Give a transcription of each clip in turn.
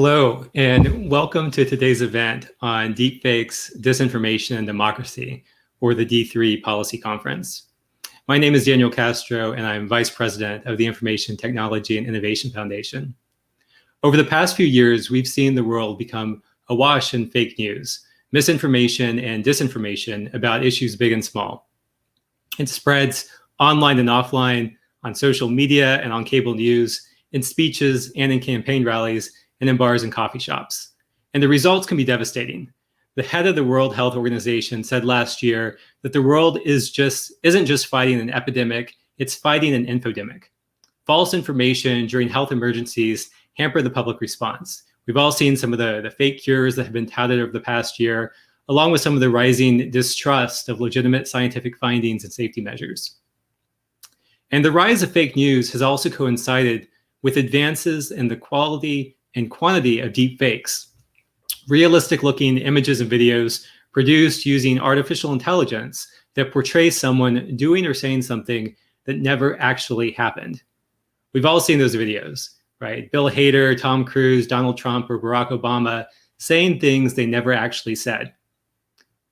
Hello, and welcome to today's event on Deepfakes, Disinformation, and Democracy, or the D3 Policy Conference. My name is Daniel Castro, and I'm Vice President of the Information Technology and Innovation Foundation. Over the past few years, we've seen the world become awash in fake news, misinformation, and disinformation about issues big and small. It spreads online and offline, on social media and on cable news, in speeches and in campaign rallies, and in bars and coffee shops. And the results can be devastating. The head of the World Health Organization said last year that the world isn't just fighting an epidemic, it's fighting an infodemic. False information during health emergencies hamper the public response. We've all seen some of the fake cures that have been touted over the past year, along with some of the rising distrust of legitimate scientific findings and safety measures. And the rise of fake news has also coincided with advances in the quality and quantity of deep fakes, realistic-looking images and videos produced using artificial intelligence that portray someone doing or saying something that never actually happened. We've all seen those videos, right? Bill Hader, Tom Cruise, Donald Trump, or Barack Obama saying things they never actually said.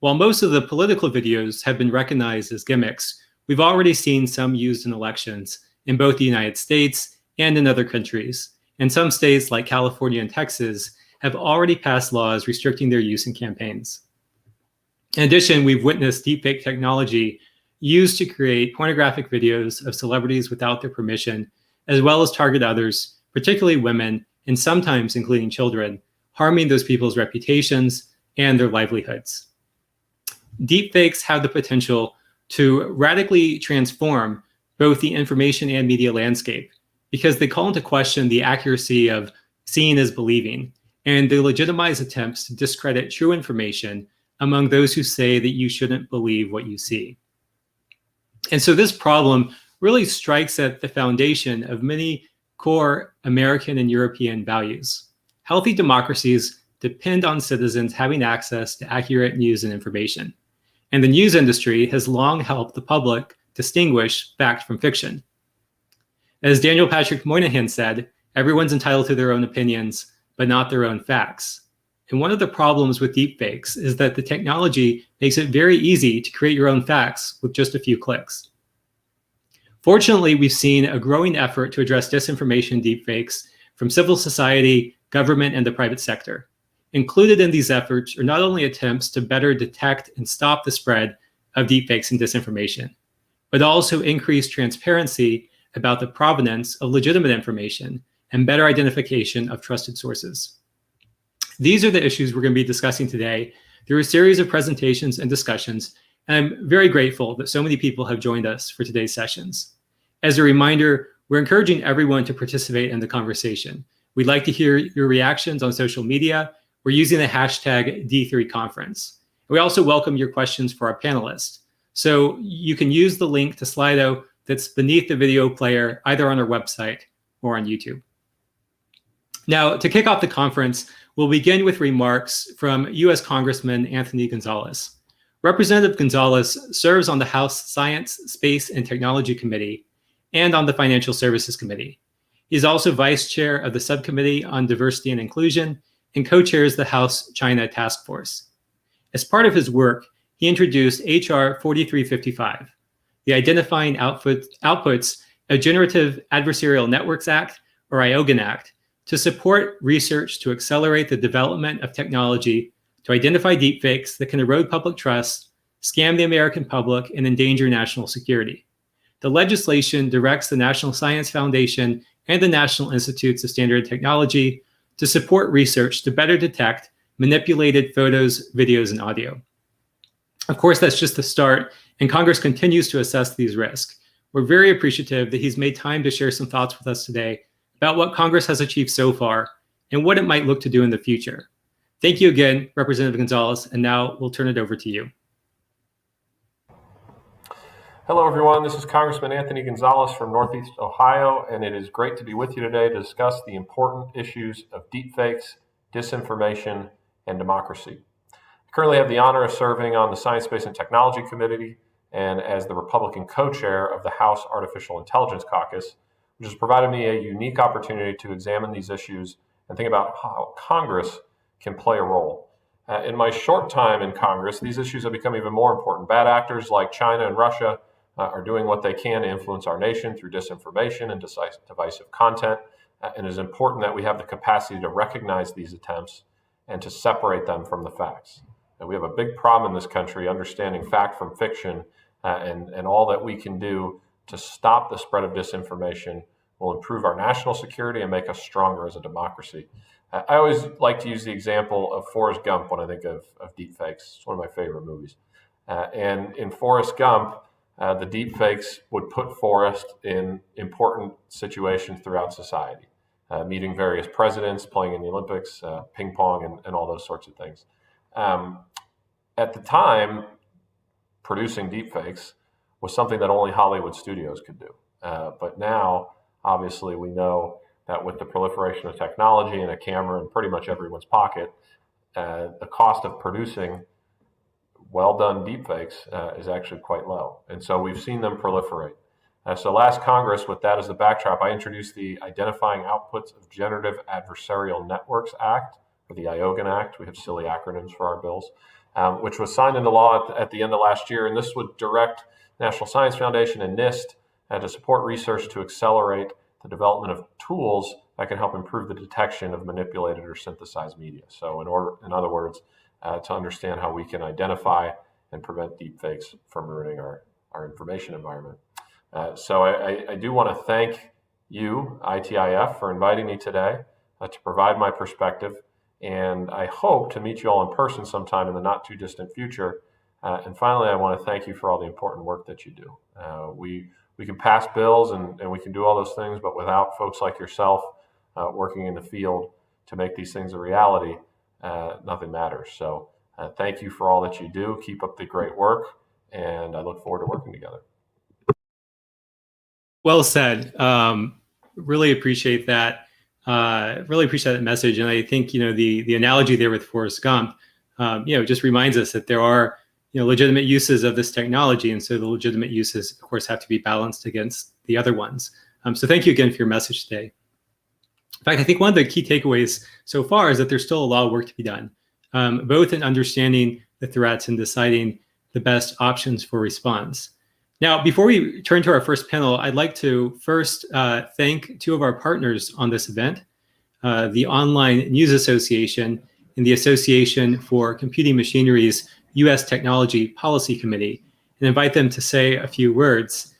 While most of the political videos have been recognized as gimmicks, we've already seen some used in elections in both the United States and in other countries. And some states like California and Texas have already passed laws restricting their use in campaigns. In addition, we've witnessed deepfake technology used to create pornographic videos of celebrities without their permission, as well as target others, particularly women, and sometimes including children, harming those people's reputations and their livelihoods. Deepfakes have the potential to radically transform both the information and media landscape, because they call into question the accuracy of seeing is believing, and they legitimize attempts to discredit true information among those who say that you shouldn't believe what you see. And so this problem really strikes at the foundation of many core American and European values. Healthy democracies depend on citizens having access to accurate news and information. And the news industry has long helped the public distinguish fact from fiction. As Daniel Patrick Moynihan said, everyone's entitled to their own opinions, but not their own facts. And one of the problems with deepfakes is that the technology makes it very easy to create your own facts with just a few clicks. Fortunately, we've seen a growing effort to address disinformation deepfakes from civil society, government, and the private sector. Included in these efforts are not only attempts to better detect and stop the spread of deepfakes and disinformation, but also increased transparency about the provenance of legitimate information and better identification of trusted sources. These are the issues we're going to be discussing today through a series of presentations and discussions, and I'm very grateful that so many people have joined us for today's sessions. As a reminder, we're encouraging everyone to participate in the conversation. We'd like to hear your reactions on social media. We're using the hashtag D3Conference. We also welcome your questions for our panelists. So you can use the link to Slido that's beneath the video player, either on our website or on YouTube. Now, to kick off the conference, we'll begin with remarks from U.S. Congressman Anthony Gonzalez. Representative Gonzalez serves on the House Science, Space, and Technology Committee and on the Financial Services Committee. He's also vice chair of the Subcommittee on Diversity and Inclusion and co-chairs the House China Task Force. As part of his work, he introduced H.R. 4355, the Identifying Outputs of Generative Adversarial Networks Act, or IOGAN Act, to support research to accelerate the development of technology to identify deepfakes that can erode public trust, scam the American public, and endanger national security. The legislation directs the National Science Foundation and the National Institutes of Standard and Technology to support research to better detect manipulated photos, videos, and audio. Of course, that's just the start, and Congress continues to assess these risks. We're very appreciative that he's made time to share some thoughts with us today about what Congress has achieved so far and what it might look to do in the future. Thank you again, Representative Gonzalez, and now we'll turn it over to you. Hello, everyone. This is Congressman Anthony Gonzalez from Northeast Ohio, and it is great to be with you today to discuss the important issues of deepfakes, disinformation, and democracy. I currently have the honor of serving on the Science, Space, and Technology Committee and as the Republican co-chair of the House Artificial Intelligence Caucus, which has provided me a unique opportunity to examine these issues and think about how Congress can play a role. In my short time in Congress, these issues have become even more important. Bad actors like China and Russia are doing what they can to influence our nation through disinformation and divisive content. And it is important that we have the capacity to recognize these attempts and to separate them from the facts. And we have a big problem in this country understanding fact from fiction, and all that we can do to stop the spread of disinformation will improve our national security and make us stronger as a democracy. I always like to use the example of Forrest Gump when I think of deepfakes. It's one of my favorite movies. And in Forrest Gump, the deepfakes would put Forrest in important situations throughout society, meeting various presidents, playing in the Olympics, ping pong, and all those sorts of things. At the time, producing deepfakes was something that only Hollywood studios could do. But now, obviously, we know that with the proliferation of technology and a camera in pretty much everyone's pocket, the cost of producing well-done deepfakes is actually quite low. And so we've seen them proliferate. So last Congress, with that as the backdrop, I introduced the Identifying Outputs of Generative Adversarial Networks Act, or the IOGAN Act. We have silly acronyms for our bills, which was signed into law at the end of last year. And this would direct National Science Foundation and NIST to support research to accelerate the development of tools that can help improve the detection of manipulated or synthesized media. So in other words, to understand how we can identify and prevent deepfakes from ruining our information environment. So I do want to thank you, ITIF, for inviting me today to provide my perspective. And I hope to meet you all in person sometime in the not too distant future. And finally, I want to thank you for all the important work that you do. We can pass bills and we can do all those things, but without folks like yourself working in the field to make these things a reality, nothing matters. So thank you for all that you do. Keep up the great work, and I look forward to working together. Well said. Really appreciate that. Really appreciate that message. And I think, the analogy there with Forrest Gump, just reminds us that there are, legitimate uses of this technology. And so the legitimate uses, of course, have to be balanced against the other ones. So thank you again for your message today. In fact, I think one of the key takeaways so far is that there's still a lot of work to be done, both in understanding the threats and deciding the best options for response. Now, before we turn to our first panel, I'd like to first thank two of our partners on this event, the Online News Association and the Association for Computing Machinery's U.S. Technology Policy Committee, and invite them to say a few words.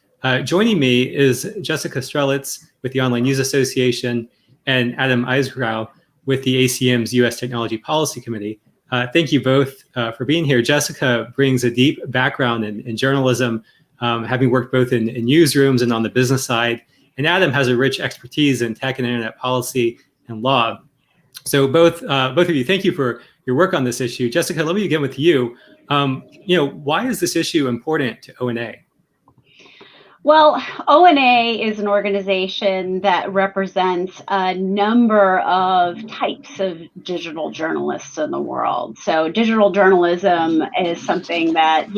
Joining me is Jessica Strelitz with the Online News Association and Adam Eisgrau with the ACM's U.S. Technology Policy Committee. Thank you both for being here. Jessica brings a deep background in journalism, having worked both in newsrooms and on the business side. And Adam has a rich expertise in tech and internet policy and law. So both of you, thank you for your work on this issue. Jessica, let me begin with you. Why is this issue important to ONA? Well, ONA is an organization that represents a number of types of digital journalists in the world. So digital journalism is something that,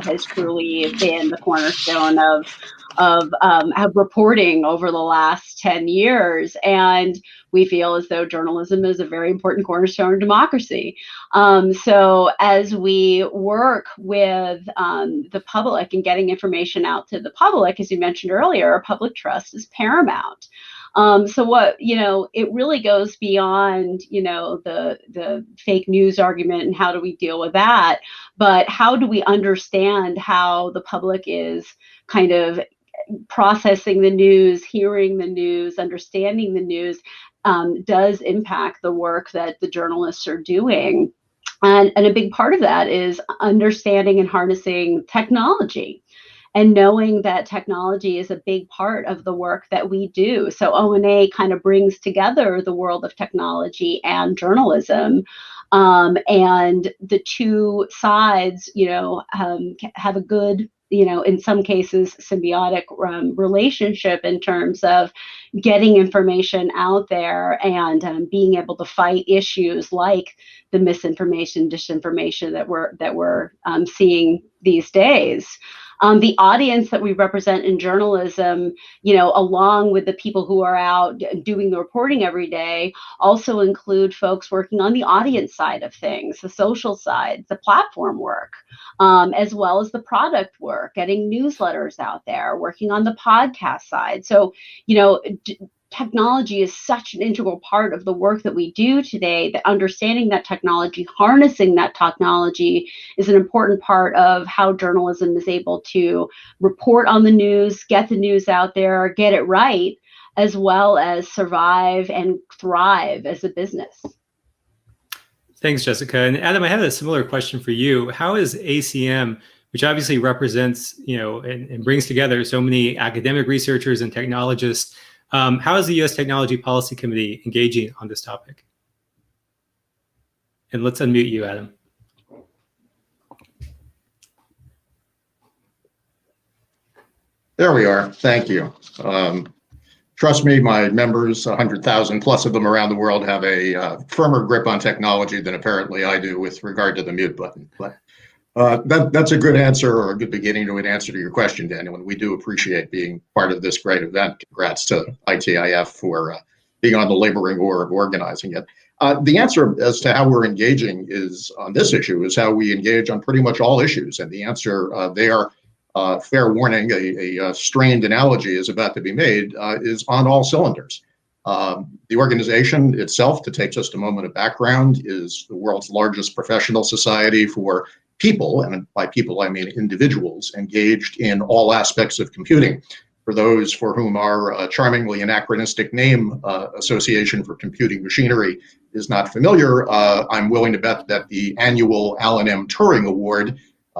has truly been the cornerstone of reporting over the last 10 years. And we feel as though journalism is a very important cornerstone of democracy. So as we work with the public and getting information out to the public, as you mentioned earlier, public trust is paramount. So what, it really goes beyond, the fake news argument and how do we deal with that, but how do we understand how the public is kind of processing the news, hearing the news, understanding the news, does impact the work that the journalists are doing. And a big part of that is understanding and harnessing technology and knowing that technology is a big part of the work that we do. So ONA kind of brings together the world of technology and journalism. And the two sides, have a good, in some cases, symbiotic relationship in terms of getting information out there and being able to fight issues like the misinformation, disinformation that we're seeing these days. The audience that we represent in journalism, along with the people who are out doing the reporting every day, also include folks working on the audience side of things, the social side, the platform work, as well as the product work, getting newsletters out there, working on the podcast side. So, technology is such an integral part of the work that we do today, that understanding that technology, harnessing that technology is an important part of how journalism is able to report on the news, get the news out there, get it right, as well as survive and thrive as a business. Thanks, Jessica. And Adam, I have a similar question for you. How is ACM, which obviously represents, and brings together so many academic researchers and technologists, how is the U.S. Technology Policy Committee engaging on this topic? And let's unmute you, Adam. There we are. Thank you. Trust me, my members, 100,000 plus of them around the world, have a firmer grip on technology than apparently I do with regard to the mute button. But that's a good answer, or a good beginning to an answer to your question, Daniel, and we do appreciate being part of this great event. Congrats to ITIF for being on the laboring oar of organizing it. The answer as to how we're engaging is on this issue is how we engage on pretty much all issues, and the answer there, fair warning, a strained analogy is about to be made, is on all cylinders. The organization itself, to take just a moment of background, is the world's largest professional society for people, and by people I mean individuals, engaged in all aspects of computing. For those for whom our charmingly anachronistic name, Association for Computing Machinery, is not familiar, I'm willing to bet that the annual Alan M. Turing Award,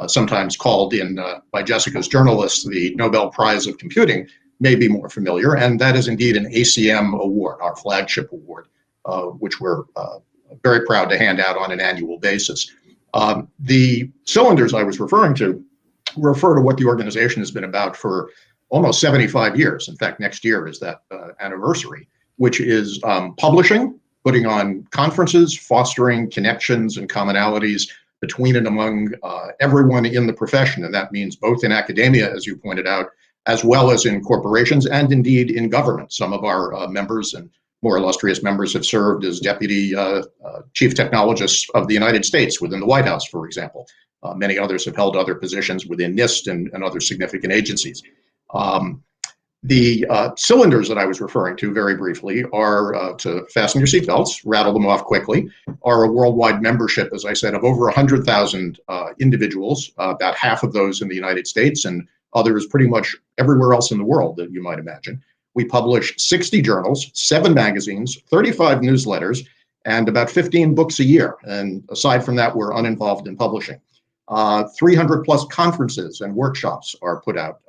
sometimes called in by Jessica's journalists the Nobel Prize of Computing, may be more familiar, and that is indeed an ACM award, our flagship award, which we're very proud to hand out on an annual basis. The cylinders I was referring to refer to what the organization has been about for almost 75 years. In fact, next year is that anniversary, which is publishing, putting on conferences, fostering connections and commonalities between and among everyone in the profession. And that means both in academia, as you pointed out, as well as in corporations and indeed in government. Some of our members and more illustrious members have served as deputy chief technologists of the United States within the White House, for example. Many others have held other positions within NIST and other significant agencies. The cylinders that I was referring to very briefly are, to fasten your seatbelts, rattle them off quickly, are a worldwide membership, as I said, of over 100,000 individuals, about half of those in the United States and others pretty much everywhere else in the world that you might imagine. We publish 60 journals, 7 magazines, 35 newsletters, and about 15 books a year. And aside from that, we're uninvolved in publishing. 300 plus conferences and workshops are put out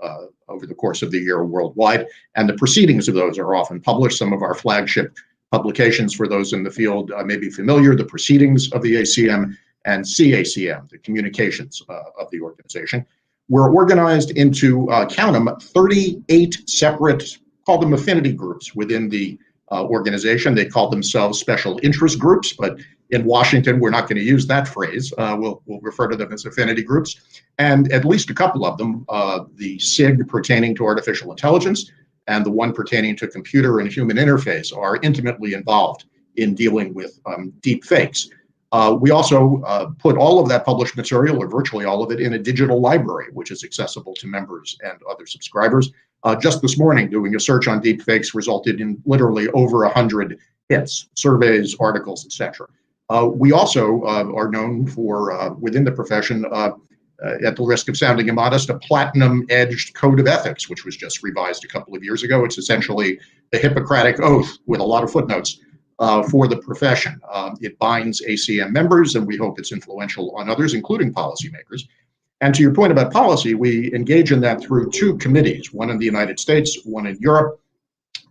over the course of the year worldwide, and the proceedings of those are often published. Some of our flagship publications, for those in the field may be familiar, the Proceedings of the ACM and CACM, the communications of the organization. We're organized into, count them, 38 separate, call them affinity groups within the organization. They call themselves special interest groups, but in Washington, we're not going to use that phrase. We'll refer to them as affinity groups. And at least a couple of them, the SIG pertaining to artificial intelligence and the one pertaining to computer and human interface, are intimately involved in dealing with deep fakes. We also put all of that published material, or virtually all of it, in a digital library, which is accessible to members and other subscribers. Just this morning, doing a search on deep fakes resulted in literally over 100 hits, surveys, articles, etc. We also are known for, within the profession, at the risk of sounding immodest, a platinum-edged code of ethics, which was just revised a couple of years ago. It's essentially the Hippocratic Oath with a lot of footnotes for the profession. It binds ACM members, and we hope it's influential on others, including policymakers. And to your point about policy, we engage in that through 2 committees, one in the United States, one in Europe,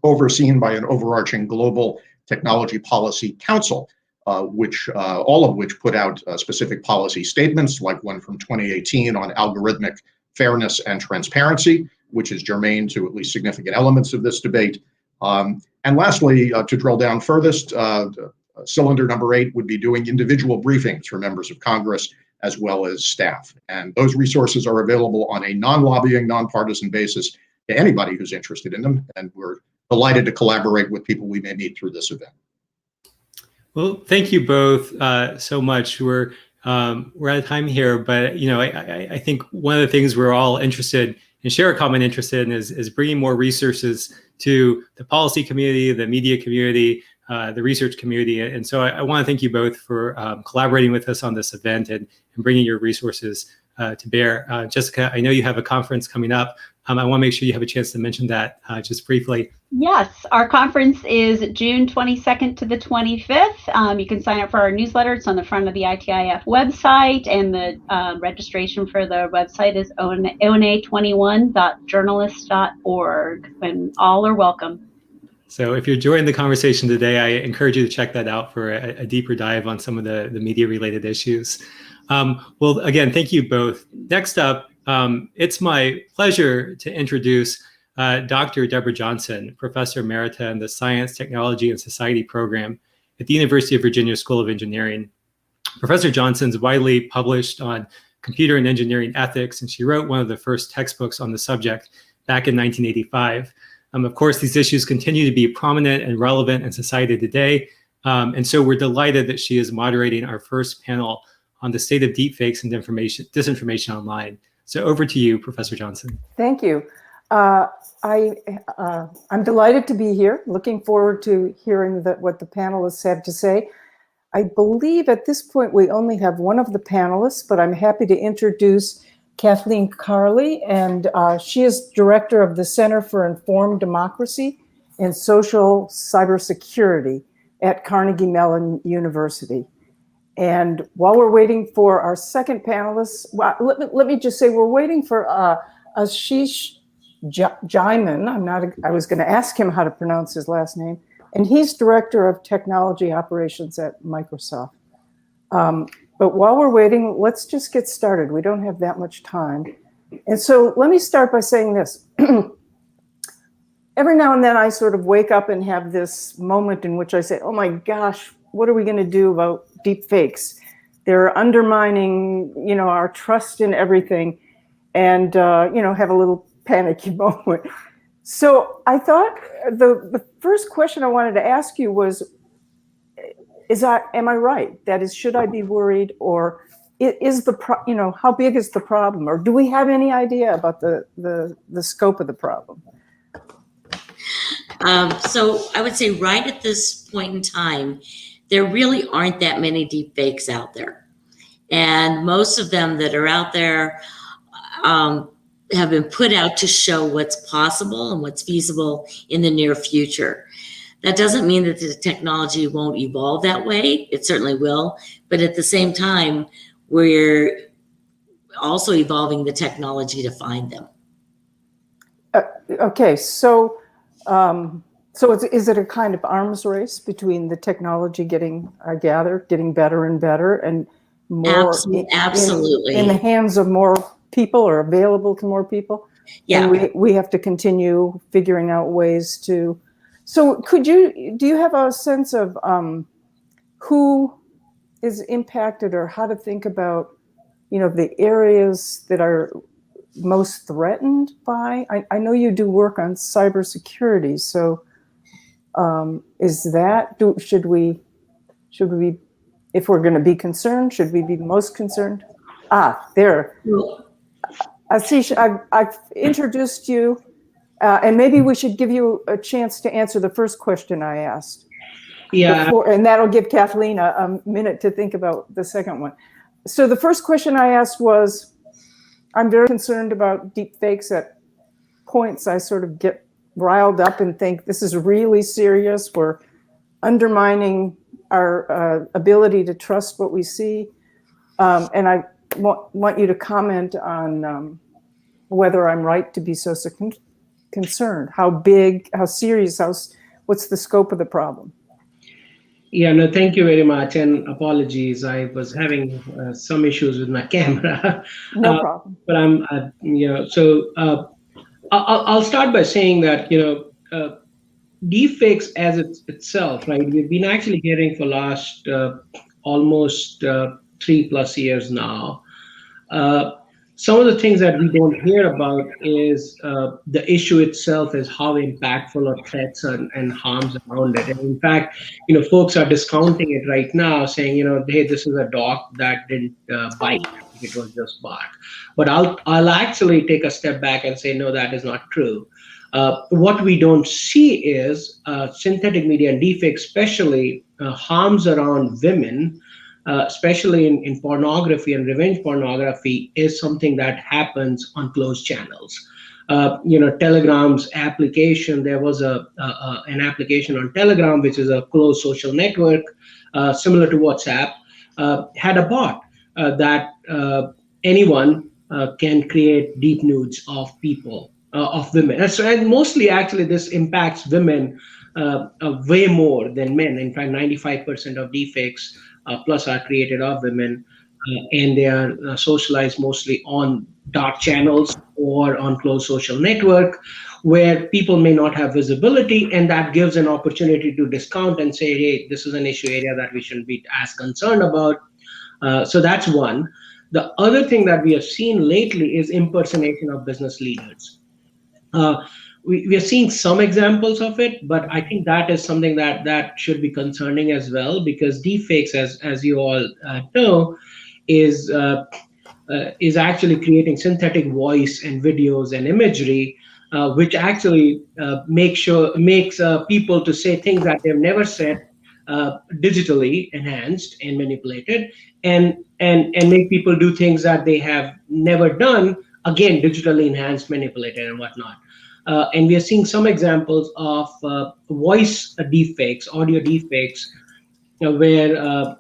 overseen by an overarching global technology policy council, all of which put out specific policy statements, like one from 2018 on algorithmic fairness and transparency, which is germane to at least significant elements of this debate. And lastly, to drill down furthest, cylinder number 8 would be doing individual briefings for members of Congress as well as staff. And those resources are available on a non-lobbying, nonpartisan basis to anybody who's interested in them. And we're delighted to collaborate with people we may meet through this event. Well, thank you both so much. We're out of time here, but I think one of the things we're all interested and share a common interest in is bringing more resources to the policy community, the media community, the research community. And so I want to thank you both for collaborating with us on this event and bringing your resources to bear. Jessica, I know you have a conference coming up. I want to make sure you have a chance to mention that just briefly. Yes, our conference is June 22nd to the 25th. You can sign up for our newsletter. It's on the front of the ITIF website, and the registration for the website is ona21.journalist.org, and all are welcome. So if you're enjoying the conversation today, I encourage you to check that out for a deeper dive on some of the media-related issues. Well, again, thank you both. Next up, it's my pleasure to introduce Dr. Deborah Johnson, Professor Emerita in the Science, Technology, and Society program at the University of Virginia School of Engineering. Professor Johnson's widely published on computer and engineering ethics, and she wrote one of the first textbooks on the subject back in 1985. Of course, these issues continue to be prominent and relevant in society today, and so we're delighted that she is moderating our first panel on the state of deepfakes and disinformation online. So over to you, Professor Johnson. Thank you. I'm delighted to be here. Looking forward to hearing what the panelists have to say. I believe at this point we only have one of the panelists, but I'm happy to introduce Kathleen Carley, and she is director of the Center for Informed Democracy and Social Cybersecurity at Carnegie Mellon University. And while we're waiting for our second panelist, well, let me just say we're waiting for Ashish Jaiman. I was going to ask him how to pronounce his last name, and he's Director of Technology Operations at Microsoft. But while we're waiting, let's just get started. We don't have that much time. And so let me start by saying this. Every now and then I sort of wake up and have this moment in which I say, oh my gosh, what are we going to do about deep fakes? They're undermining, our trust in everything, and, have a little panicky moment. So I thought the first question I wanted to ask you was, am I right? That is, should I be worried, or how big is the problem, or do we have any idea about the scope of the problem? So I would say right at this point in time, there really aren't that many deep fakes out there. And most of them that are out there have been put out to show what's possible and what's feasible in the near future. That doesn't mean that the technology won't evolve that way. It certainly will. But at the same time, we're also evolving the technology to find them. Okay, so is it a kind of arms race between the technology getting better and better, and more absolutely in the hands of more people, or available to more people? Yeah, and we have to continue figuring out ways to. So do you have a sense of who is impacted, or how to think about, the areas that are most threatened by? I know you do work on cybersecurity, so should we, if we're going to be concerned, should we be most concerned? There. Ashish, I've introduced you, and maybe we should give you a chance to answer the first question I asked. Yeah. And that'll give Kathleen a minute to think about the second one. So the first question I asked was, I'm very concerned about deep fakes. At points I sort of get riled up and think this is really serious. We're undermining our ability to trust what we see. And I want you to comment on whether I'm right to be so concerned. How big, how serious, what's the scope of the problem? Yeah, no, thank you very much, and apologies. I was having some issues with my camera. No problem. But I'll start by saying that, deepfakes as itself, right? We've been actually hearing for last almost 3+ years now. Some of the things that we don't hear about is the issue itself is how impactful are threats and harms around it. And in fact, folks are discounting it right now, saying, hey, this is a dog that didn't bite; it was just bark. But I'll actually take a step back and say, no, that is not true. What we don't see is synthetic media and deepfakes, especially harms around women. Especially in pornography and revenge pornography, is something that happens on closed channels. Telegram's application, there was an application on Telegram, which is a closed social network, similar to WhatsApp, had a bot that anyone can create deep nudes of people, of women. And mostly, actually, this impacts women way more than men. In fact, 95% of deepfakes plus are created of women, and they are socialized mostly on dark channels or on closed social network where people may not have visibility, and that gives an opportunity to discount and say, hey, this is an issue area that we shouldn't be as concerned about. So that's one. The other thing that we have seen lately is impersonation of business leaders. We are seeing some examples of it, but I think that is something that should be concerning as well, because deepfakes, as you all know, is actually creating synthetic voice and videos and imagery, which actually makes people to say things that they've never said, digitally enhanced and manipulated, and make people do things that they have never done, again, digitally enhanced, manipulated, and whatnot. And we are seeing some examples of voice deepfakes, audio deepfakes, where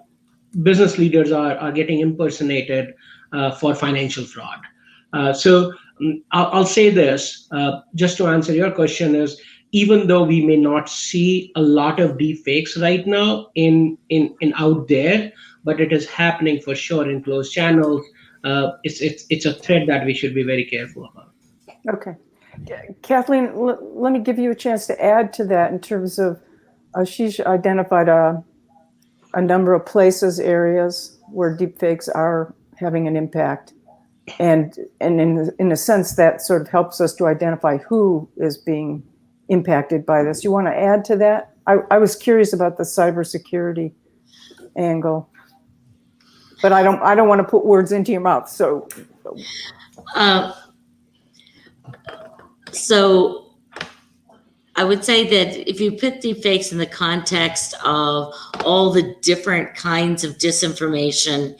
business leaders are getting impersonated for financial fraud. So I'll say this, just to answer your question, is even though we may not see a lot of deepfakes right now in out there, but it is happening for sure in closed channels. It's a threat that we should be very careful about. Okay. Kathleen, let me give you a chance to add to that in terms of, Ashish identified a number of places, areas where deepfakes are having an impact. And in a sense, that sort of helps us to identify who is being impacted by this. You want to add to that? I was curious about the cybersecurity angle, but I don't want to put words into your mouth. So I would say that if you put deepfakes in the context of all the different kinds of disinformation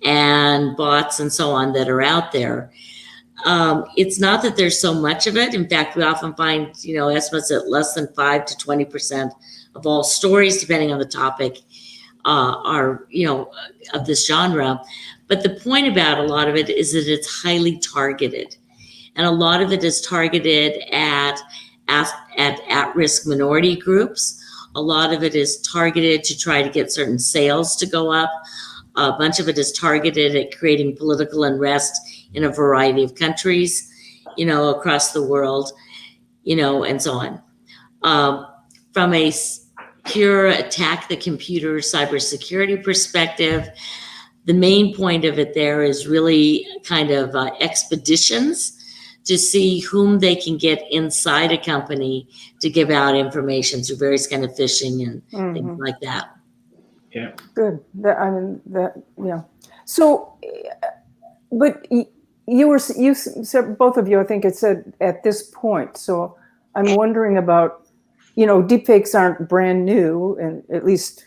and bots and so on that are out there, it's not that there's so much of it. In fact, we often find, estimates that less than 5 to 20% of all stories, depending on the topic, are, of this genre. But the point about a lot of it is that it's highly targeted. And a lot of it is targeted at at-risk minority groups. A lot of it is targeted to try to get certain sales to go up. A bunch of it is targeted at creating political unrest in a variety of countries, across the world, and so on. From a pure attack the computer cybersecurity perspective, the main point of it there is really kind of expeditions to see whom they can get inside a company to give out information through various kind of phishing and things like that. Yeah. Good. Yeah. So, but you said, both of you, I think it said at this point. So I'm wondering about, deepfakes aren't brand new, and at least,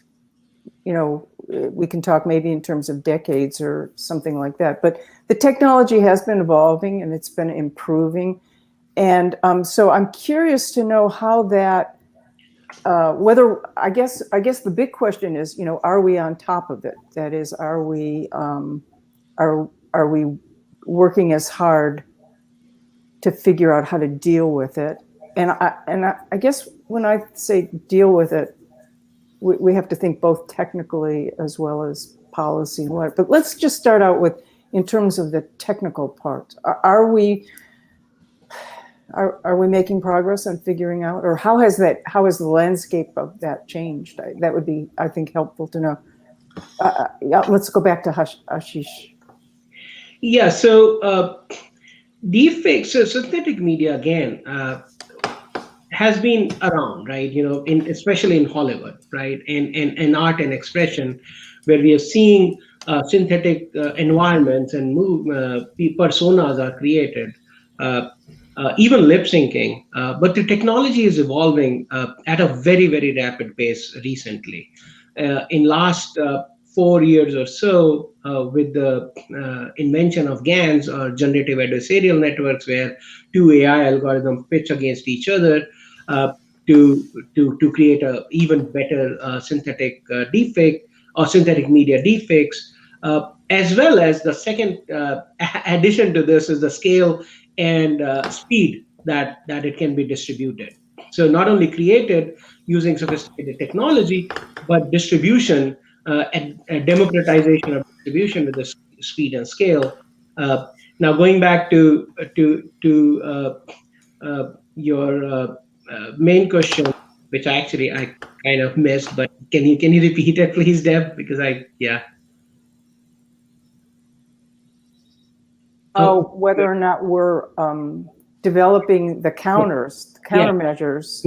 we can talk maybe in terms of decades or something like that. But the technology has been evolving and it's been improving. And so I'm curious to know how that, whether, I guess the big question is, are we on top of it? That is, are we working as hard to figure out how to deal with it? And I guess when I say deal with it, we have to think both technically as well as policy. But let's just start out with, in terms of the technical part, are we making progress on figuring out, or how has the landscape of that changed? That would be, I think, helpful to know. Yeah, let's go back to Ashish. Yeah, so deepfakes, so synthetic media again has been around, right? Especially in Hollywood, right, and art and expression, where we are seeing synthetic environments and personas are created, even lip syncing. But the technology is evolving at a very, very rapid pace recently. In last 4 years or so, with the invention of GANs, or generative adversarial networks, where two AI algorithms pitch against each other to create a even better synthetic deepfake or synthetic media deepfakes, as well as the second addition to this is the scale and speed that it can be distributed. So not only created using sophisticated technology, but distribution and democratization of distribution with the speed and scale. Now going back to your main question, which I kind of missed, but can you repeat it, please, Deb? Because Whether or not we're developing the countermeasures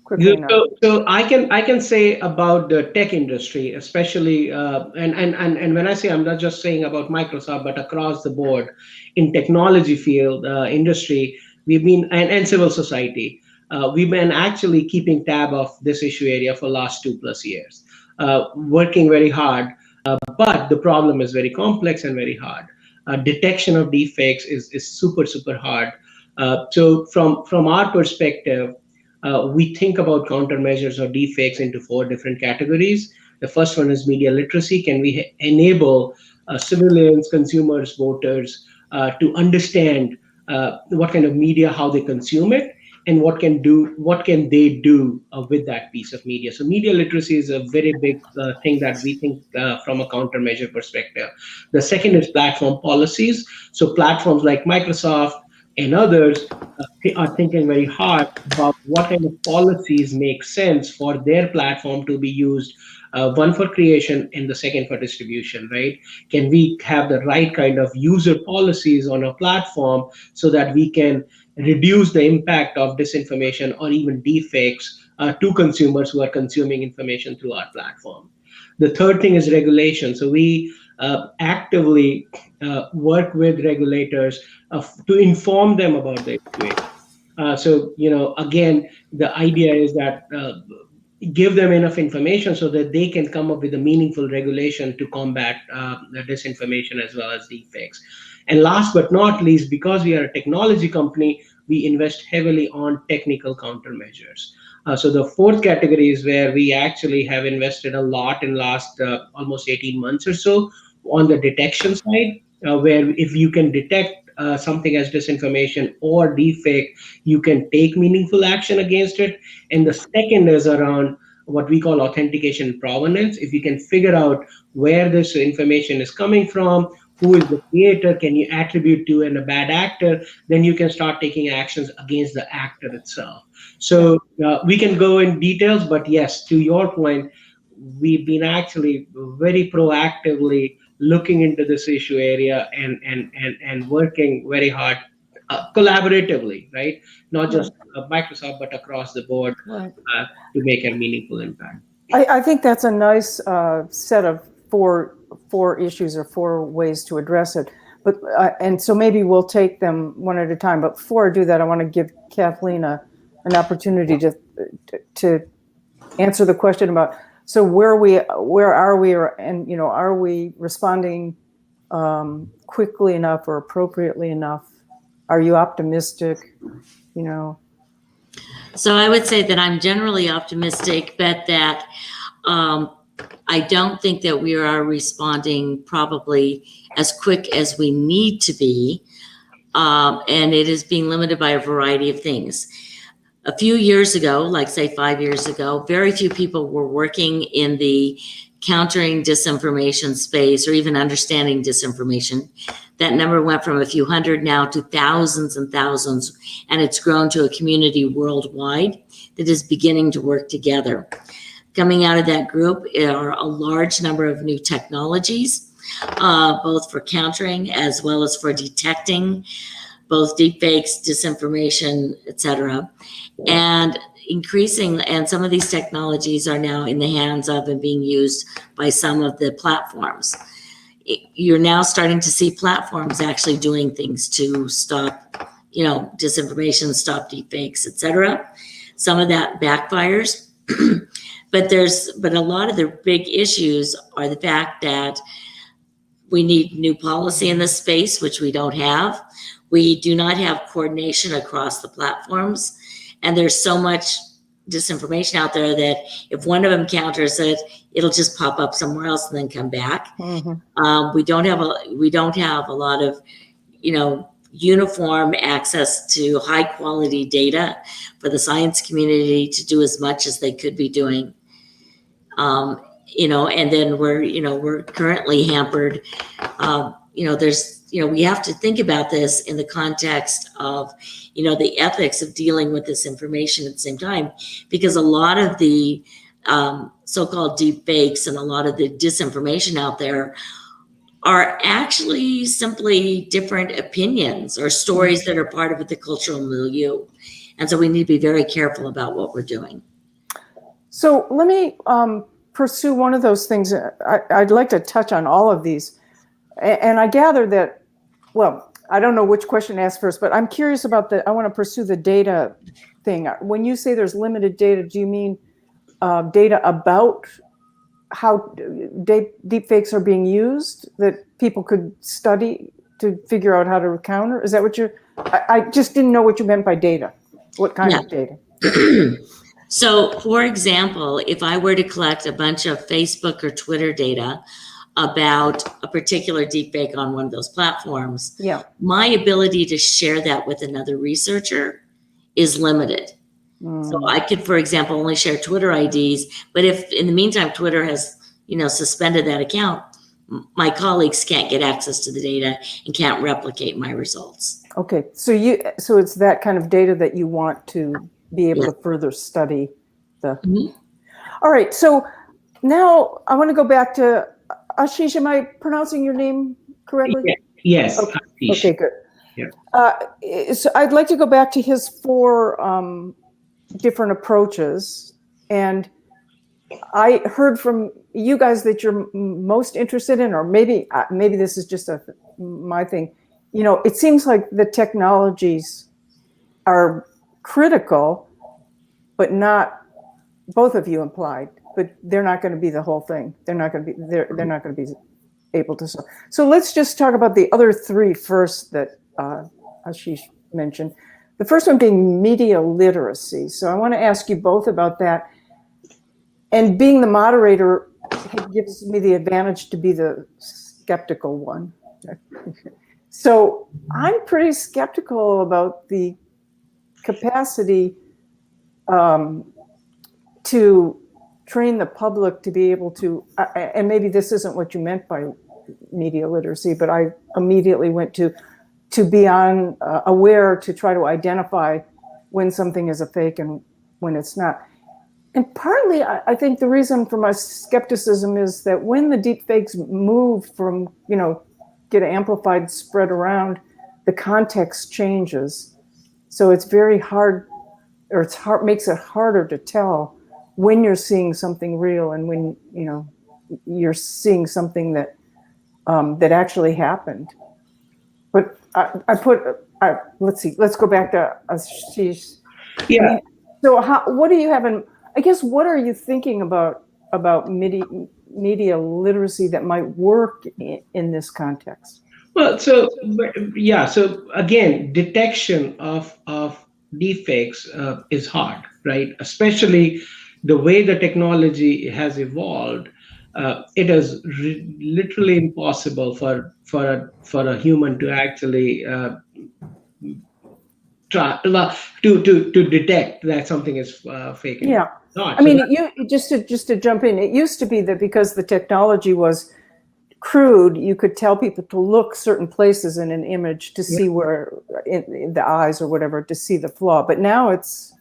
quickly enough. So I can say about the tech industry, especially, and when I say, I'm not just saying about Microsoft, but across the board in technology field, industry, we've been, and civil society, we've been actually keeping tab of this issue area for last 2+ years, working very hard. But the problem is very complex and very hard. Detection of deepfakes is super, super hard. So from our perspective, we think about countermeasures or deepfakes into 4 different categories. The first one is media literacy. Can we enable civilians, consumers, voters to understand what kind of media, how they consume it, and what can they do with that piece of media? So media literacy is a very big thing that we think from a countermeasure perspective. The second is platform policies. So platforms like Microsoft and others are thinking very hard about what kind of policies make sense for their platform to be used, one for creation and the second for distribution, right? Can we have the right kind of user policies on a platform so that we can reduce the impact of disinformation or even deepfakes to consumers who are consuming information through our platform? The third thing is regulation. So we actively work with regulators to inform them about the issue. So, again, the idea is that give them enough information so that they can come up with a meaningful regulation to combat the disinformation as well as deepfakes. And last but not least, because we are a technology company, we invest heavily on technical countermeasures. So the fourth category is where we actually have invested a lot in last almost 18 months or so on the detection side, where if you can detect something as disinformation or deepfake, you can take meaningful action against it. And the second is around what we call authentication and provenance. If you can figure out where this information is coming from, who is the creator, can you attribute to a bad actor, then you can start taking actions against the actor itself. So we can go in details, but yes, to your point, we've been actually very proactively looking into this issue area and working very hard collaboratively, right? Not just Microsoft, but across the board to make a meaningful impact. I think that's a nice set of four issues or 4 ways to address it. But and so maybe we'll take them one at a time. But before I do that, I want to give Kathleen an opportunity to answer the question about, so where are we, and are we responding quickly enough or appropriately enough? Are you optimistic? So I would say that I'm generally optimistic, but that I don't think that we are responding probably as quick as we need to be, and it is being limited by a variety of things. A few years ago, like say 5 years ago, very few people were working in the countering disinformation space or even understanding disinformation. That number went from a few hundred now to thousands and thousands, and it's grown to a community worldwide that is beginning to work together. Coming out of that group are a large number of new technologies, both for countering as well as for detecting both deepfakes, disinformation, etc. And some of these technologies are now in the hands of and being used by some of the platforms. You're now starting to see platforms actually doing things to stop, disinformation, stop deepfakes, etc. Some of that backfires, but a lot of the big issues are the fact that we need new policy in this space, which we don't have. We do not have coordination across the platforms, and there's so much disinformation out there that if one of them counters it, it'll just pop up somewhere else and then come back. Mm-hmm. We don't have a lot of, uniform access to high quality data for the science community to do as much as they could be doing. And then we're currently hampered. We have to think about this in the context of, the ethics of dealing with this information at the same time, because a lot of the so-called deep fakes and a lot of the disinformation out there are actually simply different opinions or stories that are part of the cultural milieu. And so we need to be very careful about what we're doing. So let me pursue one of those things. I'd like to touch on all of these. And I gather that, well, I don't know which question to ask first, but I'm curious about I want to pursue the data thing. When you say there's limited data, do you mean data about how deepfakes are being used that people could study to figure out how to counter? Is that what I just didn't know what you meant by data. What kind of data? So, for example, if I were to collect a bunch of Facebook or Twitter data about a particular deepfake on one of those platforms, my ability to share that with another researcher is limited. So I could, for example, only share Twitter IDs, but if in the meantime Twitter has, suspended that account, my colleagues can't get access to the data and can't replicate my results. Okay, so it's that kind of data that you want to be able to further study the. Mm-hmm. All right, so now I want to go back to Ashish. Am I pronouncing your name correctly? Yes. Okay, good. Yeah. So I'd like to go back to his 4 different approaches, and I heard from you guys that you're most interested in, or maybe this is just my thing. It seems like the technologies are critical, but not, both of you implied, but they're not going to be the whole thing. They're not going to be able to. So let's just talk about the other 3 first that Ashish mentioned. The first one being media literacy. So I want to ask you both about that. And being the moderator gives me the advantage to be the skeptical one. So I'm pretty skeptical about the capacity to train the public to be able to, and maybe this isn't what you meant by media literacy, but I immediately went to be aware to try to identify when something is a fake and when it's not. And partly, I think the reason for my skepticism is that when the deepfakes move from, get amplified, spread around, the context changes. So it's very hard, or makes it harder to tell when you're seeing something real and when, you're seeing something that actually happened. But let's see, let's go back to Ashish. Yeah. So what do you have what are you thinking about media literacy that might work in this context? Well, so again, detection of deepfakes is hard, right? Especially the way the technology has evolved. It is literally impossible for a human to actually try to detect that something is fake. Yeah, not. I mean, just to jump in, it used to be that because the technology was crude, you could tell people to look certain places in an image to see where in the eyes or whatever to see the flaw. But now it's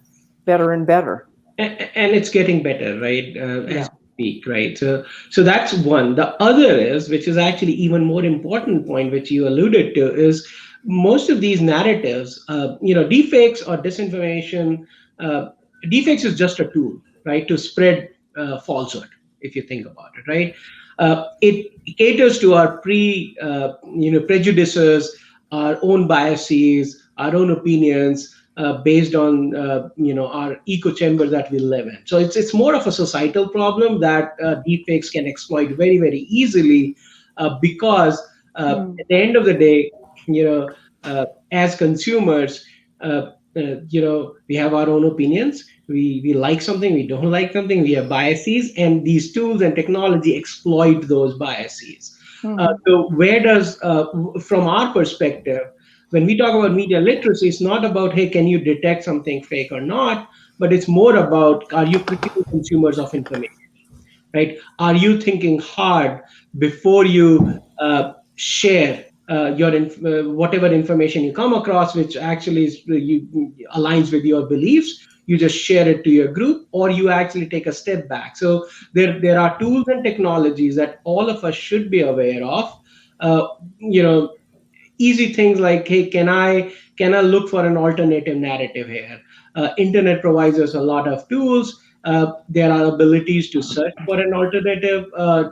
better and better. And it's getting better, right? As we speak, right? So that's one. The other is, which is actually even more important point, which you alluded to, is most of these narratives, deepfakes or disinformation. Deepfakes is just a tool, right, to spread falsehood. If you think about it, right? It caters to our prejudices, our own biases, our own opinions, based on our echo chamber that we live in. So it's more of a societal problem that deepfakes can exploit very, very easily, because at the end of the day, as consumers, we have our own opinions. We like something, we don't like something, we have biases, and these tools and technology exploit those biases. So where does, from our perspective, when we talk about media literacy, it's not about, hey, can you detect something fake or not, but it's more about, are you critical consumers of information, right? Are you thinking hard before you share whatever information you come across, which actually aligns with your beliefs? You just share it to your group, or you actually take a step back. So there are tools and technologies that all of us should be aware of. Easy things like, hey, can I look for an alternative narrative here? Internet provides us a lot of tools. There are abilities to search for an alternative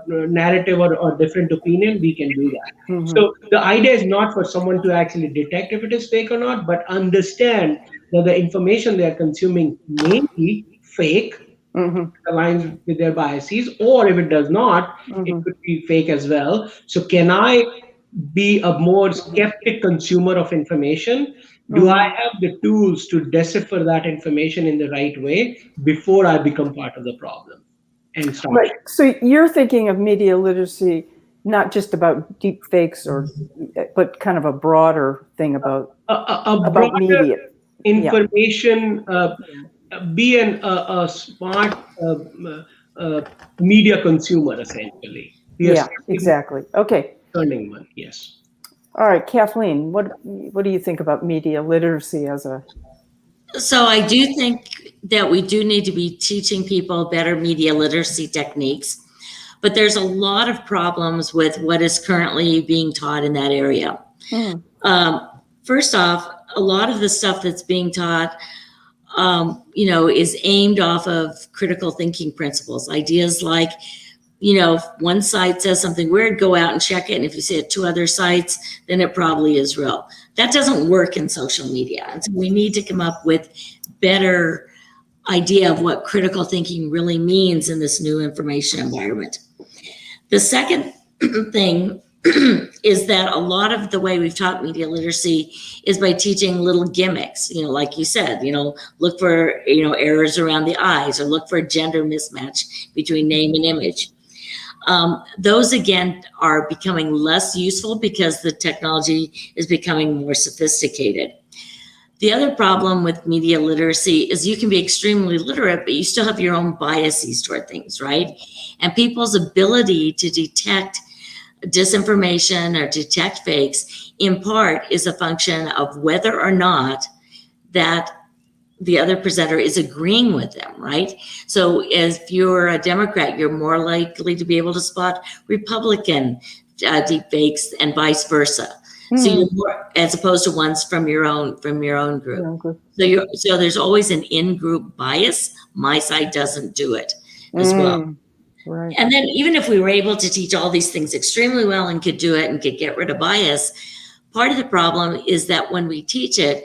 narrative or different opinion. We can do that. So the idea is not for someone to actually detect if it is fake or not, but understand that the information they are consuming may be fake, aligns with their biases, or if it does not, it could be fake as well. So can I be a more skeptic consumer of information? Do I have the tools to decipher that information in the right way before I become part of the problem and start? Right. So you're thinking of media literacy, not just about deep fakes, but kind of a broader thing about broader media information. Be a smart media consumer, essentially. Yeah, exactly. Okay. Learning one, yes. All right, Kathleen, what do you think about media literacy as a? So I do think that we do need to be teaching people better media literacy techniques, but there's a lot of problems with what is currently being taught in that area. First off, a lot of the stuff that's being taught, is aimed off of critical thinking principles, ideas like, if one site says something weird, go out and check it. And if you see it 2 other sites, then it probably is real. That doesn't work in social media. And so we need to come up with better idea of what critical thinking really means in this new information environment. The second thing is that a lot of the way we've taught media literacy is by teaching little gimmicks, like you said, look for, errors around the eyes, or look for a gender mismatch between name and image. Those, again, are becoming less useful because the technology is becoming more sophisticated. The other problem with media literacy is you can be extremely literate, but you still have your own biases toward things, right? And people's ability to detect disinformation or detect fakes, in part, is a function of whether or not that the other presenter is agreeing with them, right? So if you're a Democrat, you're more likely to be able to spot Republican deep fakes and vice versa. So you're more, as opposed to ones from your own group. So there's always an in-group bias. My side doesn't do it as well. Right. And then even if we were able to teach all these things extremely well and could do it and could get rid of bias, part of the problem is that when we teach it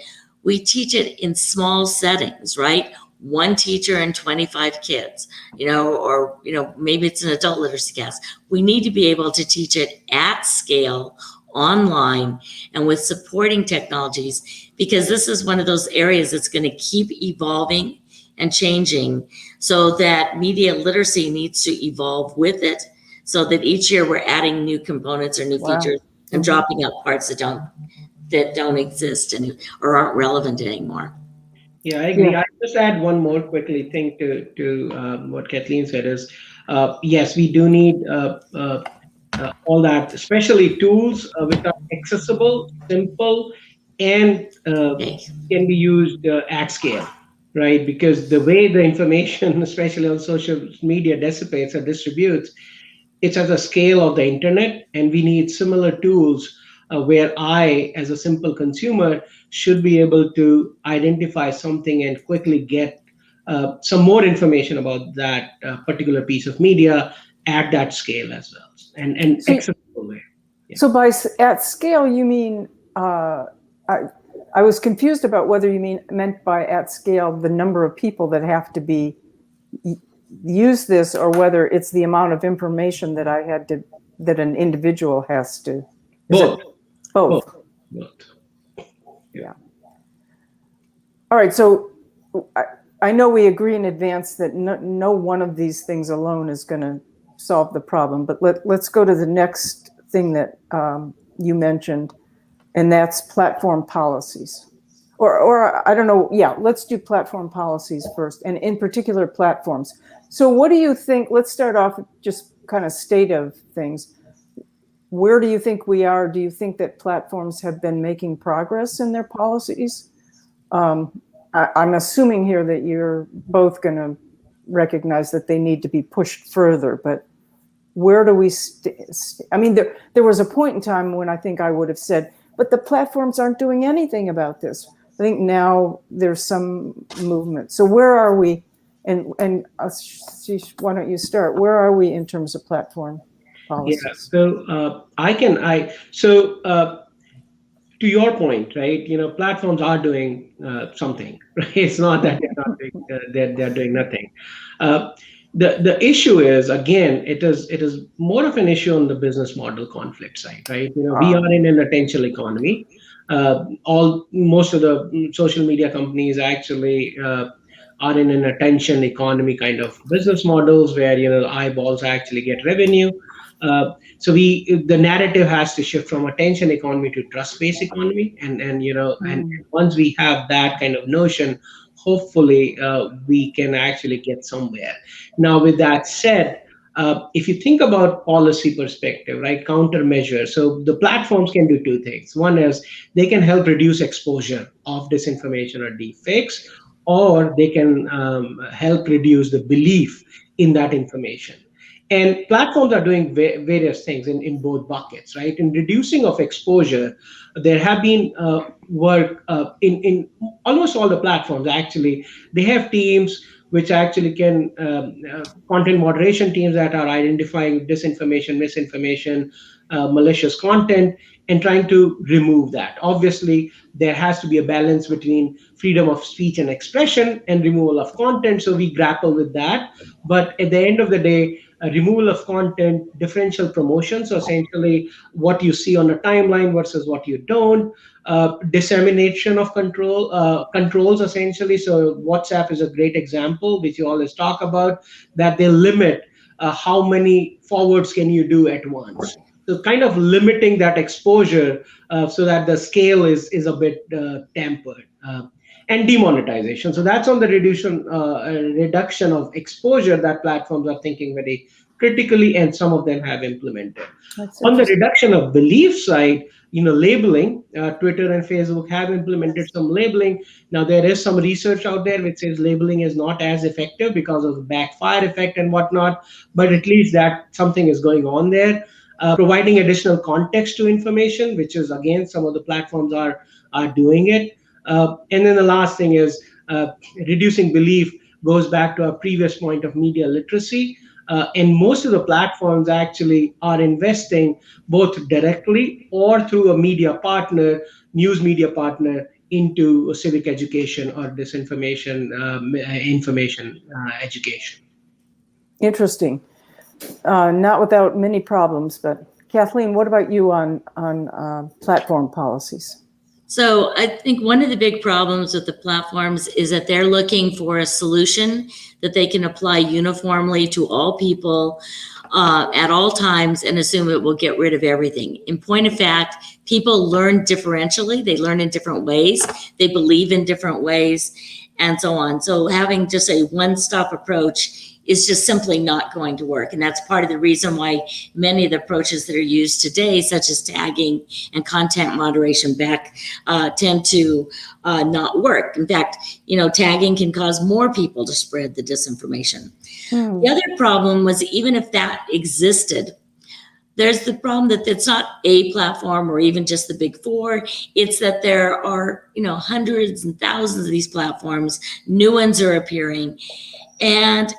in small settings, right? One teacher and 25 kids, or maybe it's an adult literacy class. We need to be able to teach it at scale, online, and with supporting technologies, because this is one of those areas that's going to keep evolving and changing, so that media literacy needs to evolve with it, so that each year we're adding new components or new features and dropping out parts that don't exist or aren't relevant anymore. Yeah, I agree. I just add one more quickly thing to what Kathleen said is, yes, we do need all that, especially tools which are accessible, simple, and can be used at scale. right? Because the way the information, especially on social media, dissipates or distributes, it's at the scale of the internet, and we need similar tools where I, as a simple consumer, should be able to identify something and quickly get some more information about that particular piece of media at that scale as well, and So- accessible way. Yeah. So by at scale, you mean, I was confused about whether you meant by at scale the number of people that have to be use this, or whether it's the amount of information that that an individual has to. Both. Both. Both. Yeah. All right. So I know we agree in advance that no one of these things alone is going to solve the problem, but let's go to the next thing that you mentioned, and that's platform policies. Or I don't know. Yeah, let's do platform policies first, and in particular platforms. So what do you think? Let's start off just kind of state of things. Where do you think we are? Do you think that platforms have been making progress in their policies? I'm assuming here that you're both going to recognize that they need to be pushed further, but where do we I mean, there was a point in time when I think I would have said, but the platforms aren't doing anything about this. I think now there's some movement. So where are we? And Ashish, why don't you start? Where are we in terms of platform policies? Yeah. So to your point, right? Platforms are doing something. Right? It's not that they're not doing, they're doing nothing. The issue is, again, it is more of an issue on the business model conflict side, right? We are in an attention economy. Most of the social media companies actually are in an attention economy kind of business models where the eyeballs actually get revenue. So the narrative has to shift from attention economy to trust-based economy, and once we have that kind of notion, hopefully we can actually get somewhere. Now, with that said, if you think about policy perspective, right, countermeasures. So the platforms can do two things. One is they can help reduce exposure of disinformation or deepfakes, or they can help reduce the belief in that information. And platforms are doing various things in both buckets, right? In reducing of exposure, there have been work in almost all the platforms. Actually, they have teams which actually can content moderation teams that are identifying disinformation, misinformation, malicious content, and trying to remove that. Obviously, there has to be a balance between freedom of speech and expression and removal of content. So we grapple with that. But at the end of the day, removal of content, differential promotion, so essentially what you see on a timeline versus what you don't, dissemination of controls essentially. So WhatsApp is a great example, which you always talk about, that they limit how many forwards can you do at once. So kind of limiting that exposure so that the scale is a bit tempered. And demonetization. So that's on the reduction of exposure that platforms are thinking very critically, and some of them have implemented. On the reduction of belief side, labeling, Twitter and Facebook have implemented some labeling. Now, there is some research out there which says labeling is not as effective because of the backfire effect and whatnot, but at least that something is going on there. Providing additional context to information, which is, again, some of the platforms are doing it. And then the last thing is reducing belief goes back to our previous point of media literacy. And most of the platforms actually are investing both directly or through a media partner, news media partner, into civic education or disinformation, information education. Interesting. Not without many problems, but Kathleen, what about you on platform policies? So I think one of the big problems with the platforms is that they're looking for a solution that they can apply uniformly to all people at all times and assume it will get rid of everything. In point of fact, people learn differentially. They learn in different ways. They believe in different ways. and so on. So having just a one-stop approach is just simply not going to work. And that's part of the reason why many of the approaches that are used today, such as tagging and content moderation tend to not work. In fact, tagging can cause more people to spread the disinformation. The other problem was, even if that existed, there's the problem that it's not a platform or even just the big four. It's that there are, hundreds and thousands of these platforms. New ones are appearing. And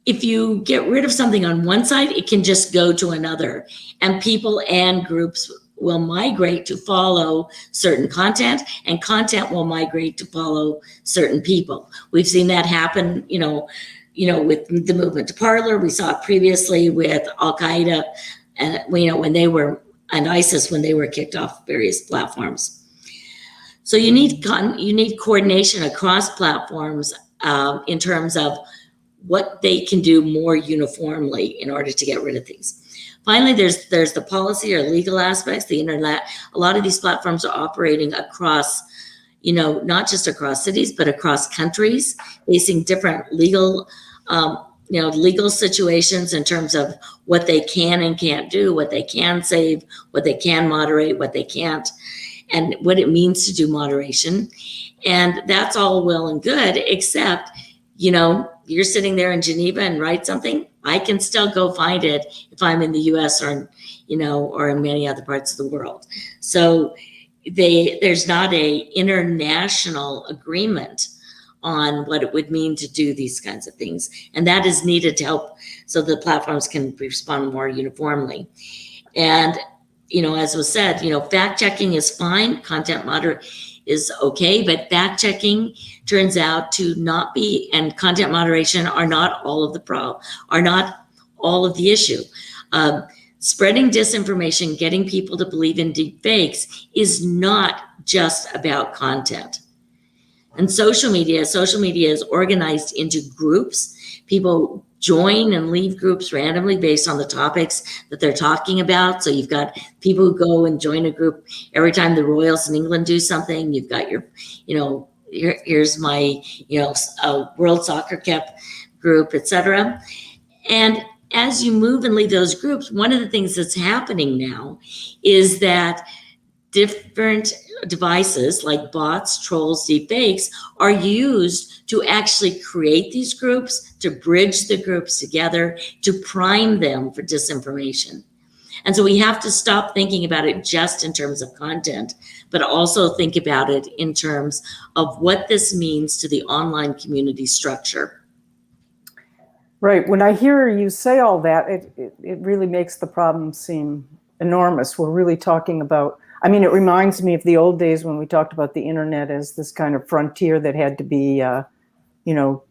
if you get rid of something on one side, it can just go to another. And people and groups will migrate to follow certain content, and content will migrate to follow certain people. We've seen that happen, with the movement to Parler. We saw it previously with Al-Qaeda, and when they were, and ISIS, when they were kicked off various platforms. So you need coordination across platforms in terms of what they can do more uniformly in order to get rid of things. Finally, there's the policy or legal aspects. The internet, a lot of these platforms are operating across, not just across cities, but across countries, facing different legal situations in terms of what they can and can't do, what they can save, what they can moderate, what they can't, and what it means to do moderation. And that's all well and good, except, you're sitting there in Geneva and write something, I can still go find it if I'm in the US or in many other parts of the world. So there's not a international agreement on what it would mean to do these kinds of things. And that is needed to help so the platforms can respond more uniformly. And, as was said, fact checking is fine, content moderation is okay, but fact checking turns out to not be, and content moderation are not all of the issue. Spreading disinformation, getting people to believe in deep fakes is not just about content. And social media is organized into groups. People join and leave groups randomly based on the topics that they're talking about. So you've got people who go and join a group every time the Royals in England do something. You've got your, here's my, World Soccer Cup group, etc. And as you move and leave those groups, one of the things that's happening now is that different devices like bots, trolls, deepfakes are used to actually create these groups, to bridge the groups together, to prime them for disinformation. And so we have to stop thinking about it just in terms of content, but also think about it in terms of what this means to the online community structure. Right. When I hear you say all that, it really makes the problem seem enormous. We're really talking about, it reminds me of the old days when we talked about the internet as this kind of frontier that had to be,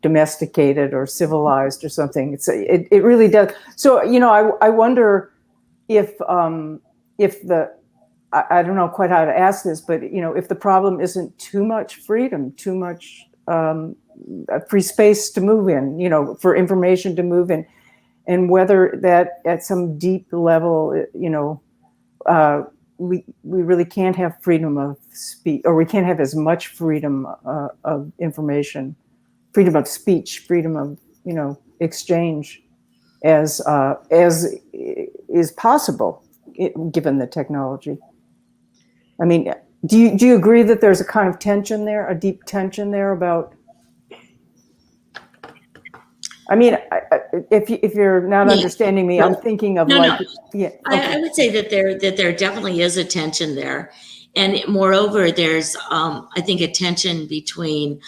domesticated or civilized or something. It really does. So, I wonder if I don't know quite how to ask this, but, if the problem isn't too much freedom, too much free space to move in, for information to move in, and whether that at some deep level, we really can't have freedom of speech, or we can't have as much freedom of information, freedom of speech, freedom of exchange as is possible given the technology. Do you agree that there's a kind of tension there, a deep tension there about? If you're not understanding me, I'm thinking of yeah. Okay. I would say that there definitely is a tension there, and moreover, there's I think a tension between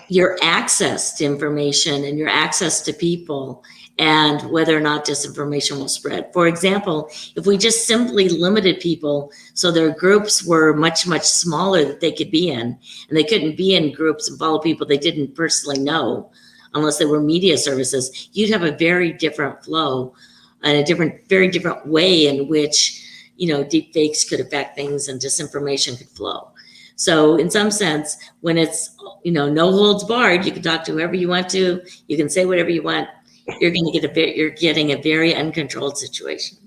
your access to information and your access to people, and whether or not disinformation will spread. For example, if we just simply limited people so their groups were much, much smaller that they could be in, and they couldn't be in groups and follow people they didn't personally know, unless they were media services, you'd have a very different flow and very different way in which, deep fakes could affect things and disinformation could flow. So in some sense, when it's, no holds barred, you can talk to whoever you want to, you can say whatever you want, you're getting a very uncontrolled situation.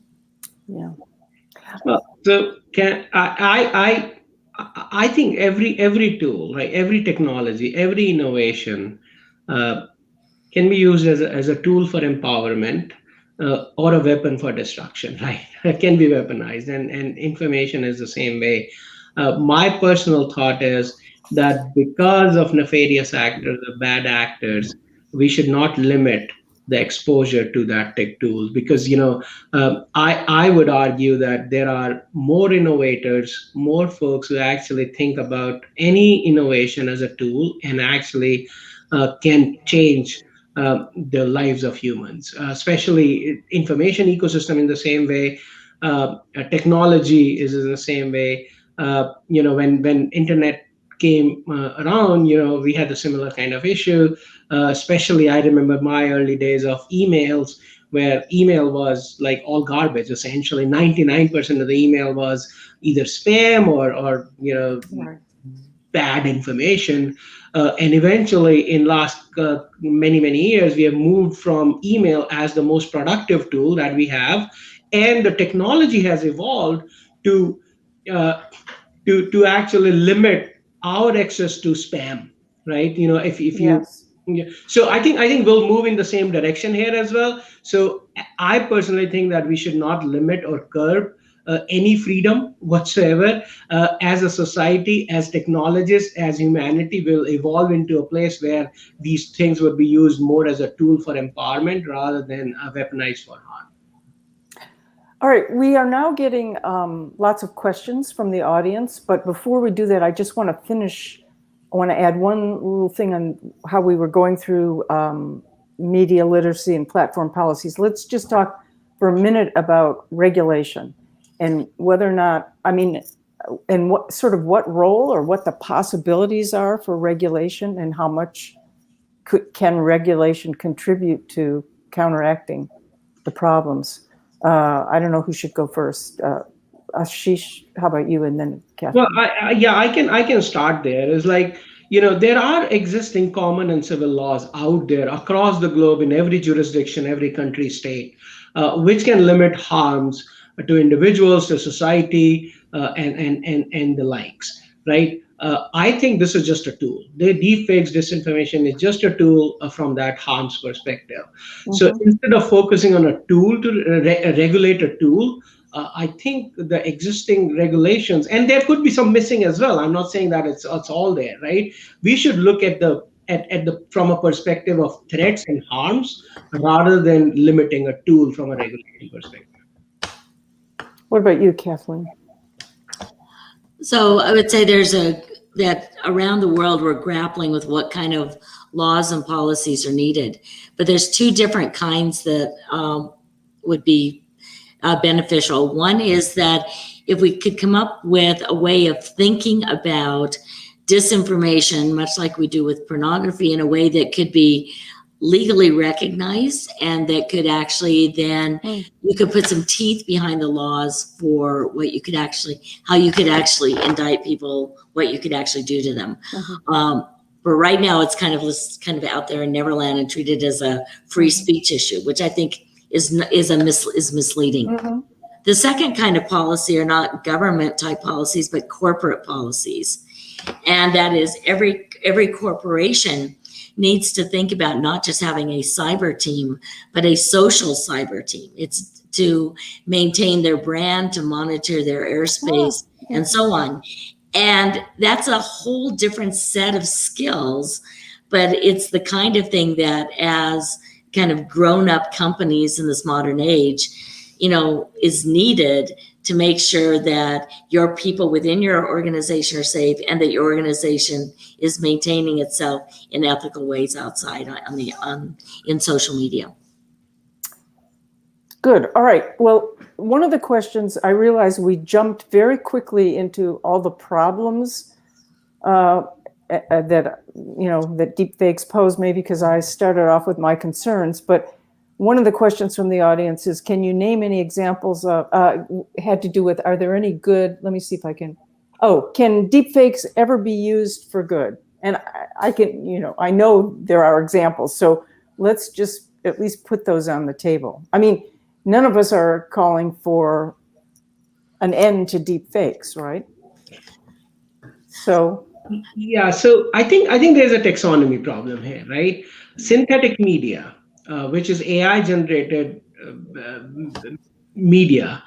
Yeah. So I I think every tool, right, every technology, every innovation can be used as a tool for empowerment or a weapon for destruction, right? It can be weaponized, and information is the same way. My personal thought is that because of nefarious actors or bad actors, we should not limit the exposure to that tech tools, because I would argue that there are more innovators, more folks who actually think about any innovation as a tool and actually can change the lives of humans, especially information ecosystem in the same way. Technology is in the same way. When internet came around, we had a similar kind of issue. Especially, I remember my early days of emails, where email was like all garbage. Essentially, 99% of the email was either spam or Right. bad information. And eventually, in last many years, we have moved from email as the most productive tool that we have, and the technology has evolved to uh, to actually limit our access to spam, right? If you Yes. yeah. So I think we'll move in the same direction here as well. So I personally think that we should not limit or curb any freedom whatsoever. As a society, as technologists, as humanity will evolve into a place where these things would be used more as a tool for empowerment rather than weaponized for harm. All right, we are now getting lots of questions from the audience, but before we do that, I just want to finish. I want to add one little thing on how we were going through media literacy and platform policies. Let's just talk for a minute about regulation and whether or not, and what role or what the possibilities are for regulation, and how much can regulation contribute to counteracting the problems. I don't know who should go first. Ashish, how about you, and then Catherine? Well, I can start there. It's like, there are existing common and civil laws out there across the globe in every jurisdiction, every country, state, which can limit harms to individuals, to society, and the likes, right? I think this is just a tool. The deepfakes, disinformation is just a tool from that harms perspective. Mm-hmm. So instead of focusing on a tool to regulate a tool, I think the existing regulations, and there could be some missing as well. I'm not saying that it's all there, right? We should look at the from a perspective of threats and harms rather than limiting a tool from a regulatory perspective. What about you, Kathleen? So I would say that around the world, we're grappling with what kind of laws and policies are needed. But there's two different kinds that would be beneficial. One is that if we could come up with a way of thinking about disinformation, much like we do with pornography, in a way that could be legally recognized, and that could actually then you could put some teeth behind the laws for what you could actually, how you could actually indict people, what you could actually do to them. But right now it's kind of out there in Neverland and treated as a free speech issue, which I think is misleading. The second kind of policy are not government type policies, but corporate policies. And that is every corporation needs to think about not just having a cyber team, but a social cyber team. It's to maintain their brand, to monitor their airspace, and so on. And that's a whole different set of skills, but it's the kind of thing that as kind of grown-up companies in this modern age, is needed to make sure that your people within your organization are safe, and that your organization is maintaining itself in ethical ways outside in social media. Good. All right. Well, one of the questions, I realized we jumped very quickly into all the problems that deepfakes pose, maybe because I started off with my concerns. But one of the questions from the audience is, can you name any examples of, had to do with, are there any good, let me see if I can, can deepfakes ever be used for good? And I can, I know there are examples, so let's just at least put those on the table. I mean, none of us are calling for an end to deepfakes, right? So Yeah, so I think there's a taxonomy problem here, right? Synthetic media, which is AI generated media,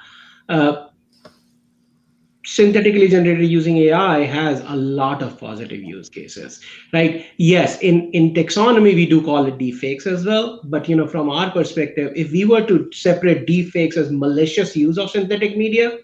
uh, synthetically generated using AI, has a lot of positive use cases, right? Yes, in taxonomy we do call it deepfakes as well, but from our perspective, if we were to separate deepfakes as malicious use of synthetic media,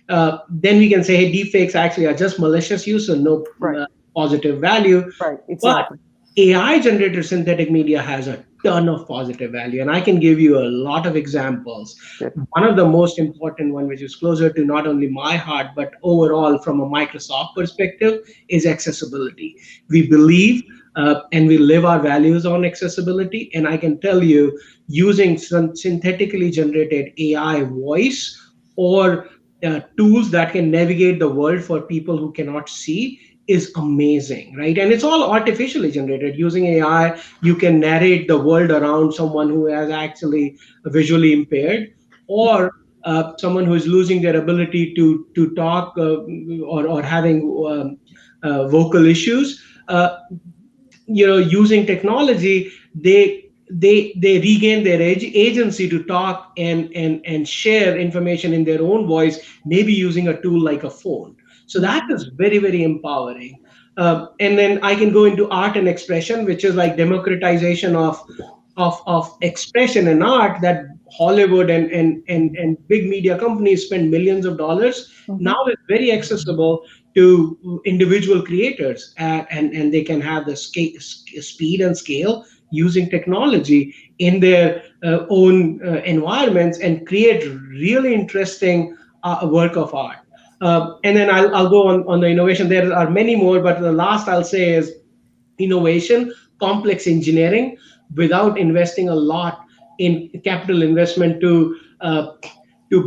then we can say, hey, deepfakes actually are just malicious use, so no right, positive value. right, But exactly. AI generated synthetic media has a ton of positive value, and I can give you a lot of examples. Good. One of the most important one, which is closer to not only my heart, but overall from a Microsoft perspective, is accessibility. We believe and we live our values on accessibility. And I can tell you, using some synthetically generated AI voice or tools that can navigate the world for people who cannot see is amazing, right? And it's all artificially generated. Using AI, you can narrate the world around someone who is actually visually impaired, or someone who is losing their ability to talk, or having vocal issues. Using technology, they regain their agency to talk and share information in their own voice, maybe using a tool like a phone. So that is very, very empowering. And then I can go into art and expression, which is like democratization of expression and art, that Hollywood and big media companies spend millions of dollars. Mm-hmm. Now it's very accessible to individual creators, and they can have the speed and scale using technology in their own environments and create really interesting work of art. And then I'll go on the innovation. There are many more, but the last I'll say is innovation, complex engineering, without investing a lot in capital investment to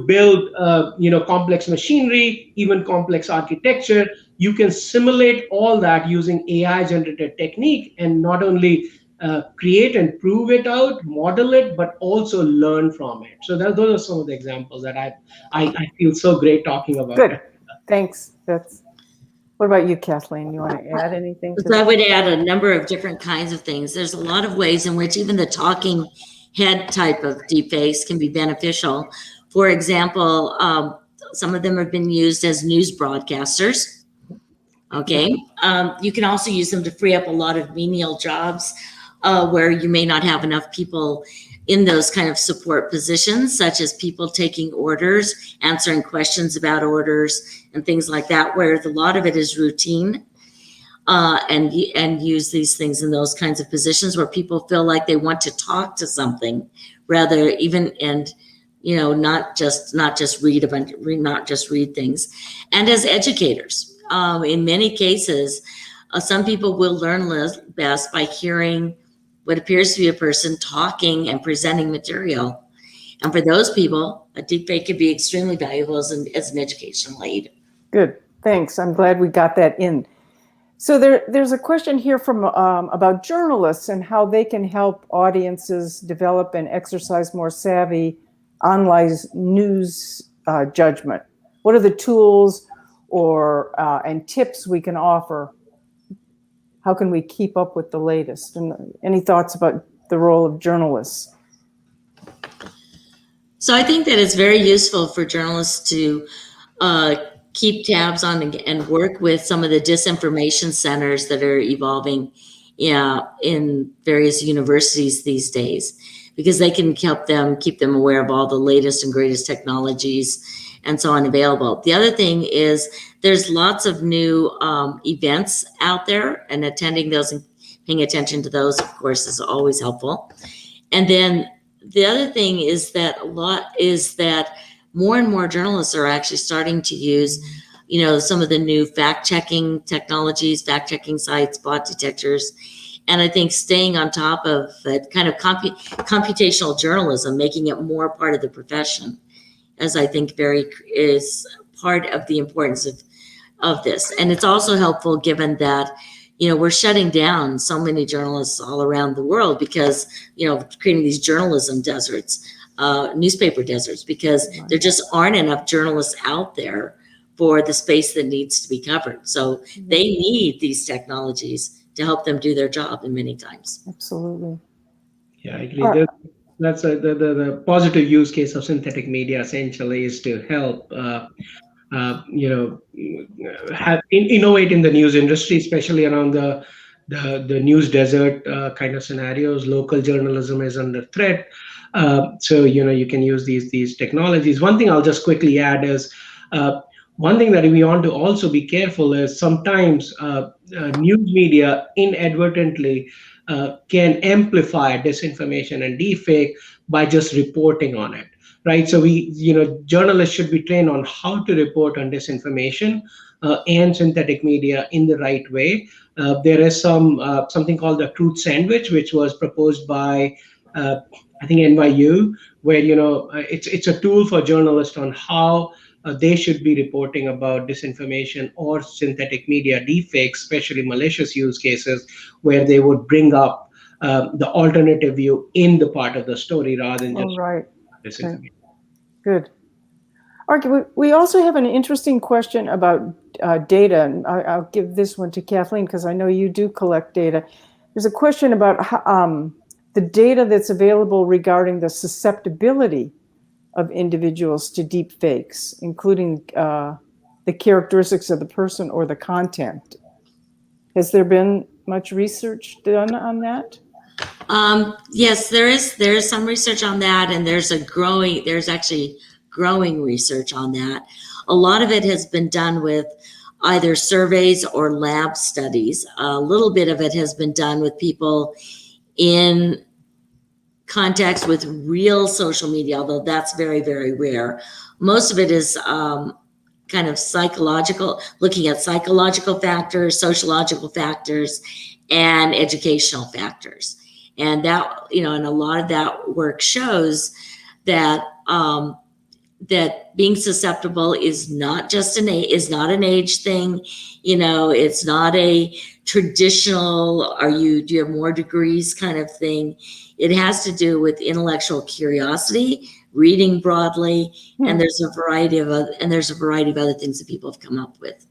build complex machinery, even complex architecture. You can simulate all that using AI generated technique, and not only create and prove it out, model it, but also learn from it. So those are some of the examples that I feel so great talking about. Good, thanks. What about you, Kathleen? You want to add anything to that? I would add a number of different kinds of things. There's a lot of ways in which even the talking head type of deepfakes can be beneficial. For example, some of them have been used as news broadcasters. Okay. You can also use them to free up a lot of menial jobs where you may not have enough people in those kind of support positions, such as people taking orders, answering questions about orders, and things like that, where a lot of it is routine. And use these things in those kinds of positions where people feel like they want to talk to something, rather not just read things. And as educators, in many cases, some people will learn best by hearing what appears to be a person talking and presenting material. And for those people, a deepfake could be extremely valuable as an educational aid. Good, thanks. I'm glad we got that in. So there's a question here from about journalists and how they can help audiences develop and exercise more savvy online news judgment. What are the tools and tips we can offer? How can we keep up with the latest? And any thoughts about the role of journalists? So I think that it's very useful for journalists to keep tabs on and work with some of the disinformation centers that are evolving in various universities these days, because they can keep them aware of all the latest and greatest technologies and so on available. The other thing is there's lots of new events out there, and attending those and paying attention to those, of course, is always helpful. And then the other thing is that more and more journalists are actually starting to use, some of the new fact-checking technologies, fact-checking sites, bot detectors. And I think staying on top of it, kind of computational journalism, making it more part of the profession, as I think is part of the importance of this. And it's also helpful given that, we're shutting down so many journalists all around the world because, creating these journalism deserts, newspaper deserts, because there just aren't enough journalists out there for the space that needs to be covered. So they need these technologies to help them do their job in many times. Absolutely. Yeah, I agree. That's the positive use case of synthetic media essentially is to help innovate in the news industry, especially around the news desert kind of scenarios. Local journalism is under threat, so you can use these technologies. One thing I'll just quickly add is one thing that we want to also be careful is sometimes news media inadvertently can amplify disinformation and deepfake by just reporting on it. Right, so journalists should be trained on how to report on disinformation and synthetic media in the right way. There is something called the truth sandwich, which was proposed by I think NYU, where it's a tool for journalists on how they should be reporting about disinformation or synthetic media deepfakes, especially malicious use cases, where they would bring up the alternative view in the part of the story rather than just disinformation. Okay. Good. Okay, we also have an interesting question about data, and I'll give this one to Kathleen because I know you do collect data. There's a question about the data that's available regarding the susceptibility of individuals to deep fakes, including the characteristics of the person or the content. Has there been much research done on that? Yes, there is some research on that, and there's actually growing research on that. A lot of it has been done with either surveys or lab studies. A little bit of it has been done with people in context with real social media, although that's very, very rare. Most of it is kind of psychological, looking at psychological factors, sociological factors, and educational factors. And that, and a lot of that work shows that that being susceptible is not just an age thing. It's not a traditional, do you have more degrees kind of thing. It has to do with intellectual curiosity, reading broadly, and there's a variety of other things that people have come up with.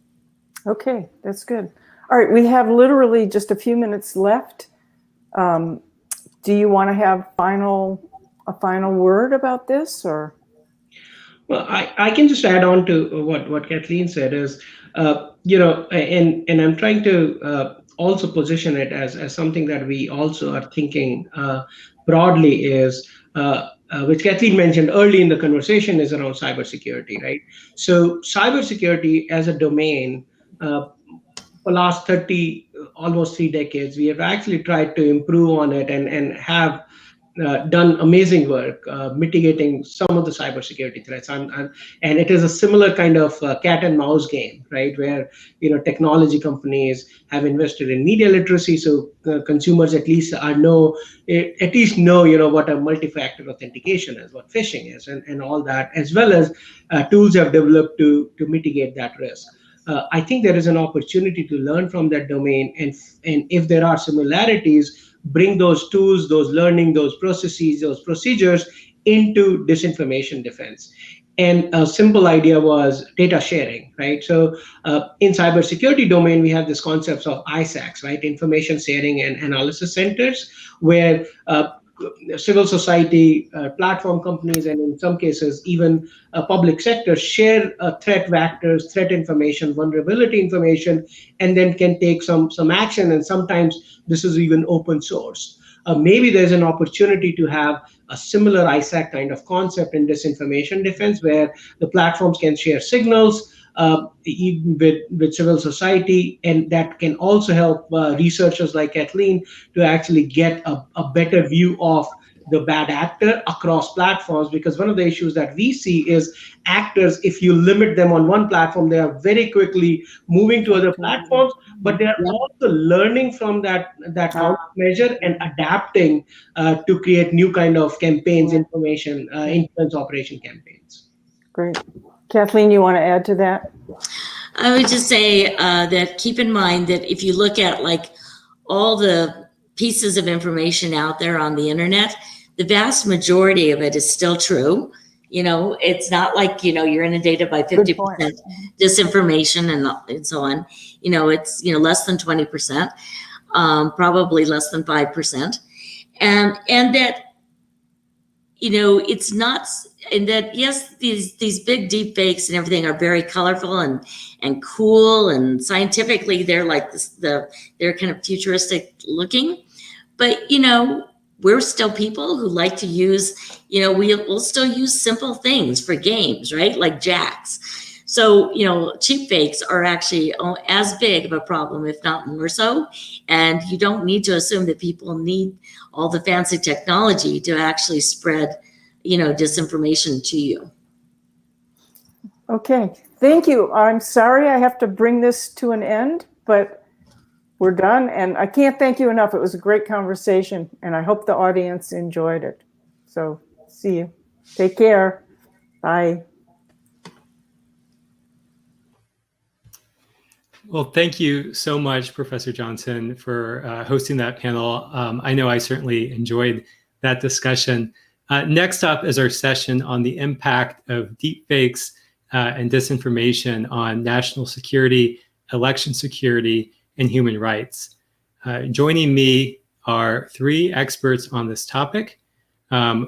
Okay, that's good. All right, we have literally just a few minutes left. Do you want to have a final word about this, or? Well, I can just add on to what Kathleen said is, and I'm trying to also position it as something that we also are thinking broadly is, which Kathleen mentioned early in the conversation, is around cybersecurity, right? So cybersecurity as a domain, for last almost 3 decades, we have actually tried to improve on it and have done amazing work mitigating some of the cybersecurity threats. And it is a similar kind of cat and mouse game, right? Where technology companies have invested in media literacy, so consumers at least know what a multi-factor authentication is, what phishing is, and all that, as well as tools have developed to mitigate that risk. I think there is an opportunity to learn from that domain, and if there are similarities, bring those tools, those learning, those processes, those procedures into disinformation defense. And a simple idea was data sharing, right? So in cybersecurity domain, we have this concepts of ISACs, right? Information sharing and analysis centers, where civil society, platform companies, and in some cases, even public sector share threat vectors, threat information, vulnerability information, and then can take some action. And sometimes this is even open source. Maybe there's an opportunity to have a similar ISAC kind of concept in disinformation defense, where the platforms can share signals with civil society, and that can also help researchers like Kathleen to actually get a better view of the bad actor across platforms. Because one of the issues that we see is actors, if you limit them on one platform, they are very moving to other platforms, but they're also learning from that measure and adapting to create new kind of campaigns, information, influence operation campaigns. Great. Kathleen, you want to add to that? I would just say that keep in mind that if you look at like all the pieces of information out there on the internet, the vast majority of it is still true. It's not like, you're inundated by 50% disinformation and so on. It's, less than 20%, probably less than 5%. And that, it's not, and that, yes, these big deep fakes and everything are very colorful and cool, and scientifically they're like they're kind of futuristic looking, but we're still people who like to use, we'll still use simple things for games, right? Like jacks. So, cheap fakes are actually as big of a problem, if not more so. And you don't need to assume that people need all the fancy technology to actually spread, disinformation to you. Okay, thank you. I'm sorry I have to bring this to an end, but we're done. And I can't thank you enough. It was a great conversation, and I hope the audience enjoyed it. So see you. Take care. Bye. Well, thank you so much, Professor Johnson, for hosting that panel. I know I certainly enjoyed that discussion. Next up is our session on the impact of deepfakes and disinformation on national security, election security, and human rights. Joining me are three experts on this topic.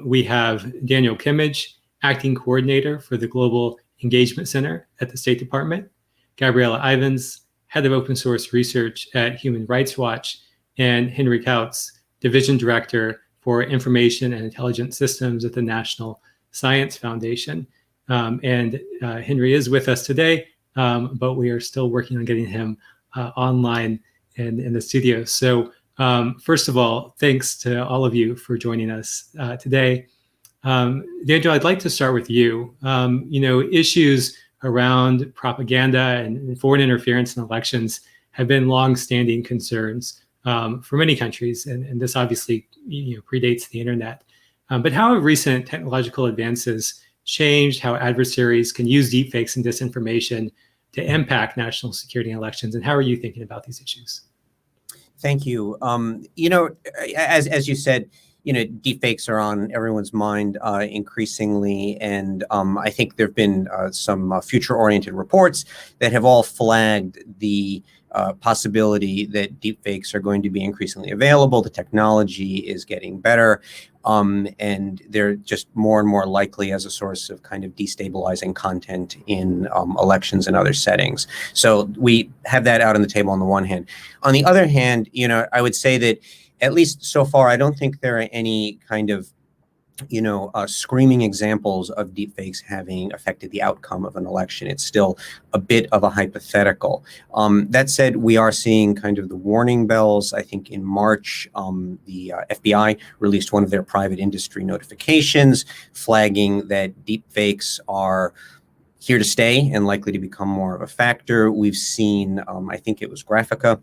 We have Daniel Kimmage, Acting Coordinator for the Global Engagement Center at the State Department, Gabriella Ivins, Head of Open Source Research at Human Rights Watch, and Henry Kautz, Division Director for Information and Intelligence Systems at the National Science Foundation. Henry is with us today, but we are still working on getting him online and in the studio. So first of all, thanks to all of you for joining us today. Daniel, I'd like to start with you. Issues around propaganda and foreign interference in elections have been long-standing concerns for many countries, and this obviously predates the internet. But how have recent technological advances changed how adversaries can use deepfakes and disinformation to impact national security and elections, and how are you thinking about these issues? Thank you. As you said, deepfakes are on everyone's mind increasingly, and I think there have been some future-oriented reports that have all flagged the possibility that deepfakes are going to be increasingly available. The technology is getting better, and they're just more and more likely as a source of kind of destabilizing content in elections and other settings. So we have that out on the table on the one hand. On the other hand, I would say that at least so far, I don't think there are any kind of, screaming examples of deepfakes having affected the outcome of an election. It's still a bit of a hypothetical. That said, we are seeing kind of the warning bells. I think in March, the FBI released one of their private industry notifications flagging that deepfakes are here to stay and likely to become more of a factor. We've seen, I think it was Graphica,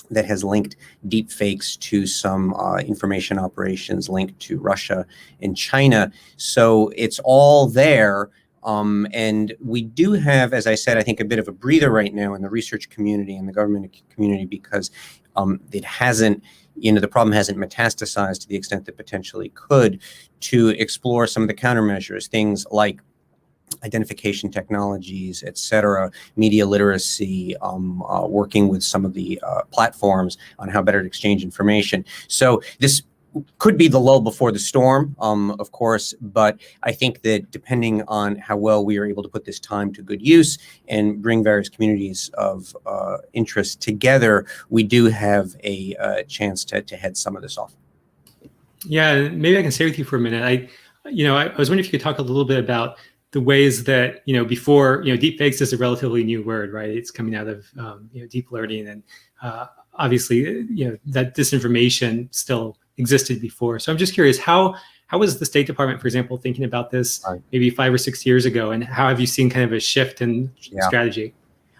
that has linked deepfakes to some information operations linked to Russia and China. So it's all there. And we do have, as I said, I think a bit of a breather right now in the research community and the government community, because it hasn't, the problem hasn't metastasized to the extent that potentially could, to explore some of the countermeasures, things like identification technologies, et cetera, media literacy, working with some of the platforms on how better to exchange information. So this could be the lull before the storm, of course, but I think that depending on how well we are able to put this time to good use and bring various communities of interest together, we do have a chance to head some of this off. Yeah, maybe I can stay with you for a minute. I was wondering if you could talk a little bit about the ways that, before, deepfakes is a relatively new word, right? It's coming out of, deep learning, and obviously, that disinformation still existed before. So I'm just curious, how was the State Department, for example, thinking about this maybe 5 or 6 years ago, and how have you seen kind of a shift in strategy?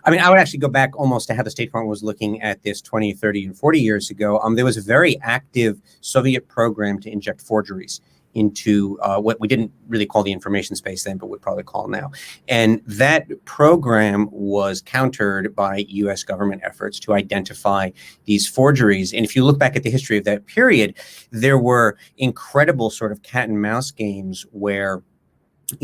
I mean, I would actually go back almost to how the State Department was looking at this 20, 30, and 40 years ago. There was a very active Soviet program to inject forgeries into what we didn't really call the information space then, but would probably call now. And that program was countered by US government efforts to identify these forgeries. And if you look back at the history of that period, there were incredible sort of cat and mouse games where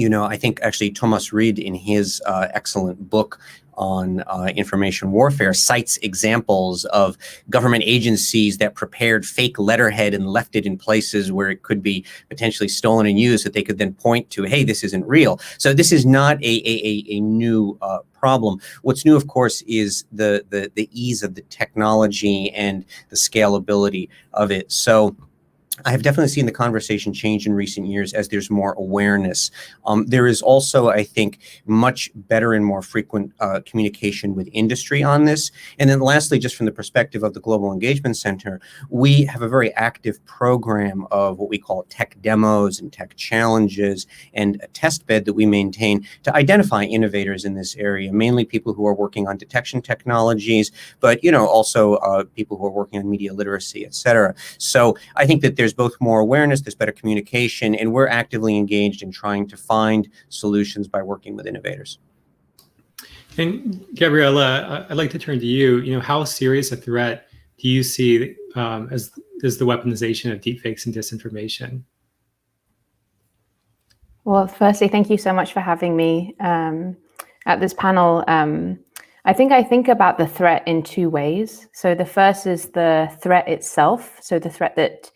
I think actually Thomas Reed in his excellent book on information warfare cites examples of government agencies that prepared fake letterhead and left it in places where it could be potentially stolen and used that they could then point to, hey, this isn't real. So this is not a new problem. What's new, of course, is the ease of the technology and the scalability of it. So I have definitely seen the conversation change in recent years as there's more awareness. There is also, I think, much better and more frequent communication with industry on this. And then lastly, just from the perspective of the Global Engagement Center, we have a very active program of what we call tech demos and tech challenges and a test bed that we maintain to identify innovators in this area, mainly people who are working on detection technologies, but also people who are working on media literacy, et cetera. So I think that there's both more awareness, there's better communication, and we're actively engaged in trying to find solutions by working with innovators. And Gabriella, I'd like to turn to you. How serious a threat do you see as the weaponization of deepfakes and disinformation? Well, firstly, thank you so much for having me at this panel. I think about the threat in two ways. So the first is the threat itself. So the threat that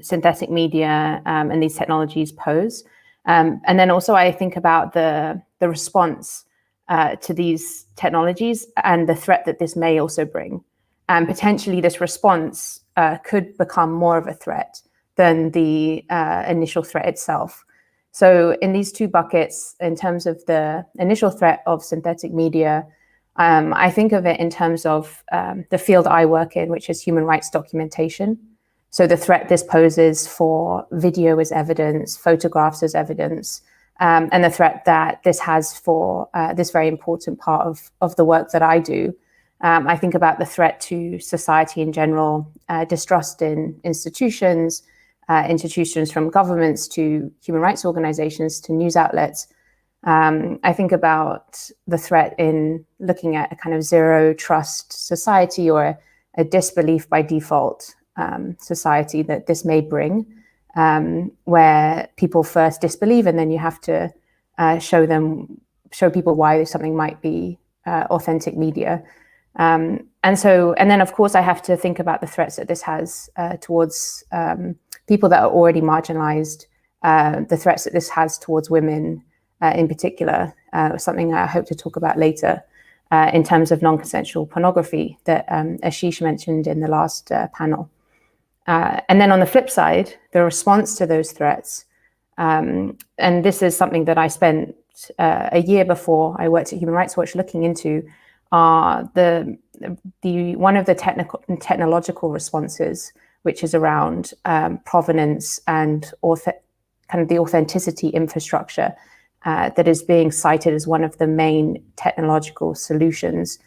synthetic media and these technologies pose. And then also I think about the response to these technologies and the threat that this may also bring. And potentially this response could become more of a threat than the initial threat itself. So in these two buckets, in terms of the initial threat of synthetic media, I think of it in terms of the field I work in, which is human rights documentation. So the threat this poses for video as evidence, photographs as evidence, and the threat that this has for this very important part of the work that I do. I think about the threat to society in general, distrust in institutions from governments to human rights organizations to news outlets. I think about the threat in looking at a kind of zero trust society or a disbelief by default society that this may bring, where people first disbelieve and then you have to show people why something might be authentic media. And then of course I have to think about the threats that this has towards people that are already marginalized, the threats that this has towards women in particular, something I hope to talk about later in terms of non-consensual pornography that Ashish mentioned in the last panel. And then on the flip side, the response to those threats, and this is something that I spent a year before I worked at Human Rights Watch looking into, are one of the technological responses, which is around provenance and kind of the authenticity infrastructure that is being cited as one of the main technological solutions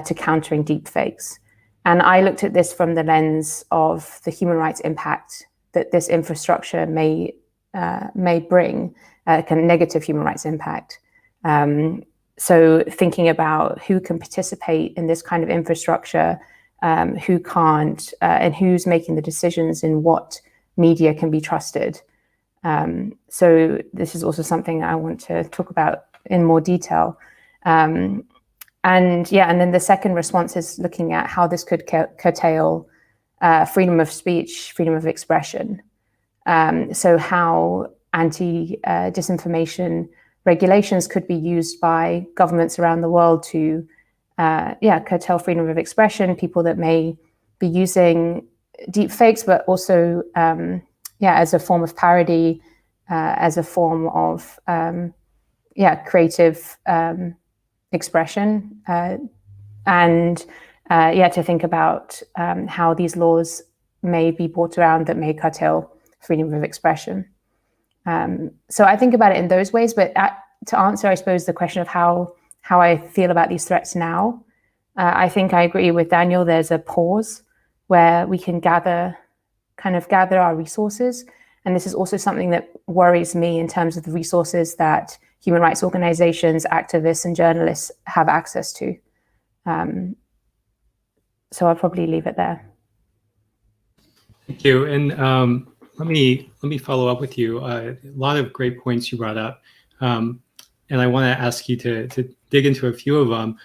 to countering deepfakes. And I looked at this from the lens of the human rights impact that this infrastructure may bring, kind of negative human rights impact. So thinking about who can participate in this kind of infrastructure, who can't, and who's making the decisions in what media can be trusted. So this is also something I want to talk about in more detail. And then the second response is looking at how this could curtail freedom of speech, freedom of expression. So how anti-disinformation regulations could be used by governments around the world to curtail freedom of expression, people that may be using deepfakes, but also as a form of parody, as a form of creative expression, and to think about how these laws may be brought around that may curtail freedom of expression. So I think about it in those ways, but to answer, I suppose, the question of how I feel about these threats now, I think I agree with Daniel. There's a pause where we can gather our resources. And this is also something that worries me in terms of the resources that human rights organizations, activists, and journalists have access to. So I'll probably leave it there. Thank you. And let me follow up with you. A lot of great points you brought up, and I want to ask you to dig into a few of them.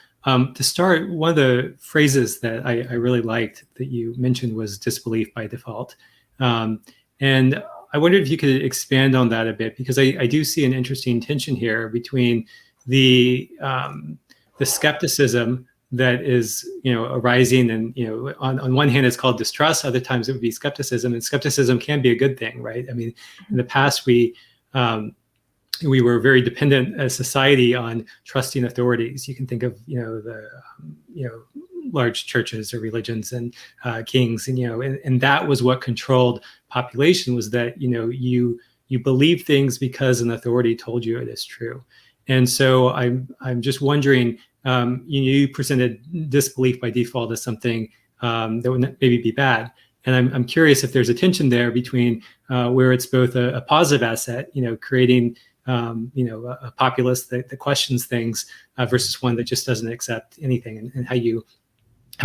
To start, one of the phrases that I really liked that you mentioned was disbelief by default, and I wondered if you could expand on that a bit, because I do see an interesting tension here between the skepticism that is, arising, and, on one hand it's called distrust, other times it would be skepticism, and skepticism can be a good thing, right? I mean, in the past we were very dependent as society on trusting authorities. You can think of, large churches or religions and kings, and that was what controlled population, was that, you believe things because an authority told you it is true. And so I'm just wondering, you presented disbelief by default as something that would maybe be bad. And I'm curious if there's a tension there between where it's both a positive asset, creating a populace that questions things versus one that just doesn't accept anything, and how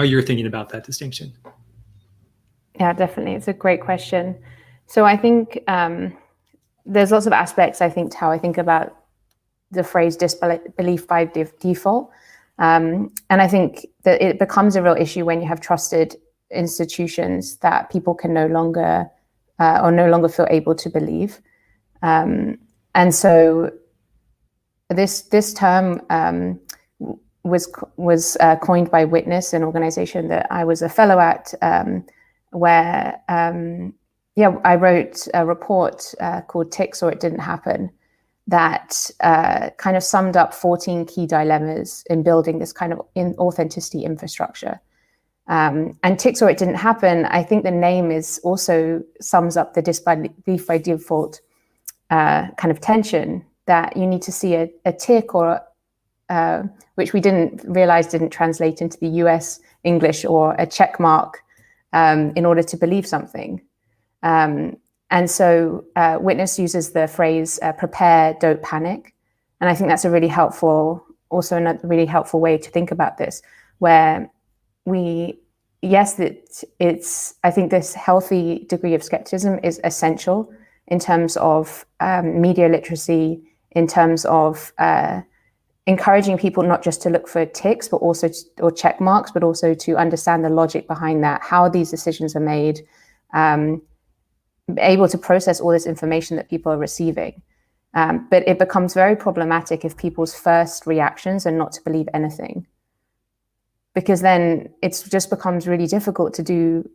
you're thinking about that distinction. Yeah, definitely. It's a great question. So I think there's lots of aspects, I think, to how I think about the phrase disbelief by default. And I think that it becomes a real issue when you have trusted institutions that people can no longer feel able to believe. And so this term was coined by Witness, an organization that I was a fellow at, where I wrote a report called "Ticks or It Didn't Happen," that kind of summed up 14 key dilemmas in building this kind of authenticity infrastructure. And "Ticks or It Didn't Happen," I think the name also sums up the disbelief by default kind of tension, that you need to see a tick, or which we didn't realize didn't translate into the US English, or a check mark in order to believe something. And so Witness uses the phrase prepare, don't panic. And I think that's a really helpful way to think about this, where I think this healthy degree of skepticism is essential in terms of media literacy, in terms of encouraging people not just to look for ticks, but also or check marks, but also to understand the logic behind that, how these decisions are made, able to process all this information that people are receiving. But it becomes very problematic if people's first reactions are not to believe anything, because then it just becomes really difficult to do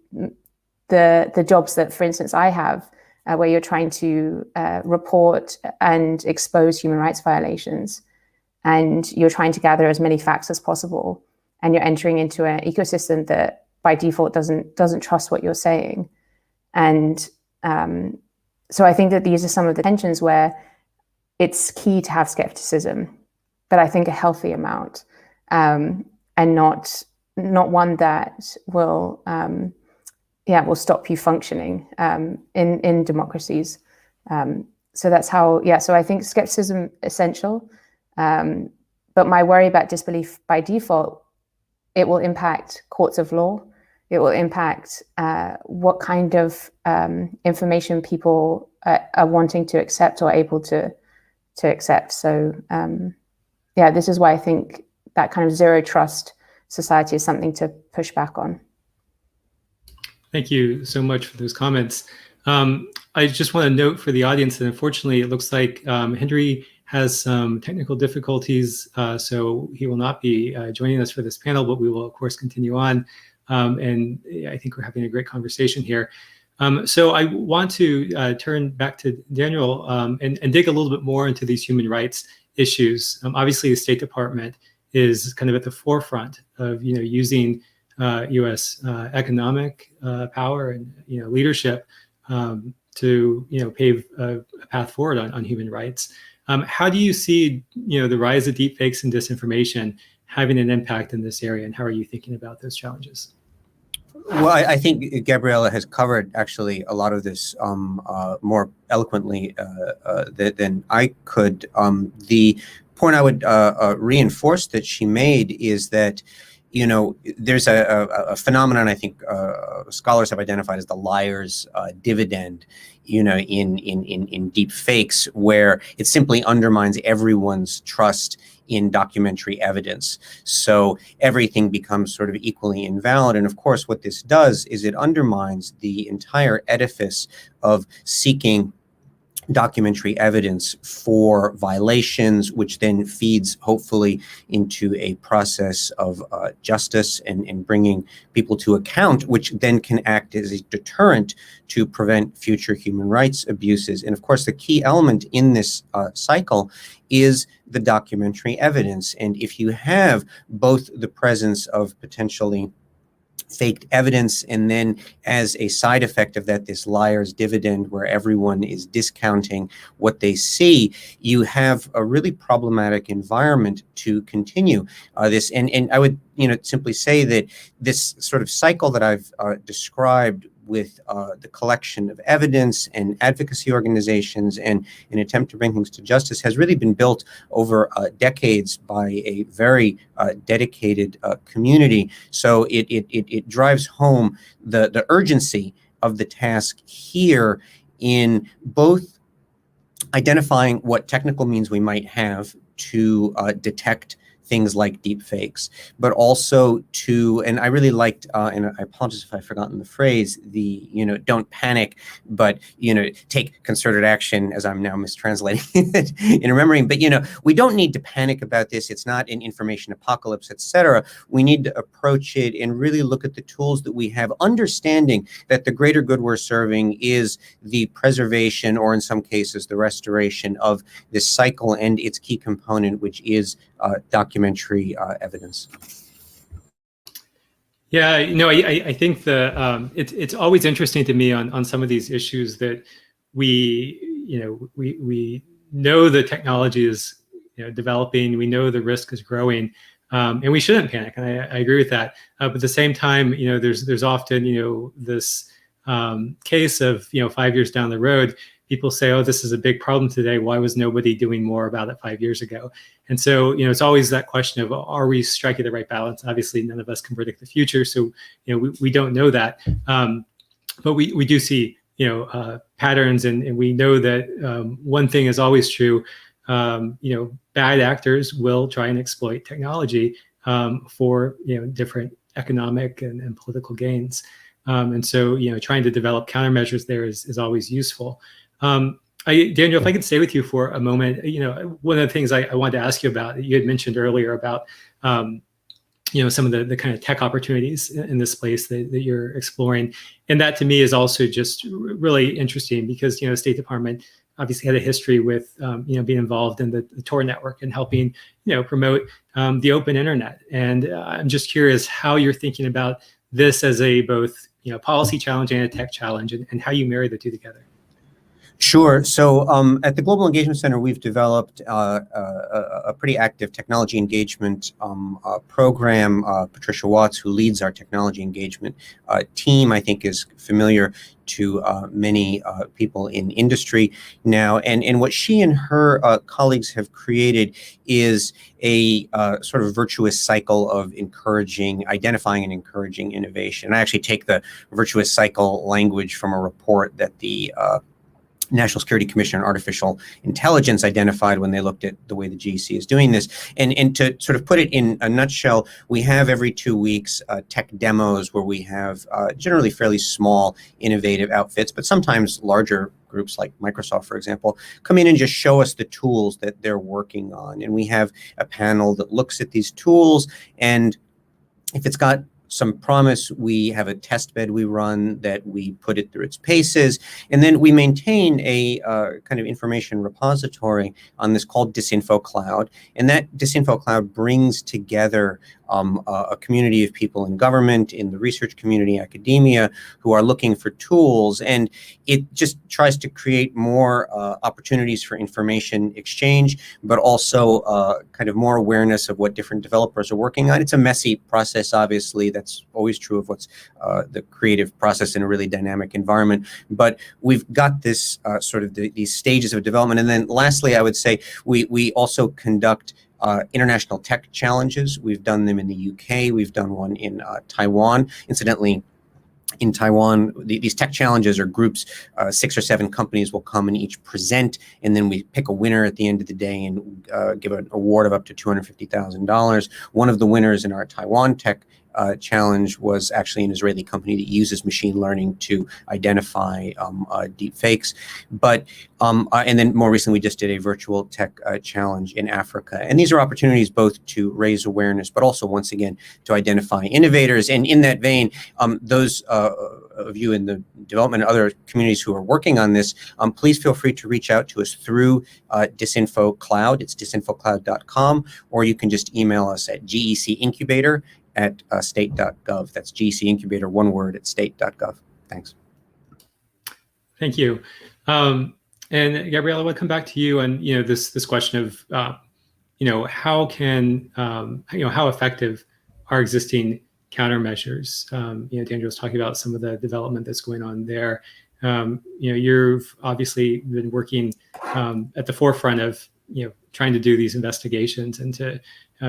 the jobs that, for instance, I have, where you're trying to report and expose human rights violations, and you're trying to gather as many facts as possible, and you're entering into an ecosystem that by default doesn't trust what you're saying. And so I think that these are some of the tensions where it's key to have skepticism, but I think a healthy amount, and not one that will stop you functioning in democracies. So that's how, so I think skepticism essential, but my worry about disbelief by default, it will impact courts of law. It will impact what kind of information people are wanting to accept or able to accept. So this is why I think that kind of zero trust society is something to push back on. Thank you so much for those comments. I just want to note for the audience that unfortunately it looks like Henry has some technical difficulties, so he will not be joining us for this panel, but we will of course continue on. And I think we're having a great conversation here. So I want to turn back to Daniel and dig a little bit more into these human rights issues. Obviously, the State Department is kind of at the forefront of using U.S. economic power and leadership to pave a path forward on human rights. How do you see the rise of deepfakes and disinformation having an impact in this area, and how are you thinking about those challenges? Well, I think Gabriella has covered actually a lot of this more eloquently than I could. The point I would reinforce that she made is that there's a phenomenon I think scholars have identified as the liar's dividend, in deep fakes, where it simply undermines everyone's trust in documentary evidence. So everything becomes sort of equally invalid. And of course, what this does is it undermines the entire edifice of seeking documentary evidence for violations, which then feeds hopefully into a process of justice and bringing people to account, which then can act as a deterrent to prevent future human rights abuses. And of course, the key element in this cycle is the documentary evidence. And if you have both the presence of potentially faked evidence, and then as a side effect of that, this liar's dividend where everyone is discounting what they see, you have a really problematic environment to continue this. And I would simply say that this sort of cycle that I've described with the collection of evidence and advocacy organizations and an attempt to bring things to justice has really been built over decades by a very dedicated community. So it drives home the urgency of the task here in both identifying what technical means we might have to detect things like deep fakes, but also to, and I really liked, and I apologize if I've forgotten the phrase, the, don't panic, but, take concerted action, as I'm now mistranslating it in remembering. But, we don't need to panic about this. It's not an information apocalypse, etc. We need to approach it and really look at the tools that we have, understanding that the greater good we're serving is the preservation, or in some cases, the restoration of this cycle and its key component, which is documentary evidence. Yeah, I think it's always interesting to me on some of these issues that we know the technology is developing, we know the risk is growing, and we shouldn't panic. And I agree with that. But at the same time, there's often this case of 5 years down the road, people say, oh, this is a big problem today. Why was nobody doing more about it 5 years ago? And so, it's always that question of, are we striking the right balance? Obviously, none of us can predict the future. So, we don't know that. But we do see, patterns, and we know that one thing is always true. Bad actors will try and exploit technology for, different economic and political gains. And so, trying to develop countermeasures there is always useful. Daniel, if I could stay with you for a moment, one of the things I wanted to ask you about, you had mentioned earlier about, some of the kind of tech opportunities in this place that you're exploring. And that to me is also just really interesting because, the State Department obviously had a history with, being involved in the Tor network and helping, promote the open internet. And I'm just curious how you're thinking about this as a both, policy challenge and a tech challenge, and how you marry the two together. Sure. So at the Global Engagement Center, we've developed a pretty active technology engagement program. Patricia Watts, who leads our technology engagement team, I think is familiar to many people in industry now. And what she and her colleagues have created is a sort of virtuous cycle of identifying and encouraging innovation. I actually take the virtuous cycle language from a report that the National Security Commission on Artificial Intelligence identified when they looked at the way the GEC is doing this. And to sort of put it in a nutshell, we have every 2 weeks tech demos where we have generally fairly small, innovative outfits, but sometimes larger groups like Microsoft, for example, come in and just show us the tools that they're working on. And we have a panel that looks at these tools, and if it's got some promise, we have a test bed we run that we put it through its paces, and then we maintain a kind of information repository on this called Disinfo Cloud. And that Disinfo Cloud brings together a community of people in government, in the research community, academia, who are looking for tools. And it just tries to create more opportunities for information exchange, but also kind of more awareness of what different developers are working on. It's a messy process, obviously. That's always true of what's the creative process in a really dynamic environment. But we've got this sort of these stages of development. And then lastly, I would say we also conduct international tech challenges. We've done them in the UK. We've done one in Taiwan. Incidentally, in Taiwan, these tech challenges are groups, 6 or 7 companies will come and each present, and then we pick a winner at the end of the day and give an award of up to $250,000. One of the winners in our Taiwan tech challenge was actually an Israeli company that uses machine learning to identify deep fakes. But and then more recently, we just did a virtual tech challenge in Africa. And these are opportunities both to raise awareness, but also, once again, to identify innovators. And in that vein, those of you in the development and other communities who are working on this, please feel free to reach out to us through Disinfo Cloud. It's disinfocloud.com, or you can just email us at gecincubator@state.gov. That's GEC Incubator, one word, at state.gov. Thanks. Thank you. And Gabriella, we'll come back to you on this question of how can how effective are existing countermeasures. Daniel was talking about some of the development that's going on there. You've obviously been working at the forefront of trying to do these investigations into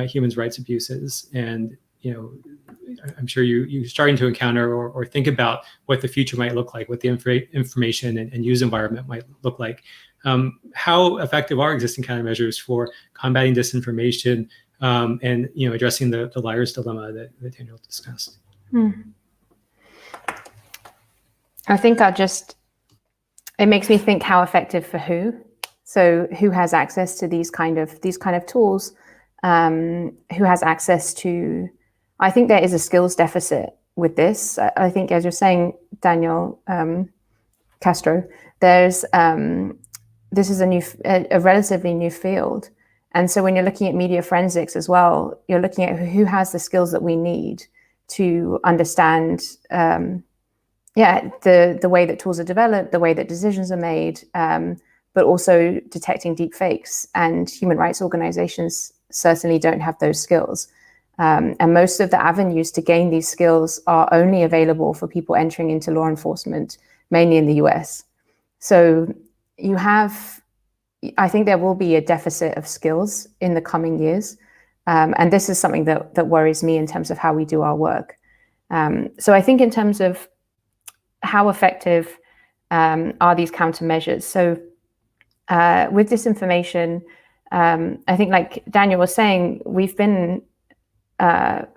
human rights abuses, and I'm sure you're starting to encounter or think about what the future might look like, what the information and use environment might look like. How effective are existing countermeasures for combating disinformation and addressing the liar's dilemma that Daniel discussed? I think it makes me think, how effective for who? So who has access to these kind of tools? Who has access to? I think there is a skills deficit with this. I think, as you're saying, Daniel Castro, this is a relatively new field. And so when you're looking at media forensics as well, you're looking at who has the skills that we need to understand the way that tools are developed, the way that decisions are made, but also detecting deep fakes. And human rights organizations certainly don't have those skills. And most of the avenues to gain these skills are only available for people entering into law enforcement, mainly in the US. So I think there will be a deficit of skills in the coming years. And this is something that worries me in terms of how we do our work. So I think in terms of how effective are these countermeasures? So with disinformation, I think, like Daniel was saying, we've been, for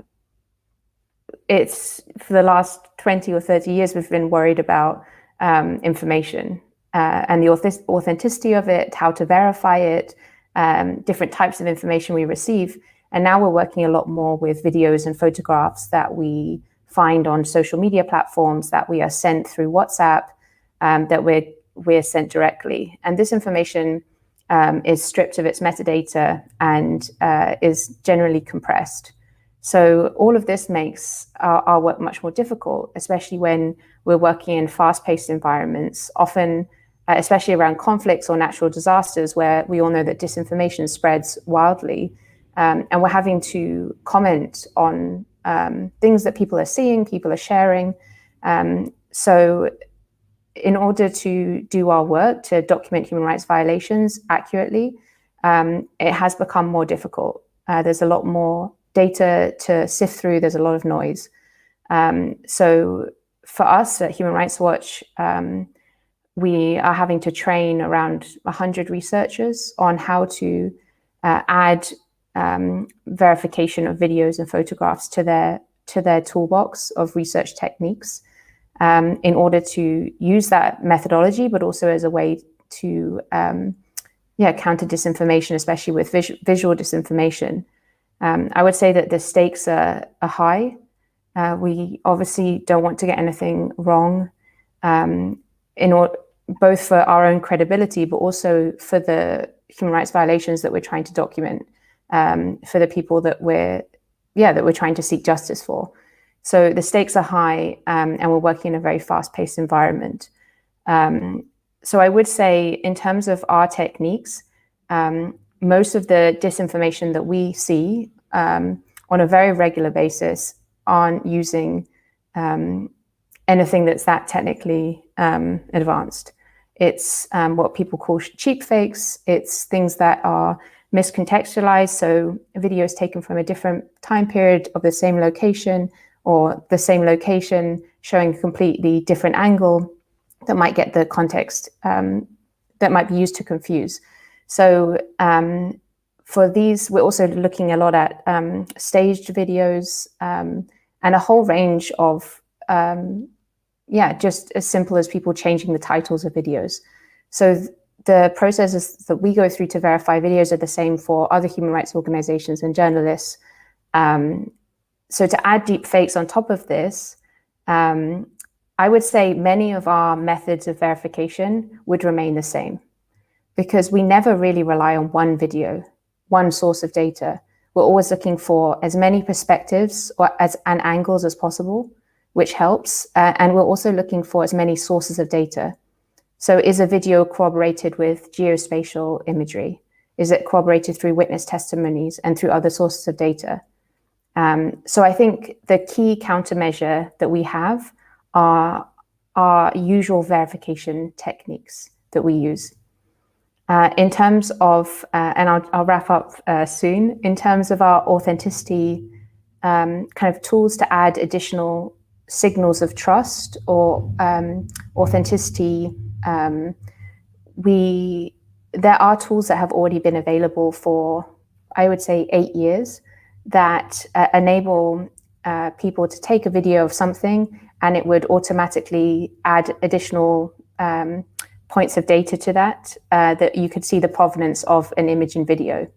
the last 20 or 30 years, we've been worried about information and the authenticity of it, how to verify it, different types of information we receive. And now we're working a lot more with videos and photographs that we find on social media platforms, that we are sent through WhatsApp, that we're sent directly. And this information is stripped of its metadata and is generally compressed. So all of this makes our work much more difficult, especially when we're working in fast-paced environments, often especially around conflicts or natural disasters, where we all know that disinformation spreads wildly. And we're having to comment on things that people are seeing, people are sharing. So in order to do our work, to document human rights violations accurately, it has become more difficult. There's a lot more data to sift through. There's a lot of noise. So for us at Human Rights Watch, we are having to train around 100 researchers on how to add verification of videos and photographs to their toolbox of research techniques, in order to use that methodology, but also as a way to counter disinformation, especially with visual disinformation. I would say that the stakes are high. We obviously don't want to get anything wrong, both for our own credibility, but also for the human rights violations that we're trying to document, for the people that we're trying to seek justice for. So the stakes are high, and we're working in a very fast-paced environment. So I would say, in terms of our techniques, most of the disinformation that we see on a very regular basis aren't using anything that's that technically advanced. It's what people call cheap fakes. It's things that are miscontextualized, so a video is taken from a different time period of the same location, or the same location showing a completely different angle that might get the context that might be used to confuse. So for these, we're also looking a lot at staged videos and a whole range of, just as simple as people changing the titles of videos. So the processes that we go through to verify videos are the same for other human rights organizations and journalists. So to add deepfakes on top of this, I would say many of our methods of verification would remain the same, because we never really rely on one video, one source of data. We're always looking for as many perspectives and angles as possible, which helps. And we're also looking for as many sources of data. So is a video corroborated with geospatial imagery? Is it corroborated through witness testimonies and through other sources of data? So I think the key countermeasure that we have are our usual verification techniques that we use. In terms of, and I'll wrap up soon, in terms of our authenticity kind of tools to add additional signals of trust or authenticity, there are tools that have already been available for, I would say, 8 years that enable people to take a video of something and it would automatically add additional points of data to that you could see the provenance of an image and video.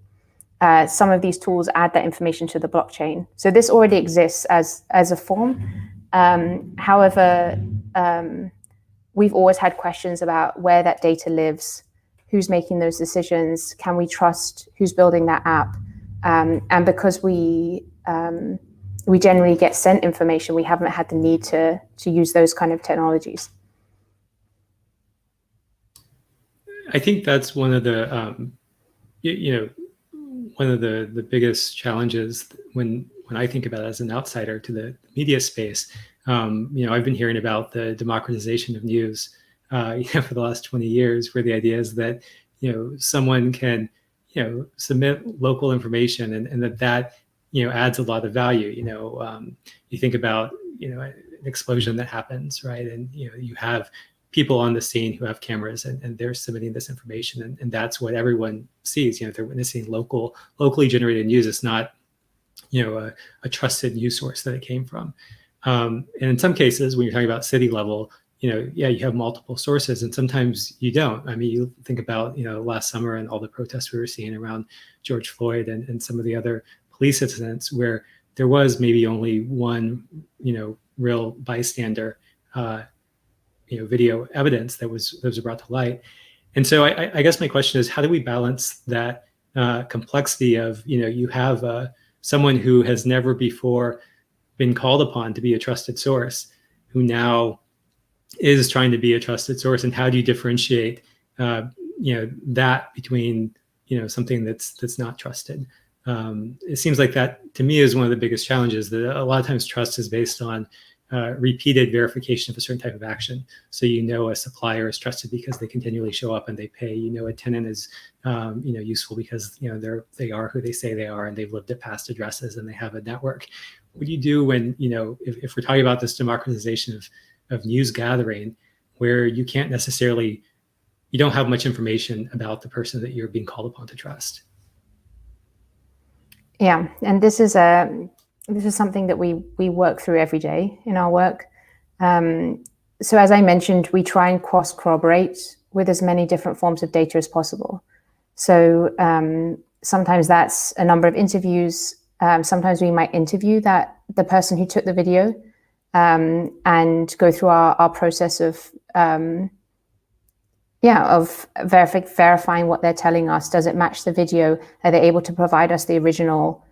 Some of these tools add that information to the blockchain. So this already exists as a form. However, we've always had questions about where that data lives, who's making those decisions, can we trust who's building that app? And because we generally get sent information, we haven't had the need to use those kind of technologies. I think that's one of the, one of the biggest challenges when I think about it as an outsider to the media space. I've been hearing about the democratization of news, for the last 20 years, where the idea is that, someone can, submit local information and that adds a lot of value. You think about, an explosion that happens, right? And, you have people on the scene who have cameras and they're submitting this information and that's what everyone sees. They're witnessing locally generated news. It's not, a trusted news source that it came from. And in some cases, when you're talking about city level, you have multiple sources and sometimes you don't. I mean, you think about, last summer and all the protests we were seeing around George Floyd and some of the other police incidents where there was maybe only one, real bystander, video evidence that was brought to light. And so I guess my question is, how do we balance that complexity of, you have someone who has never before been called upon to be a trusted source, who now is trying to be a trusted source, and how do you differentiate, that between, something that's not trusted? It seems like that to me is one of the biggest challenges. That a lot of times trust is based on repeated verification of a certain type of action. So a supplier is trusted because they continually show up and they pay. A tenant is useful because they are who they say they are and they've lived at past addresses and they have a network. What do you do when if we're talking about this democratization of news gathering, where you can't necessarily, you don't have much information about the person that you're being called upon to trust? Yeah, and this is something that we work through every day in our work. So as I mentioned, we try and cross-corroborate with as many different forms of data as possible. So sometimes that's a number of interviews. Sometimes we might interview the person who took the video and go through our process of verifying what they're telling us. Does it match the video? Are they able to provide us the original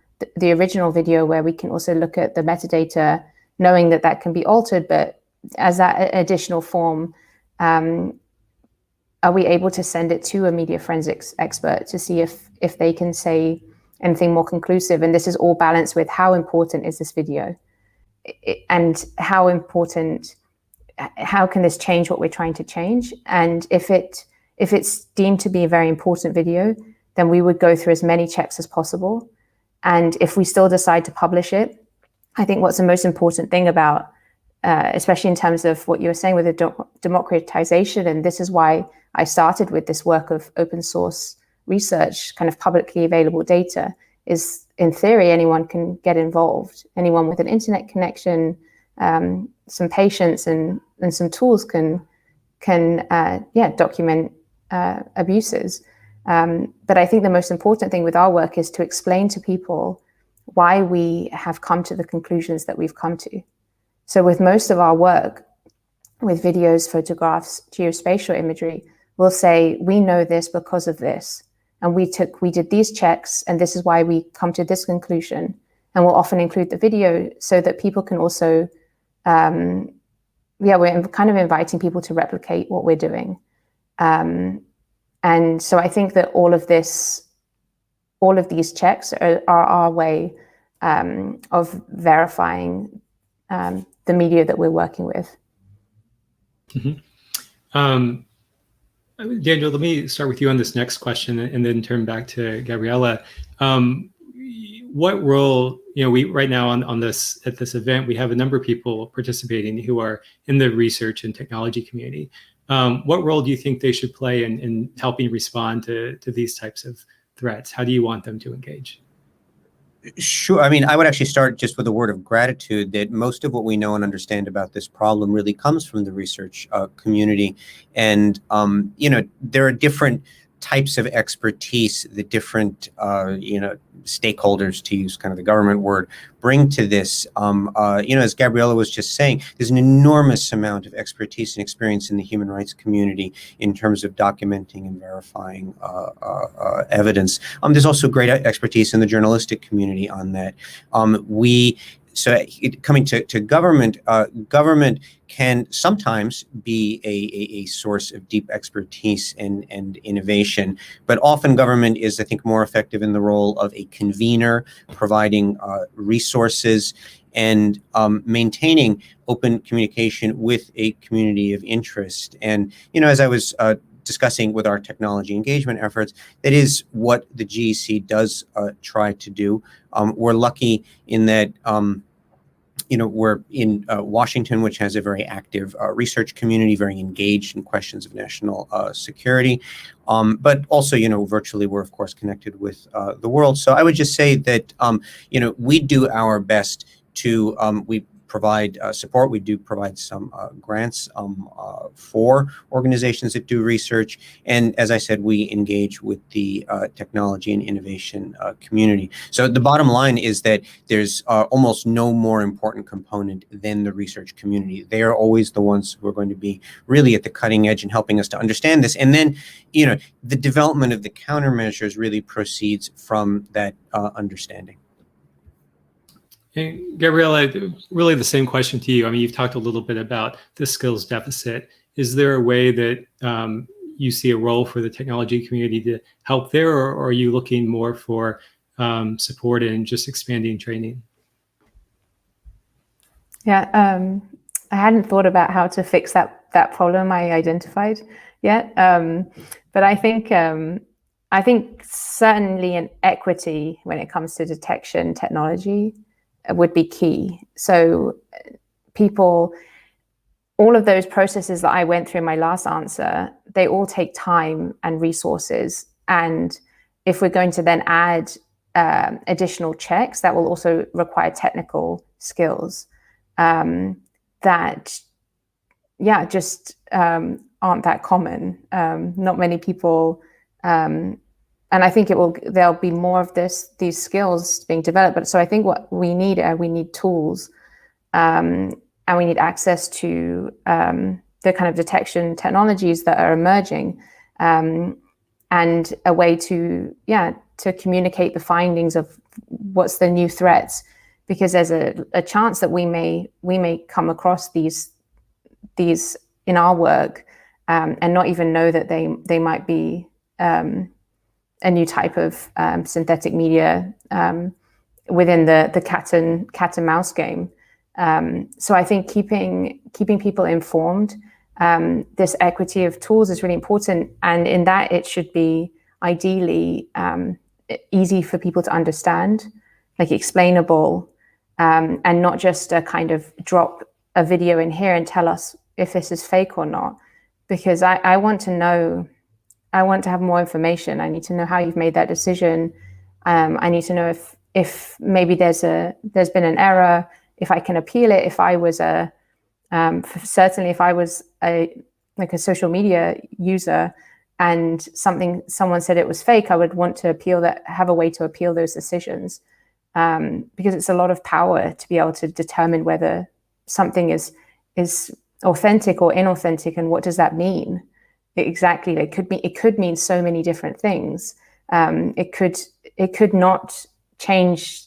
video, where we can also look at the metadata, knowing that can be altered, but as that additional form, are we able to send it to a media forensics expert to see if they can say anything more conclusive? And this is all balanced with how important is this video, and how can this change what we're trying to change? And if it's deemed to be a very important video, then we would go through as many checks as possible. And if we still decide to publish it, I think what's the most important thing about, especially in terms of what you were saying with the democratization, and this is why I started with this work of open source research, kind of publicly available data, is in theory, anyone can get involved. Anyone with an internet connection, some patience and some tools can document abuses. But I think the most important thing with our work is to explain to people why we have come to the conclusions that we've come to. So with most of our work, with videos, photographs, geospatial imagery, we'll say, we know this because of this. And we did these checks, and this is why we come to this conclusion. And we'll often include the video so that people can also, we're kind of inviting people to replicate what we're doing. And so I think that all of these checks are our way of verifying the media that we're working with. Mm-hmm. Daniel, let me start with you on this next question and then turn back to Gabriella. What role, we right now at this event, we have a number of people participating who are in the research and technology community. What role do you think they should play in helping respond to these types of threats? How do you want them to engage? Sure. I mean, I would actually start just with a word of gratitude that most of what we know and understand about this problem really comes from the research community. And, there are different types of expertise that different, stakeholders, to use kind of the government word, bring to this. As Gabriella was just saying, there's an enormous amount of expertise and experience in the human rights community in terms of documenting and verifying evidence. There's also great expertise in the journalistic community on that. Coming to government, government can sometimes be a source of deep expertise and innovation, but often government is, I think, more effective in the role of a convener, providing resources and maintaining open communication with a community of interest. And, as I was discussing with our technology engagement efforts, that is what the GEC does try to do. We're lucky in that, we're in Washington, which has a very active research community, very engaged in questions of national security. But also, virtually we're, of course, connected with the world. So I would just say that, we do our best to, we provide support. We do provide some grants for organizations that do research. And as I said, we engage with the technology and innovation community. So the bottom line is that there's almost no more important component than the research community. They are always the ones who are going to be really at the cutting edge and helping us to understand this. And then, the development of the countermeasures really proceeds from that understanding. And Gabriella, really the same question to you. I mean, you've talked a little bit about the skills deficit. Is there a way that you see a role for the technology community to help there, or are you looking more for support in just expanding training? Yeah, I hadn't thought about how to fix that problem I identified yet, but I think certainly an equity when it comes to detection technology would be key. So all of those processes that I went through in my last answer, they all take time and resources. And if we're going to then add additional checks, that will also require technical skills that, just aren't that common. Not many people, and I think there'll be more of these skills being developed. But so I think what we need tools, and we need access to the kind of detection technologies that are emerging, and a way to communicate the findings of what's the new threats, because there's a chance that we may come across these in our work and not even know that they might be a new type of synthetic media within the cat and mouse game. So I think keeping people informed, this equity of tools is really important, and in that it should be ideally easy for people to understand, like explainable, and not just a kind of drop a video in here and tell us if this is fake or not, because I want to know, I want to have more information. I need to know how you've made that decision. I need to know if maybe there's been an error, if I can appeal it, if I was certainly if I was a social media user and someone said it was fake, I would want to appeal that, have a way to appeal those decisions, because it's a lot of power to be able to determine whether something is authentic or inauthentic, and what does that mean exactly. It could mean so many different things. It could not change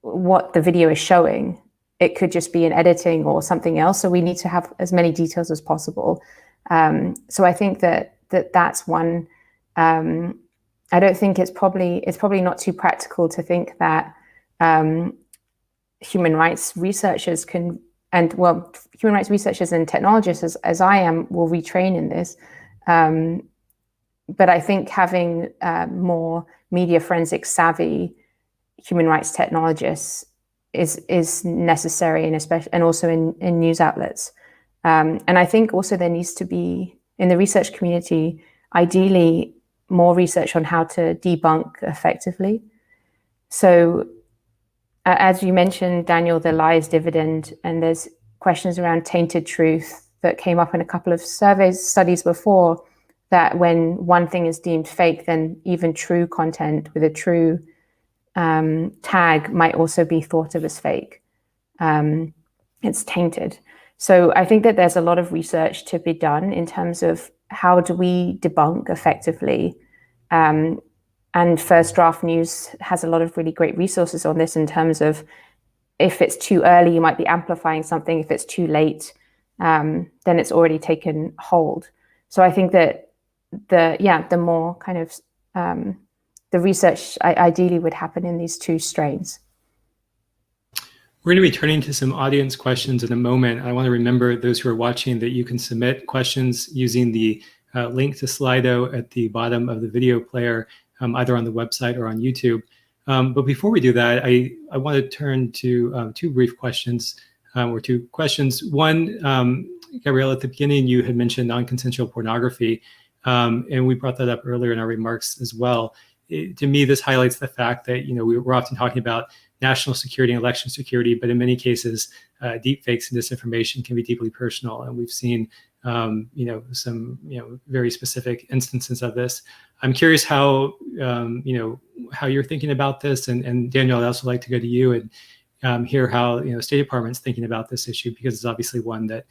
what the video is showing. It could just be an editing or something else. So we need to have as many details as possible. So I think that's one. I don't think it's probably not too practical to think that human rights researchers human rights researchers and technologists, as I am, will retrain in this. But I think having more media forensic savvy human rights technologists is necessary, and also in news outlets. And I think also there needs to be, in the research community, ideally more research on how to debunk effectively. So as you mentioned, Daniel, the lies dividend, and there's questions around tainted truth that came up in a couple of studies before, that when one thing is deemed fake, then even true content with a true tag might also be thought of as fake. It's tainted. So I think that there's a lot of research to be done in terms of how do we debunk effectively. And First Draft News has a lot of really great resources on this, in terms of if it's too early, you might be amplifying something. If it's too late, then it's already taken hold. So I think that the more kind of the research ideally would happen in these two strains. We're going to be turning to some audience questions in a moment. I want to remember those who are watching that you can submit questions using the link to Slido at the bottom of the video player, either on the website or on YouTube. But before we do that, I want to turn to two brief questions, or two questions. One, Gabrielle, at the beginning, you had mentioned non-consensual pornography, and we brought that up earlier in our remarks as well. To me, this highlights the fact that we're often talking about national security and election security, but in many cases, deepfakes and disinformation can be deeply personal, and we've seen some very specific instances of this. I'm curious how how you're thinking about this, and Daniel, I'd also like to go to you and hear how State Department's thinking about this issue, because it's obviously one that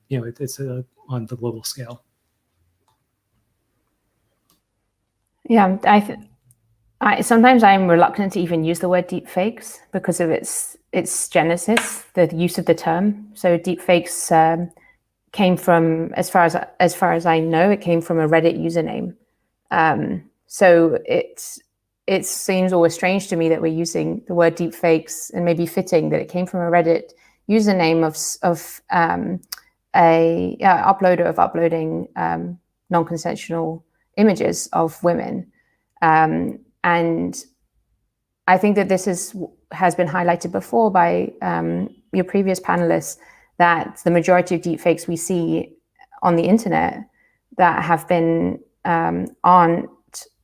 it's on the global scale. Yeah, sometimes I'm reluctant to even use the word deepfakes because of its genesis, the use of the term. So deepfakes came from, as far as I know, it came from a Reddit username. So it seems always strange to me that we're using the word deepfakes, and maybe fitting that it came from a Reddit username of a uploader uploading non-consensual images of women. And I think that this has been highlighted before by your previous panelists, that the majority of deepfakes we see on the internet that have been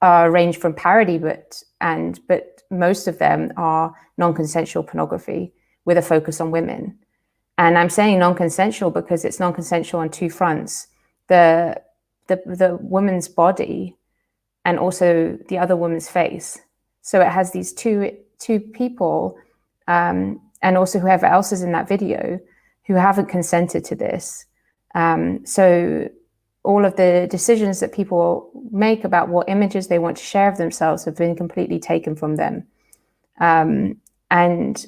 range from parody, but most of them are non-consensual pornography with a focus on women. And I'm saying non-consensual because it's non-consensual on two fronts: the woman's body and also the other woman's face. So it has these two people, and also whoever else is in that video, who haven't consented to this. So all of the decisions that people make about what images they want to share of themselves have been completely taken from them. And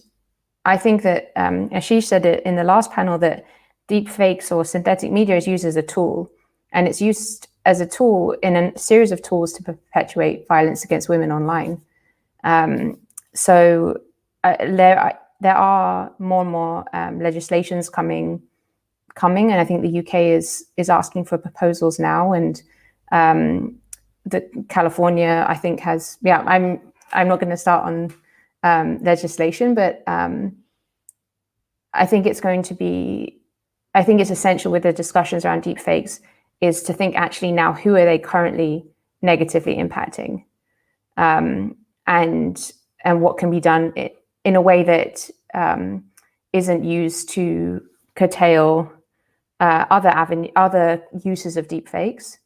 I think that Ashish said it in the last panel, that deepfakes or synthetic media is used as a tool, and it's used as a tool in a series of tools to perpetuate violence against women online. So there are more and more legislations coming, and I think the UK is asking for proposals now, and California, I think, has, yeah, I'm not going to start on legislation, but I think it's going to be, I think it's essential with the discussions around deepfakes is to think actually now, who are they currently negatively impacting? And what can be done in a way that isn't used to curtail other uses of deepfakes.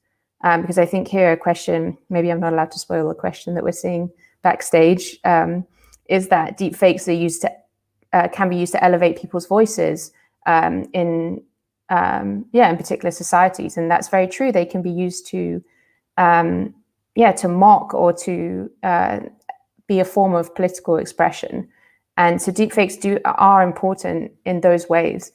Because I think here a question, maybe I'm not allowed to spoil a question that we're seeing backstage, is that deepfakes are used to can be used to elevate people's voices in particular societies, and that's very true. They can be used to to mock or to be a form of political expression, and so deepfakes are important in those ways.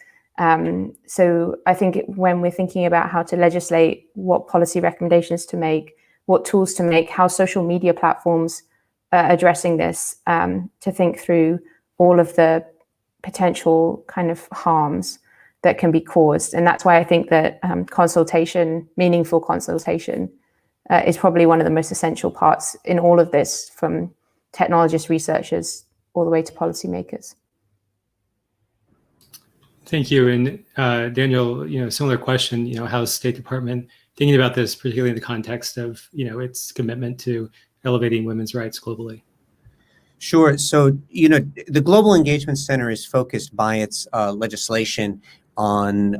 So I think when we're thinking about how to legislate, what policy recommendations to make, what tools to make, how social media platforms are addressing this, to think through all of the potential kind of harms that can be caused. And that's why I think that consultation, meaningful consultation, is probably one of the most essential parts in all of this, from technologists, researchers, all the way to policymakers. Thank you. And Daniel, similar question, how's State Department thinking about this, particularly in the context of, its commitment to elevating women's rights globally? Sure. So, the Global Engagement Center is focused by its legislation on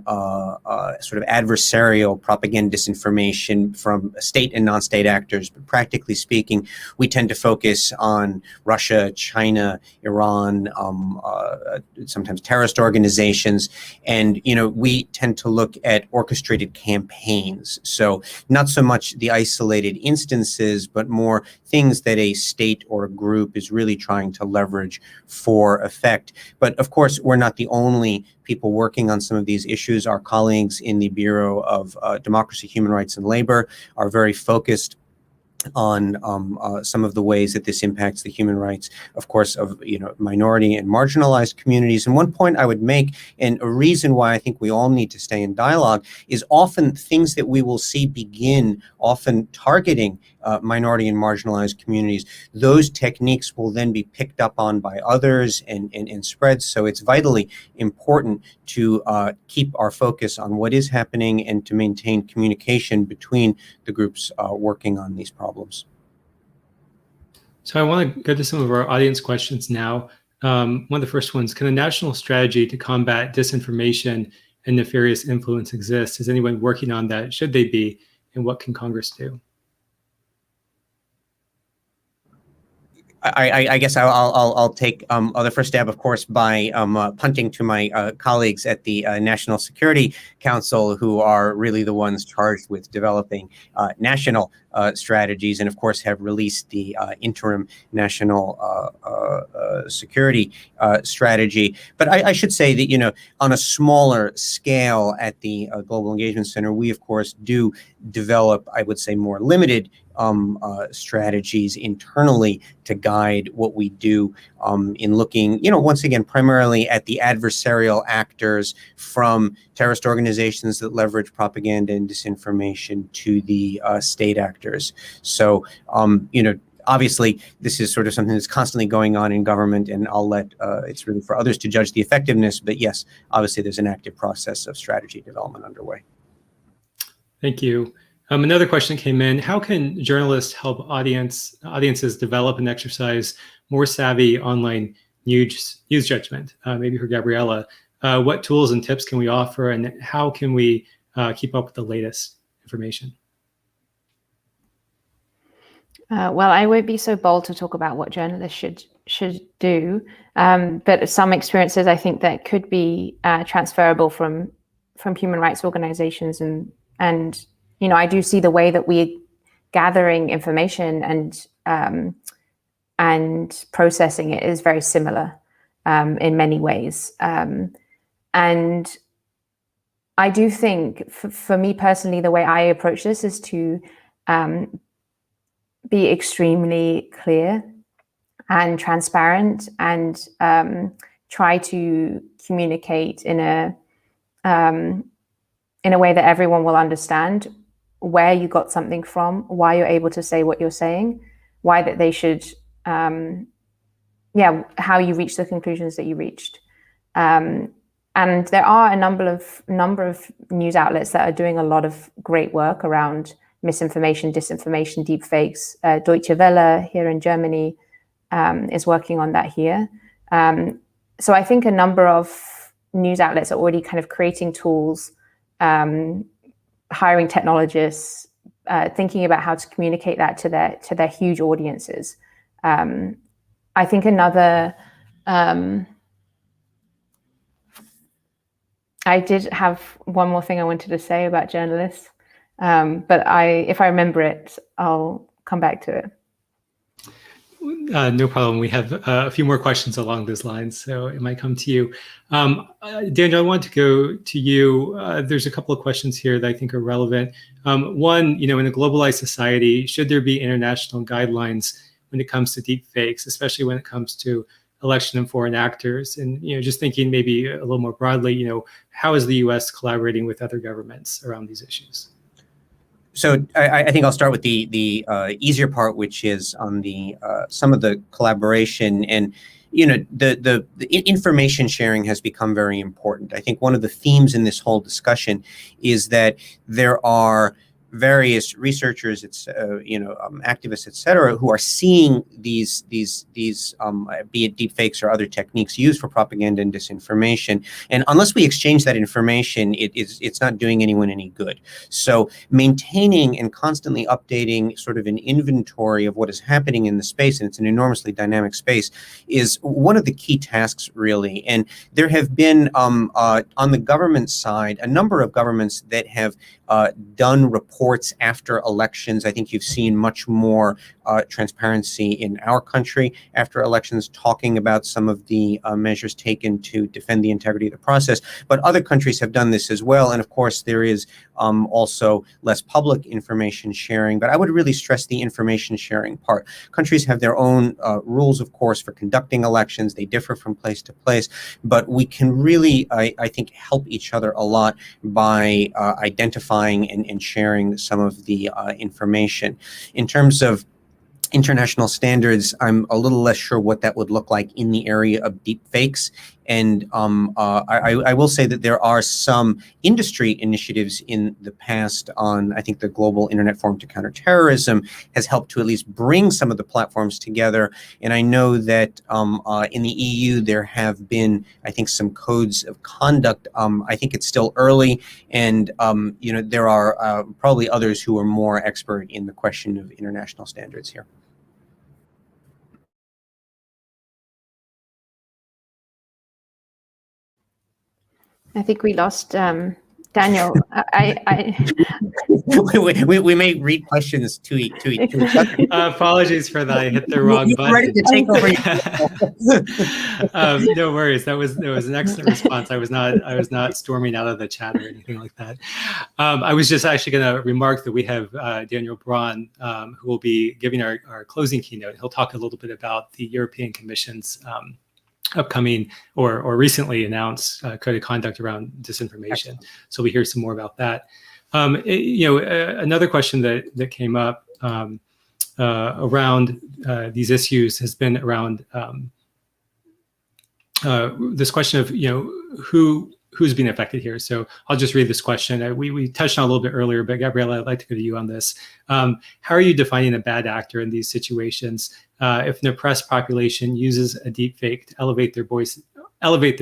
sort of adversarial propaganda disinformation from state and non-state actors. But practically speaking, we tend to focus on Russia, China, Iran, sometimes terrorist organizations. And, we tend to look at orchestrated campaigns. So not so much the isolated instances, but more things that a state or a group is really trying to leverage for effect. But of course, we're not the only people working on some of these issues. Our colleagues in the Bureau of Democracy, Human Rights, and Labor are very focused on some of the ways that this impacts the human rights, of course, of minority and marginalized communities. And one point I would make, and a reason why I think we all need to stay in dialogue, is often things that we will see begin often targeting minority and marginalized communities. Those techniques will then be picked up on by others and spread. So it's vitally important to keep our focus on what is happening and to maintain communication between the groups working on these problems. So I want to go to some of our audience questions now. One of the first ones, can a national strategy to combat disinformation and nefarious influence exist? Is anyone working on that? Should they be? And what can Congress do? I guess I'll take the first stab, of course, by punting to my colleagues at the National Security Council, who are really the ones charged with developing national strategies, and of course have released the interim national security strategy. But I should say that, on a smaller scale at the Global Engagement Center, we of course do develop, I would say, more limited strategies internally to guide what we do in looking, once again, primarily at the adversarial actors, from terrorist organizations that leverage propaganda and disinformation to the state actors. So, obviously, this is sort of something that's constantly going on in government, and I'll let it's really for others to judge the effectiveness. But yes, obviously, there's an active process of strategy development underway. Thank you. Another question came in: how can journalists help audiences develop and exercise more savvy online news judgment? Maybe for Gabriella, what tools and tips can we offer, and how can we keep up with the latest information? Well, I won't be so bold to talk about what journalists should do, but some experiences I think that could be transferable from human rights organizations, and I do see the way that we're gathering information and processing it is very similar in many ways. And I do think, for me personally, the way I approach this is to be extremely clear and transparent, and try to communicate in a way that everyone will understand, where you got something from, why you're able to say what you're saying, why that they should, how you reached the conclusions that you reached. And there are a number of news outlets that are doing a lot of great work around misinformation, disinformation, deepfakes. Deutsche Welle here in Germany is working on that here. So I think a number of news outlets are already kind of creating tools, hiring technologists, thinking about how to communicate that to their huge audiences. I think another, I did have one more thing I wanted to say about journalists, but if I remember it, I'll come back to it. No problem. We have a few more questions along those lines, so it might come to you. Daniel, I want to go to you. There's a couple of questions here that I think are relevant. One, in a globalized society, should there be international guidelines when it comes to deep fakes, especially when it comes to election and foreign actors? And just thinking maybe a little more broadly, how is the U.S. collaborating with other governments around these issues? So I think I'll start with the easier part, which is on the some of the collaboration. And the information sharing has become very important. I think one of the themes in this whole discussion is that there are various researchers, activists, et cetera, who are seeing these be it deepfakes or other techniques used for propaganda and disinformation. And unless we exchange that information, it's not doing anyone any good. So maintaining and constantly updating sort of an inventory of what is happening in the space, and it's an enormously dynamic space, is one of the key tasks, really. And there have been, on the government side, a number of governments that have done reports after elections. I think you've seen much more transparency in our country after elections, talking about some of the measures taken to defend the integrity of the process. But other countries have done this as well. And of course, there is also less public information sharing. But I would really stress the information sharing part. Countries have their own rules, of course, for conducting elections. They differ from place to place. But we can really, I think, help each other a lot by identifying and sharing some of the information. In terms of international standards, I'm a little less sure what that would look like in the area of deepfakes. And I will say that there are some industry initiatives in the past on, I think the Global Internet Forum to Counter Terrorism has helped to at least bring some of the platforms together. And I know that in the EU, there have been, I think, some codes of conduct. I think it's still early. And, there are probably others who are more expert in the question of international standards here. I think we lost Daniel. We may read questions to each other. Apologies for that. I hit the wrong button. Ready to take over. No worries. That was an excellent response. I was not storming out of the chat or anything like that. I was just actually going to remark that we have Daniel Braun, who will be giving our closing keynote. He'll talk a little bit about the European Commission's upcoming or recently announced code of conduct around disinformation. Excellent. So we hear some more about that. Another question that came up around these issues has been around this question of who's being affected here. So I'll just read this question. We touched on it a little bit earlier, but Gabriella, I'd like to go to you on this. How are you defining a bad actor in these situations? If an oppressed population uses a deepfake to elevate their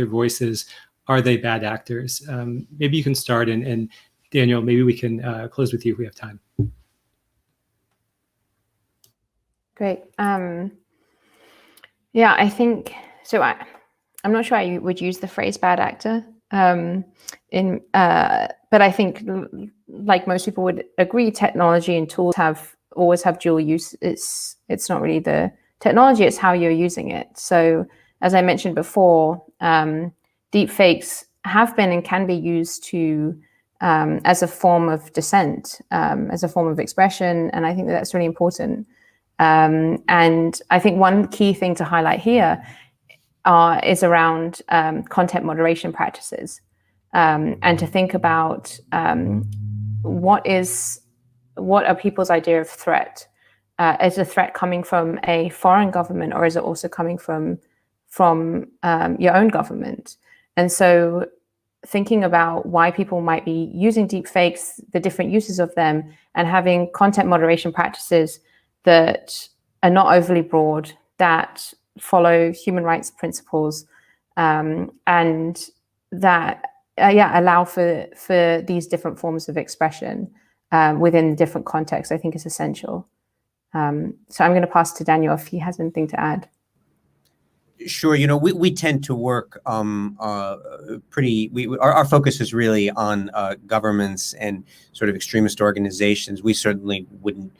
voices, are they bad actors? Maybe you can start, and Daniel, maybe we can close with you if we have time. Great. Yeah, I think so. I'm not sure I would use the phrase "bad actor." But I think, like most people would agree, technology and tools always have dual use. It's not really the technology; it's how you're using it. So, as I mentioned before, deepfakes have been and can be used to as a form of dissent, as a form of expression, and I think that's really important. And I think one key thing to highlight here is around content moderation practices, and to think about what is what are people's idea of threat? Is the threat coming from a foreign government, or is it also coming from your own government? And so thinking about why people might be using deepfakes, the different uses of them, and having content moderation practices that are not overly broad, that follow human rights principles, and that allow for these different forms of expression within different contexts, I think is essential. So I'm going to pass to Daniel if he has anything to add. Sure. We tend to work our focus is really on governments and sort of extremist organizations. We certainly wouldn't,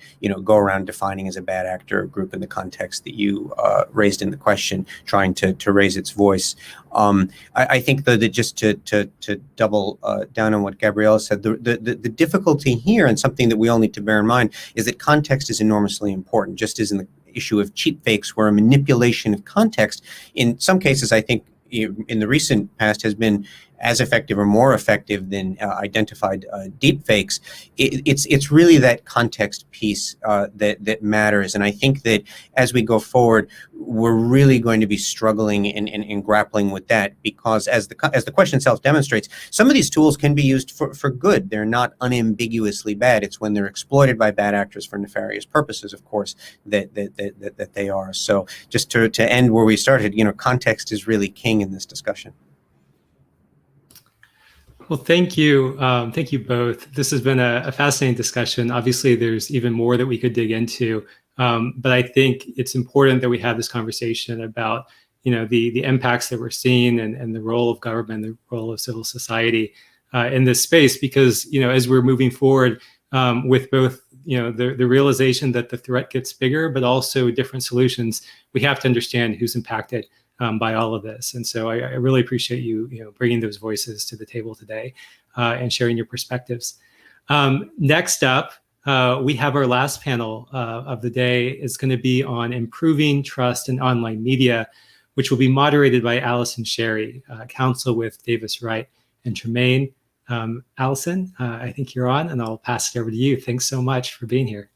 go around defining as a bad actor a group in the context that you raised in the question, trying to raise its voice. I think though that just to double down on what Gabrielle said, the difficulty here, and something that we all need to bear in mind, is that context is enormously important, just as in the issue of cheap fakes, where a manipulation of context, in some cases, I think in the recent past, has been as effective or more effective than identified deep fakes. It's really that context piece that matters. And I think that as we go forward, we're really going to be struggling and grappling with that, because as the question itself demonstrates, some of these tools can be used for good. They're not unambiguously bad. It's when they're exploited by bad actors for nefarious purposes, of course, that they are. So just to end where we started, context is really king in this discussion. Well, thank you. Thank you both. This has been a fascinating discussion. Obviously, there's even more that we could dig into, but I think it's important that we have this conversation about, the impacts that we're seeing and the role of government, the role of civil society in this space, because, as we're moving forward with both, the realization that the threat gets bigger, but also different solutions, we have to understand who's impacted by all of this. And so I really appreciate you, bringing those voices to the table today and sharing your perspectives. Next up, we have our last panel of the day. It's going to be on improving trust in online media, which will be moderated by Allison Sherry, counsel with Davis Wright and Tremaine. Allison, I think you're on, and I'll pass it over to you. Thanks so much for being here.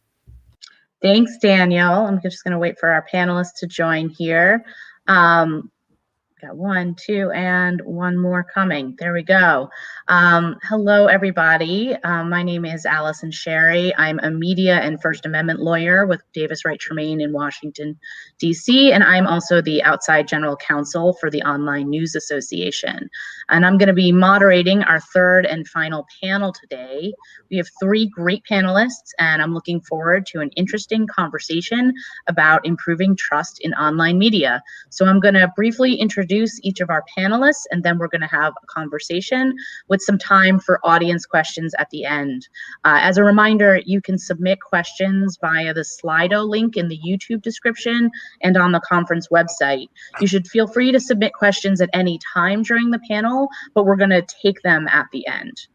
Thanks, Daniel. I'm just going to wait for our panelists to join here. Got 1, 2, and one more coming. There we go. Hello, everybody. My name is Allison Sherry. I'm a media and First Amendment lawyer with Davis Wright Tremaine in Washington, D.C., and I'm also the outside general counsel for the Online News Association. And I'm going to be moderating our third and final panel today. We have 3 great panelists, and I'm looking forward to an interesting conversation about improving trust in online media. So I'm going to briefly introduce each of our panelists, and then we're going to have a conversation with some time for audience questions at the end. As a reminder, you can submit questions via the Slido link in the YouTube description and on the conference website. You should feel free to submit questions at any time during the panel, but we're going to take them at the end.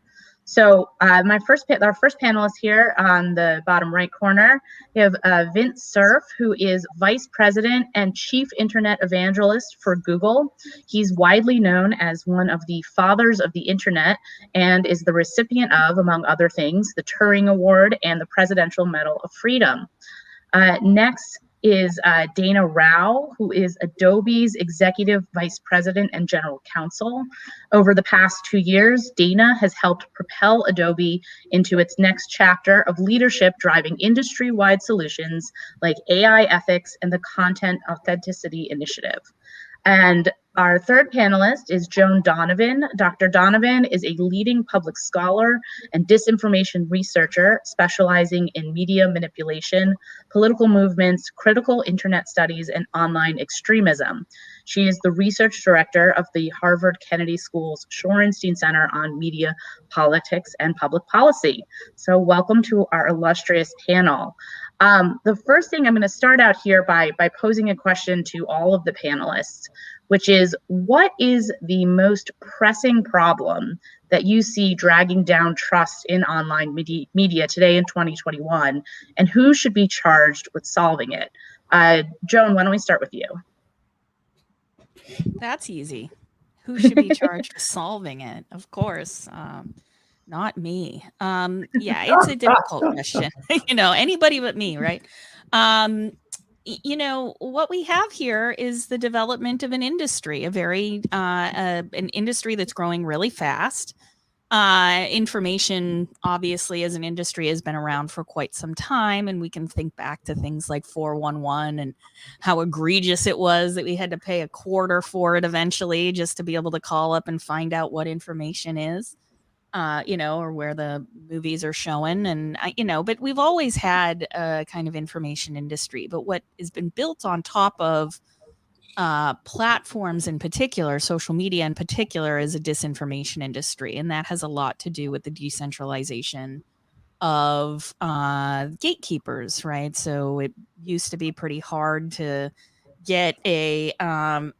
So our first panelist here on the bottom right corner, we have Vince Cerf, who is Vice President and Chief Internet Evangelist for Google. He's widely known as one of the fathers of the internet and is the recipient of, among other things, the Turing Award and the Presidential Medal of Freedom. Next is Dana Rao, who is Adobe's Executive Vice President and General Counsel. Over the past 2 years, Dana has helped propel Adobe into its next chapter of leadership, driving industry-wide solutions like AI ethics and the Content Authenticity Initiative. And our third panelist is Joan Donovan. Dr. Donovan is a leading public scholar and disinformation researcher specializing in media manipulation, political movements, critical internet studies, and online extremism. She is the research director of the Harvard Kennedy School's Shorenstein Center on Media, Politics, and Public Policy. So welcome to our illustrious panel. The first thing I'm going to start out here by posing a question to all of the panelists, which is, what is the most pressing problem that you see dragging down trust in online media today in 2021, and who should be charged with solving it? Joan, why don't we start with you? That's easy. Who should be charged with solving it? Of course. Not me. Yeah, it's a difficult question. Anybody but me, right? What we have here is the development of an industry, an industry that's growing really fast. Information, obviously, as an industry has been around for quite some time, and we can think back to things like 411 and how egregious it was that we had to pay a quarter for it eventually just to be able to call up and find out what information is. Or where the movies are showing. And, but we've always had a kind of information industry. But what has been built on top of platforms in particular, social media in particular, is a disinformation industry. And that has a lot to do with the decentralization of gatekeepers, right? So it used to be pretty hard to get a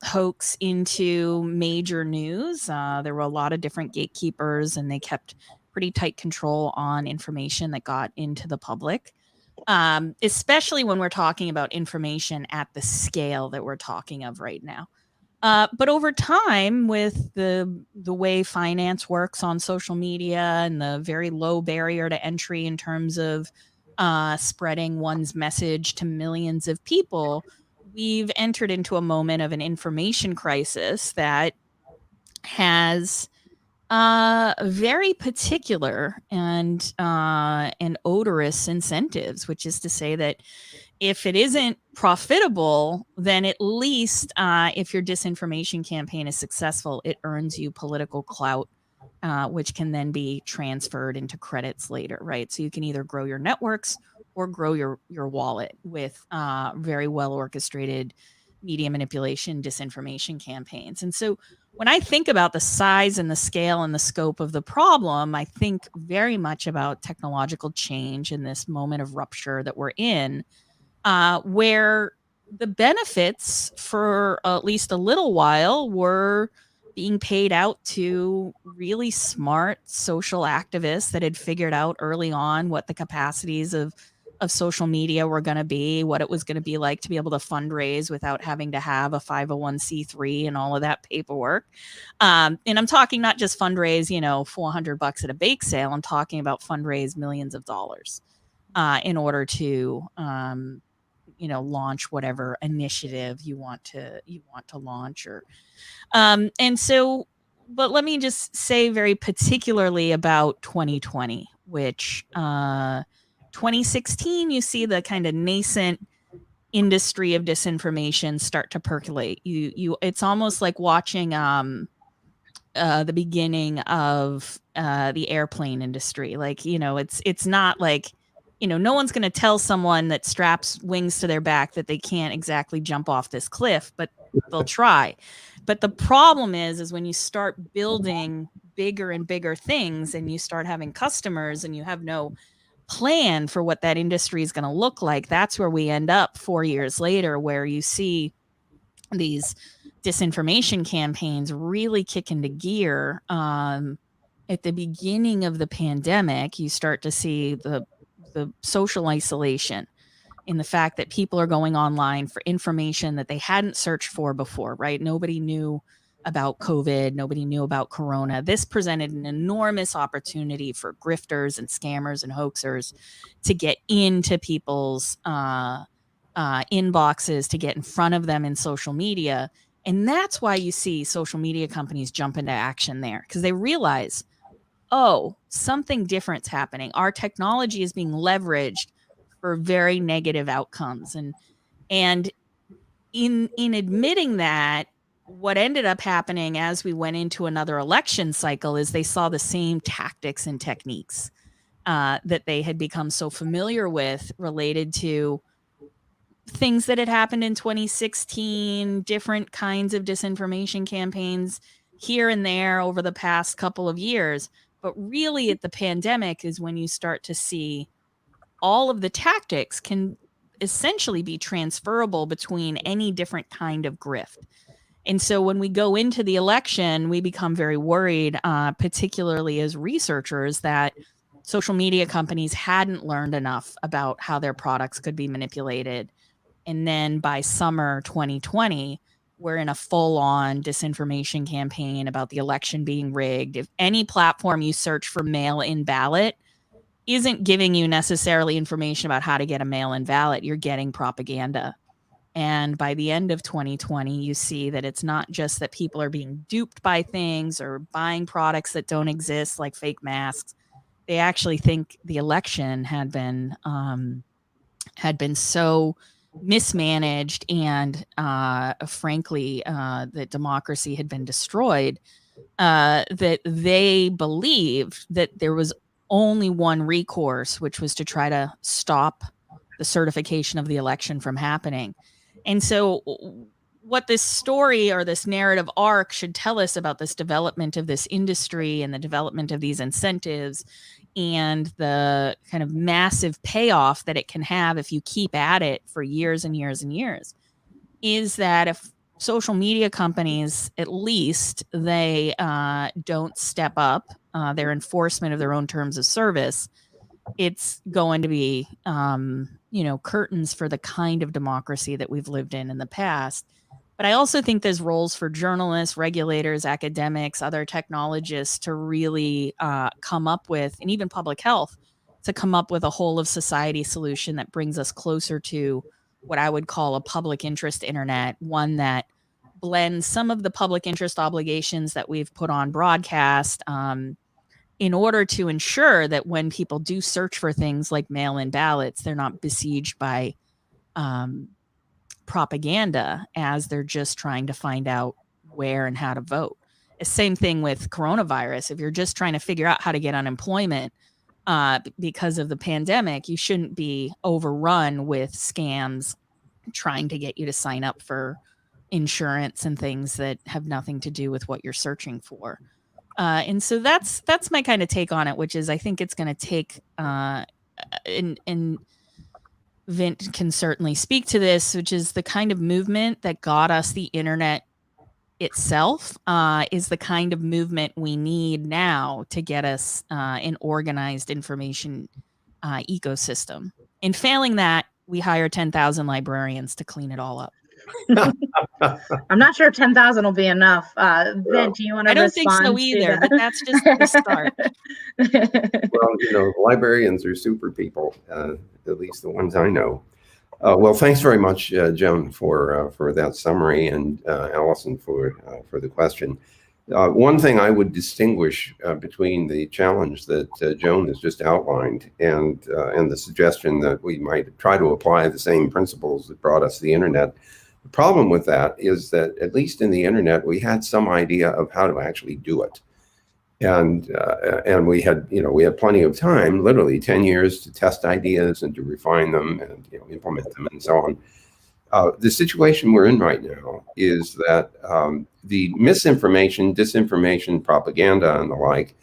hoax into major news. There were a lot of different gatekeepers, and they kept pretty tight control on information that got into the public, especially when we're talking about information at the scale that we're talking of right now. But over time, with the way finance works on social media and the very low barrier to entry in terms of spreading one's message to millions of people, we've entered into a moment of an information crisis that has very particular and odorous incentives, which is to say that if it isn't profitable, then at least if your disinformation campaign is successful, it earns you political clout, which can then be transferred into credits later, right? So you can either grow your networks or grow your wallet with very well orchestrated media manipulation, disinformation campaigns. And so when I think about the size and the scale and the scope of the problem, I think very much about technological change in this moment of rupture that we're in, where the benefits for at least a little while were being paid out to really smart social activists that had figured out early on what the capacities of social media were going to be, what it was going to be like to be able to fundraise without having to have a 501c3 and all of that paperwork. And I'm talking not just fundraise, $400 at a bake sale. I'm talking about fundraise millions of dollars in order to, launch whatever initiative you want to launch. And so, but let me just say very particularly about 2020, which 2016, you see the kind of nascent industry of disinformation start to percolate. It's almost like watching the beginning of the airplane industry. Like, it's not like, no one's going to tell someone that straps wings to their back that they can't exactly jump off this cliff, but they'll try. But the problem is when you start building bigger and bigger things and you start having customers and you have no plan for what that industry is going to look like, that's where we end up 4 years later, where you see these disinformation campaigns really kick into gear. At the beginning of the pandemic, you start to see the social isolation in the fact that people are going online for information that they hadn't searched for before, right? Nobody knew about COVID. Nobody knew about Corona. This presented an enormous opportunity for grifters and scammers and hoaxers to get into people's inboxes, to get in front of them in social media. And that's why you see social media companies jump into action there, because they realize, oh, something different's happening. Our technology is being leveraged for very negative outcomes. And in admitting that, what ended up happening as we went into another election cycle is they saw the same tactics and techniques that they had become so familiar with related to things that had happened in 2016, different kinds of disinformation campaigns here and there over the past couple of years. But really at the pandemic is when you start to see all of the tactics can essentially be transferable between any different kind of grift. And so when we go into the election, we become very worried, particularly as researchers, that social media companies hadn't learned enough about how their products could be manipulated. And then by summer 2020, we're in a full-on disinformation campaign about the election being rigged. If any platform you search for mail-in ballot isn't giving you necessarily information about how to get a mail-in ballot, you're getting propaganda. And by the end of 2020, you see that it's not just that people are being duped by things or buying products that don't exist, like fake masks. They actually think the election had been so mismanaged and frankly, that democracy had been destroyed, that they believed that there was only one recourse, which was to try to stop the certification of the election from happening. And so what this story or this narrative arc should tell us about this development of this industry and the development of these incentives and the kind of massive payoff that it can have if you keep at it for years and years and years is that if social media companies, at least, they don't step up their enforcement of their own terms of service, it's going to be, curtains for the kind of democracy that we've lived in the past. But I also think there's roles for journalists, regulators, academics, other technologists to really come up with, and even public health, to come up with a whole of society solution that brings us closer to what I would call a public interest internet, one that blends some of the public interest obligations that we've put on broadcast in order to ensure that when people do search for things like mail-in ballots, they're not besieged by propaganda as they're just trying to find out where and how to vote. The same thing with coronavirus. If you're just trying to figure out how to get unemployment because of the pandemic, you shouldn't be overrun with scams trying to get you to sign up for insurance and things that have nothing to do with what you're searching for. And so that's my kind of take on it, which is I think it's going to take, and Vint can certainly speak to this, which is the kind of movement that got us the internet itself is the kind of movement we need now to get us an organized information ecosystem. In failing that, we hire 10,000 librarians to clean it all up. I'm not sure 10,000 will be enough. Vint, do you want to respond? I don't think so either, but that's just the start. Well, librarians are super people, at least the ones I know. Well, thanks very much, Joan, for that summary, and Allison for the question. One thing I would distinguish between the challenge that Joan has just outlined and the suggestion that we might try to apply the same principles that brought us the internet. The problem with that is that, at least in the internet, we had some idea of how to actually do it. And we had plenty of time, literally 10 years, to test ideas and to refine them and implement them and so on. The situation we're in right now is that the misinformation, disinformation, propaganda, and the like,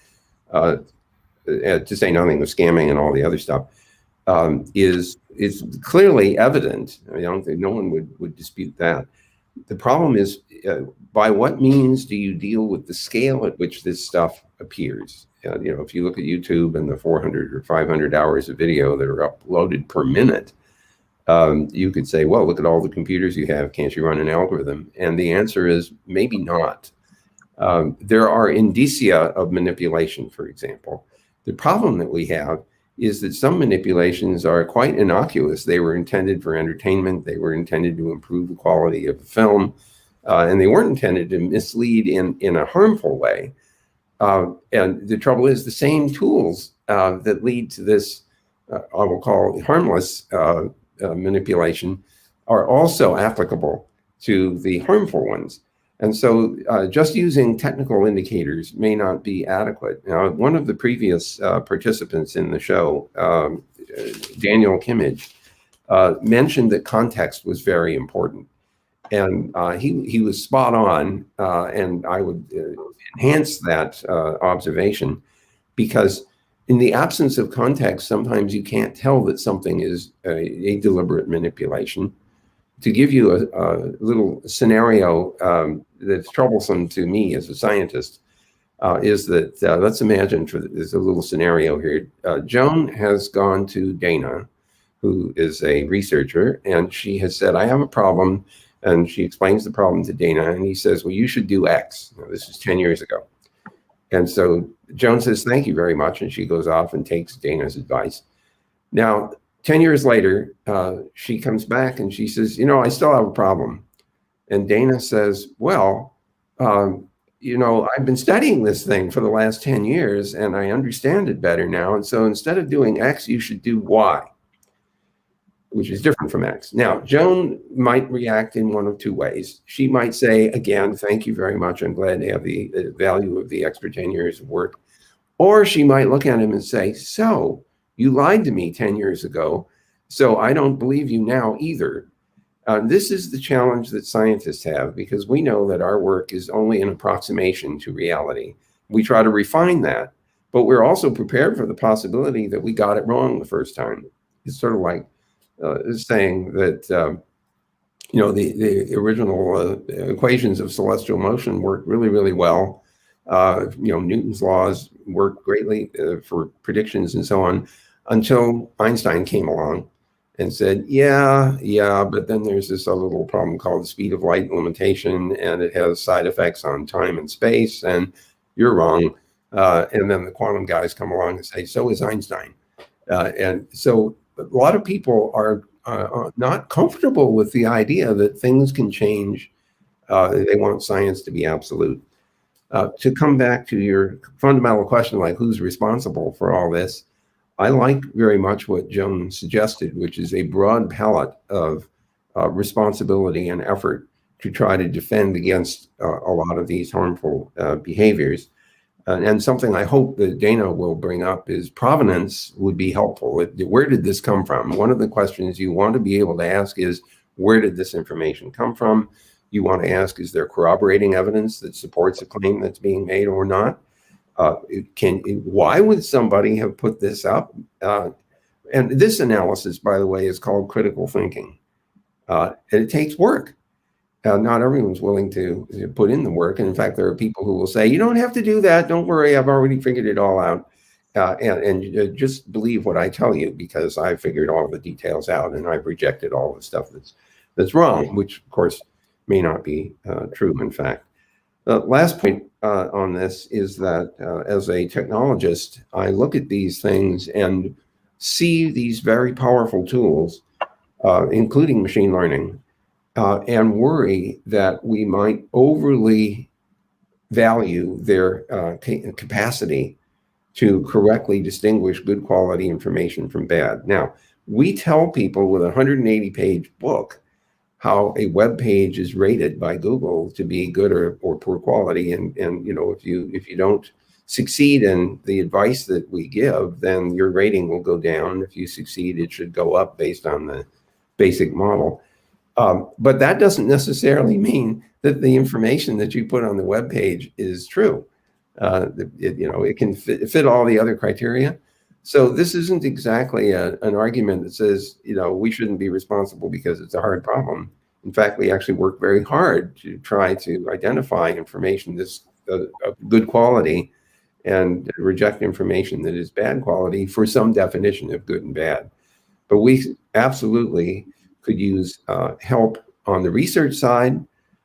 to say nothing of scamming and all the other stuff, is clearly evident. I mean, I don't think no one would dispute that. The problem is, by what means do you deal with the scale at which this stuff appears? If you look at YouTube and the 400 or 500 hours of video that are uploaded per minute, you could say, well, look at all the computers you have. Can't you run an algorithm? And the answer is maybe not. There are indicia of manipulation, for example. The problem that we have is that some manipulations are quite innocuous. They were intended for entertainment. They were intended to improve the quality of the film. And they weren't intended to mislead in a harmful way. And the trouble is the same tools that lead to this, I will call harmless manipulation, are also applicable to the harmful ones. And so just using technical indicators may not be adequate. Now, one of the previous participants in the show, Daniel Kimmage, mentioned that context was very important. And he was spot on, and I would enhance that observation, because in the absence of context, sometimes you can't tell that something is a deliberate manipulation. To give you a little scenario that's troublesome to me as a scientist, is that, let's imagine, there's a little scenario here. Joan has gone to Dana, who is a researcher, and she has said, I have a problem And she explains the problem to Dana, and he says, well, you should do X. Now, this is 10 years ago. And so Joan says, thank you very much. And she goes off and takes Dana's advice. Now, 10 years later, she comes back and she says, you know, I still have a problem. And Dana says, well, you know, I've been studying this thing for the last 10 years and I understand it better now. And so instead of doing X, you should do Y, which is different from X. Now, Joan might react in one of two ways. She might say, again, thank you very much. I'm glad to have the value of the extra 10 years of work. Or she might look at him and say, so you lied to me 10 years ago, so I don't believe you now either. This is the challenge that scientists have, because we know that our work is only an approximation to reality. We try to refine that, but we're also prepared for the possibility that we got it wrong the first time. It's sort of like saying that, you know, the original equations of celestial motion worked really, really well. You know, Newton's laws worked greatly for predictions and so on, until Einstein came along and said, yeah, but then there's this other little problem called the speed of light limitation, and it has side effects on time and space, and you're wrong. And then the quantum guys come along and say, so is Einstein. And so a lot of people are not comfortable with the idea that things can change. They want science to be absolute. To come back to your fundamental question, like who's responsible for all this, I like very much what Joan suggested, which is a broad palette of responsibility and effort to try to defend against a lot of these harmful behaviors. And something I hope that Dana will bring up is provenance would be helpful. Where did this come from? One of the questions you want to be able to ask is, where did this information come from? You want to ask, is there corroborating evidence that supports a claim that's being made or not? Why would somebody have put this up? And this analysis, by the way, is called critical thinking. And it takes work. Not everyone's willing to put in the work. And in fact, there are people who will say, you don't have to do that. Don't worry, I've already figured it all out. And just believe what I tell you, because I figured all the details out and I've rejected all the stuff that's wrong, which of course may not be true, in fact. The last point on this is that as a technologist, I look at these things and see these very powerful tools, including machine learning, and worry that we might overly value their capacity to correctly distinguish good quality information from bad. Now, we tell people with a 180-page book how a web page is rated by Google to be good or poor quality, and you know, if you don't succeed in the advice that we give, then your rating will go down. If you succeed, it should go up based on the basic model. But that doesn't necessarily mean that the information that you put on the web page is true. You know, it can fit all the other criteria. So this isn't exactly an argument that says, you know, we shouldn't be responsible because it's a hard problem. In fact, we actually work very hard to try to identify information that's of good quality and reject information that is bad quality for some definition of good and bad. But we absolutely could use help on the research side.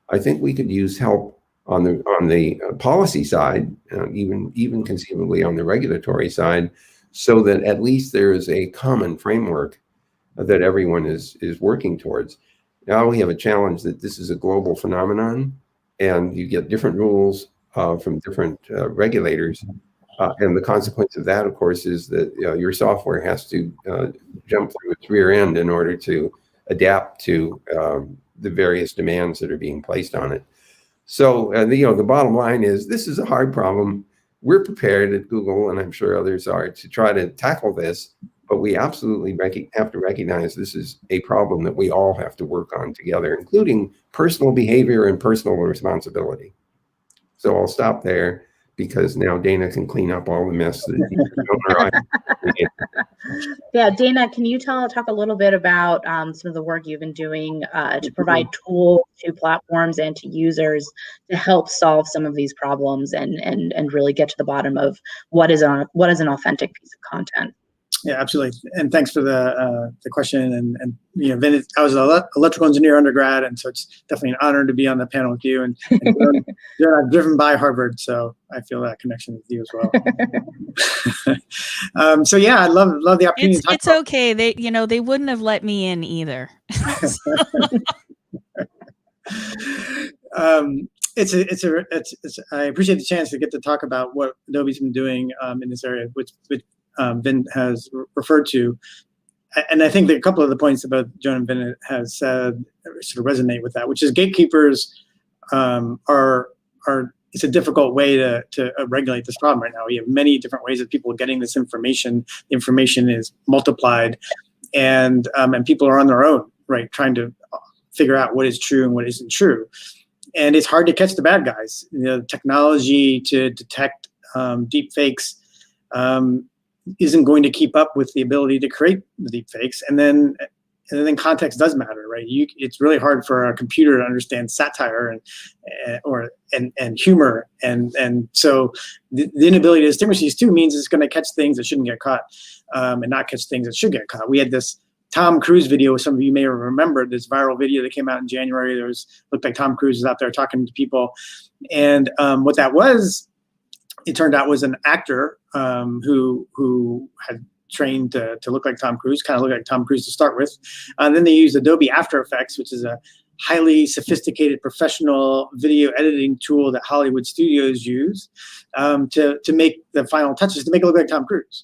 I think we could use help on the policy side, even conceivably on the regulatory side, so that at least there is a common framework that everyone is working towards. Now we have a challenge that this is a global phenomenon, and you get different rules from different regulators. And the consequence of that, of course, is that your software has to jump through its rear end in order to adapt to the various demands that are being placed on it. So, the bottom line is, this is a hard problem. We're prepared at Google, and I'm sure others are, to try to tackle this, but we absolutely have to recognize this is a problem that we all have to work on together, including personal behavior and personal responsibility. So I'll stop there, because now Dana can clean up all the mess that Yeah, Dana, can you talk a little bit about some of the work you've been doing to provide tools to platforms and to users to help solve some of these problems and really get to the bottom of what is an authentic piece of content? Yeah, absolutely. And thanks for the question. And you know, Vin, I was an electrical engineer undergrad, and so it's definitely an honor to be on the panel with you. And I've driven by Harvard, so I feel that connection with you as well. So yeah, I love the opportunity. It's okay. They wouldn't have let me in either. I appreciate the chance to get to talk about what Adobe's been doing in this area, which Vin has referred to. And I think that a couple of the points about Joan and Vin has said sort of resonate with that, which is gatekeepers it's a difficult way to regulate this problem right now. We have many different ways of people getting this information. The information is multiplied, and people are on their own, right, trying to figure out what is true and what isn't true. And it's hard to catch the bad guys. You know, technology to detect deep fakes isn't going to keep up with the ability to create the deep fakes. And then context does matter, right? It's really hard for a computer to understand satire and humor, and so the inability to distinguish these two means it's going to catch things that shouldn't get caught, and not catch things that should get caught. We had this Tom Cruise video, some of you may have remembered this viral video that came out in January. Looked like Tom Cruise was out there talking to people, and what that was, it turned out, was an actor who had trained to look like Tom Cruise, kind of look like Tom Cruise to start with. And then they used Adobe After Effects, which is a highly sophisticated professional video editing tool that Hollywood studios use to make the final touches to make it look like Tom Cruise.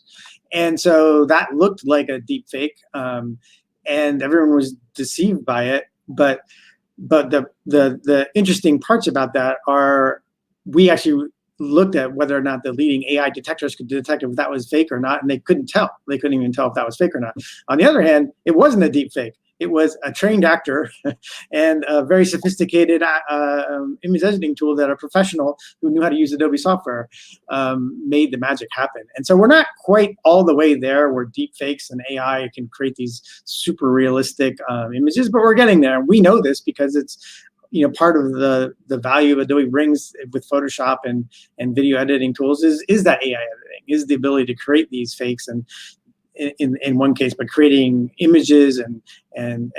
And so that looked like a deep fake, and everyone was deceived by it. But the interesting parts about that are we actually looked at whether or not the leading AI detectors could detect if that was fake or not, and they couldn't tell. They couldn't even tell if that was fake or not. On the other hand, it wasn't a deep fake. It was a trained actor and a very sophisticated image editing tool that a professional who knew how to use Adobe software made the magic happen. And so we're not quite all the way there where deep fakes and AI can create these super realistic images, but we're getting there. We know this because it's part of the value of Adobe brings with Photoshop and video editing tools is that AI editing, is the ability to create these fakes, and in one case, but creating images and